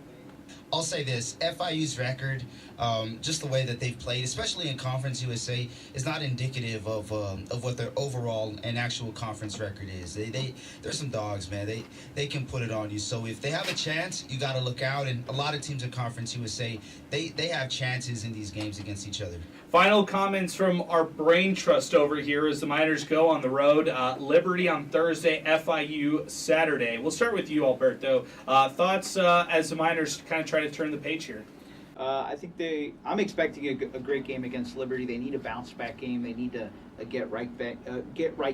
S5: I'll say this, FIU's record, just the way that they've played, especially in Conference USA, is not indicative of what their overall and actual conference record is. They're some dogs, man. They can put it on you. So if they have a chance, you got to look out. And a lot of teams in Conference USA, they have chances in these games against each other.
S4: Final comments from our brain trust over here as the Miners go on the road. Liberty on Thursday, FIU Saturday. We'll start with you, Alberto. Thoughts as the Miners kind of try to turn the page here?
S6: I think I'm expecting a great game against Liberty. They need a bounce back game. They need to get right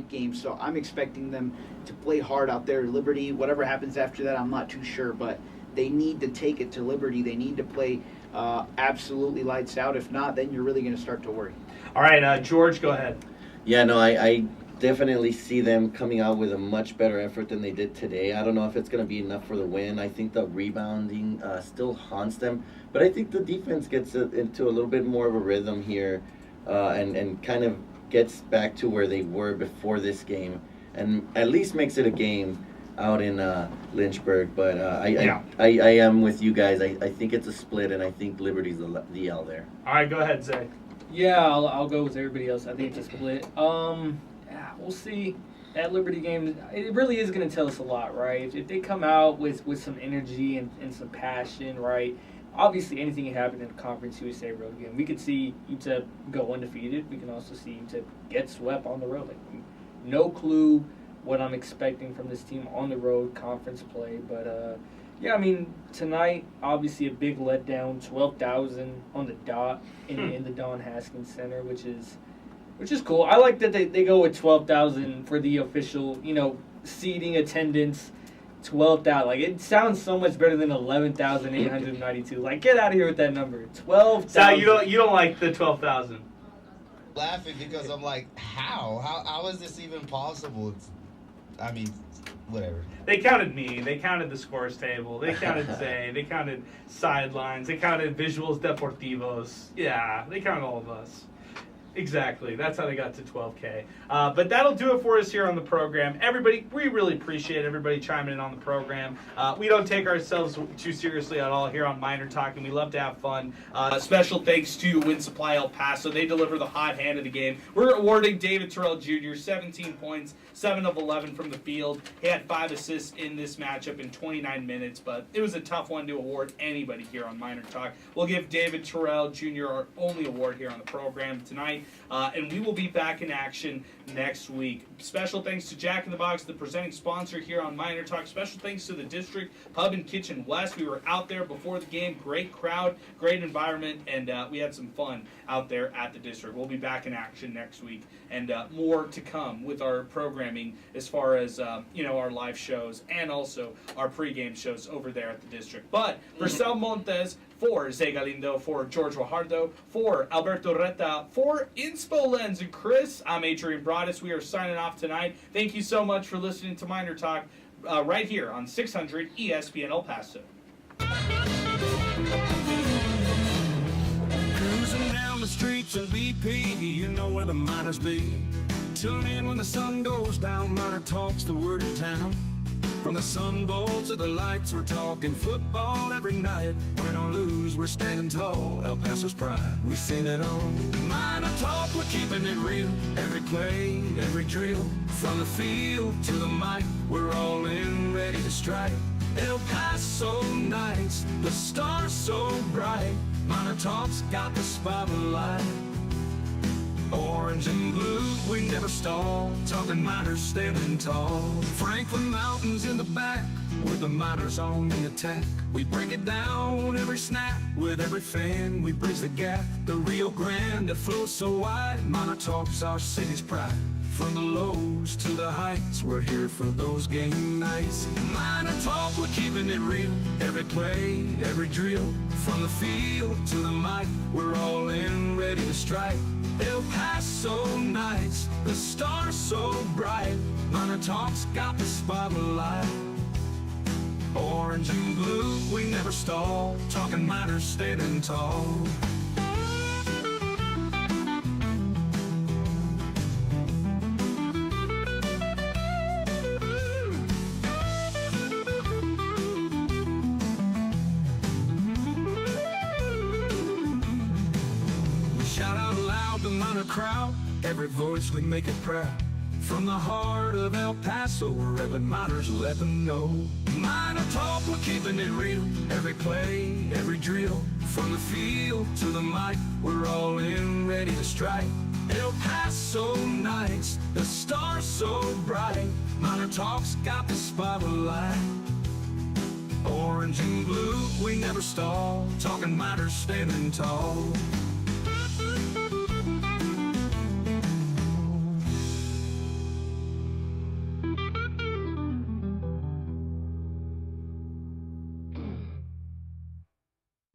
S6: game. So I'm expecting them to play hard out there. Liberty, whatever happens after that, I'm not too sure, but they need to take it to Liberty. They need to play absolutely lights out. If not, then you're really going to start to worry.
S4: All right, George, go ahead.
S12: Yeah, no, I definitely see them coming out with a much better effort than they did today. I don't know if it's going to be enough for the win. I think the rebounding still haunts them, but I think the defense gets into a little bit more of a rhythm here. and kind of gets back to where they were before this game, and at least makes it a game out in Lynchburg. But I am with you guys. I think it's a split, and I think Liberty's the L there.
S4: All right, go ahead, Zay.
S8: Yeah, I'll go with everybody else. I think it's a split. Yeah, we'll see. That Liberty game, it really is going to tell us a lot, right? If they come out with some energy and some passion, right? Obviously, anything can happen in a Conference USA road game. We could see UTEP go undefeated. We can also see UTEP get swept on the road. Like, no clue what I'm expecting from this team on the road conference play. But, yeah, I mean, tonight, obviously a big letdown, 12,000 on the dot in the Don Haskins Center, which is cool. I like that they go with 12,000 for the official, seating attendance. 12,000. Like, it sounds so much better than 11,892. Like, get out of here with that number. 12,000.
S4: Sal, you don't like the 12,000.
S5: Laughing because I'm like, how is this even possible? I mean, whatever.
S4: They counted me. They counted the scores table. They counted Zay. They counted sidelines. They counted visuals deportivos. Yeah, they counted all of us. Exactly. That's how they got to 12K. But that'll do it for us here on the program. Everybody, we really appreciate everybody chiming in on the program. We don't take ourselves too seriously at all here on MinerTalk, and we love to have fun. Special thanks to Win Supply El Paso. They deliver the hot hand of the game. We're awarding David Terrell Jr. 17 points, 7 of 11 from the field. He had 5 assists in this matchup in 29 minutes, but it was a tough one to award anybody here on MinerTalk. We'll give David Terrell Jr. our only award here on the program tonight. And we will be back in action next week. Special thanks to Jack in the Box, the presenting sponsor here on MinerTalk. Special thanks to the District Pub and Kitchen West. We were out there before the game. Great crowd, great environment, and we had some fun out there at the District. We'll be back in action next week, and more to come with our programming as far as our live shows and also our pregame shows over there at the District. But for Sal Montes, for Zay Calindo, for George Guajardo, for Alberto Reta, for Inspo Lens and Chris, I'm Adrian Broaddus. We are signing off tonight. Thank you so much for listening to MinerTalk right here on 600 ESPN El Paso.
S11: Cruising down the streets of BP, you know where the Miners be. Tune in when the sun goes down, MinerTalk's the word in town. From the Sun Bowl to the lights, we're talking football every night. Win or lose, we're standing tall. El Paso's pride, we sing it on. MinerTalk, we're keeping it real. Every play, every drill. From the field to the mic, we're all in, ready to strike. El Paso nights, the stars so bright. MinerTalk's got the spotlight. Orange and blue, we never stall. Talking Miners standing tall. Franklin Mountains in the back, with the Miners on the attack. We break it down every snap. With every fan, we bridge the gap. The Rio Grande that flows so wide. MinerTalk's our city's pride. From the lows to the heights, we're here for those game nights. MinerTalk, we're keeping it real. Every play, every drill. From the field to the mic, we're all in, ready to strike. El Paso nights, the stars so bright. MinerTalk's got the spotlight. Orange and blue, we never stall. Talking Miners standing tall. Crowd, every voice we make it proud. From the heart of El Paso, wherever Miners let them know. MinerTalk, we're keeping it real. Every play, every drill. From the field to the mic, we're all in, ready to strike. El Paso nights, the stars so bright. MinerTalk's got the spotlight. Orange and blue, we never stall. Talking Miners standing tall.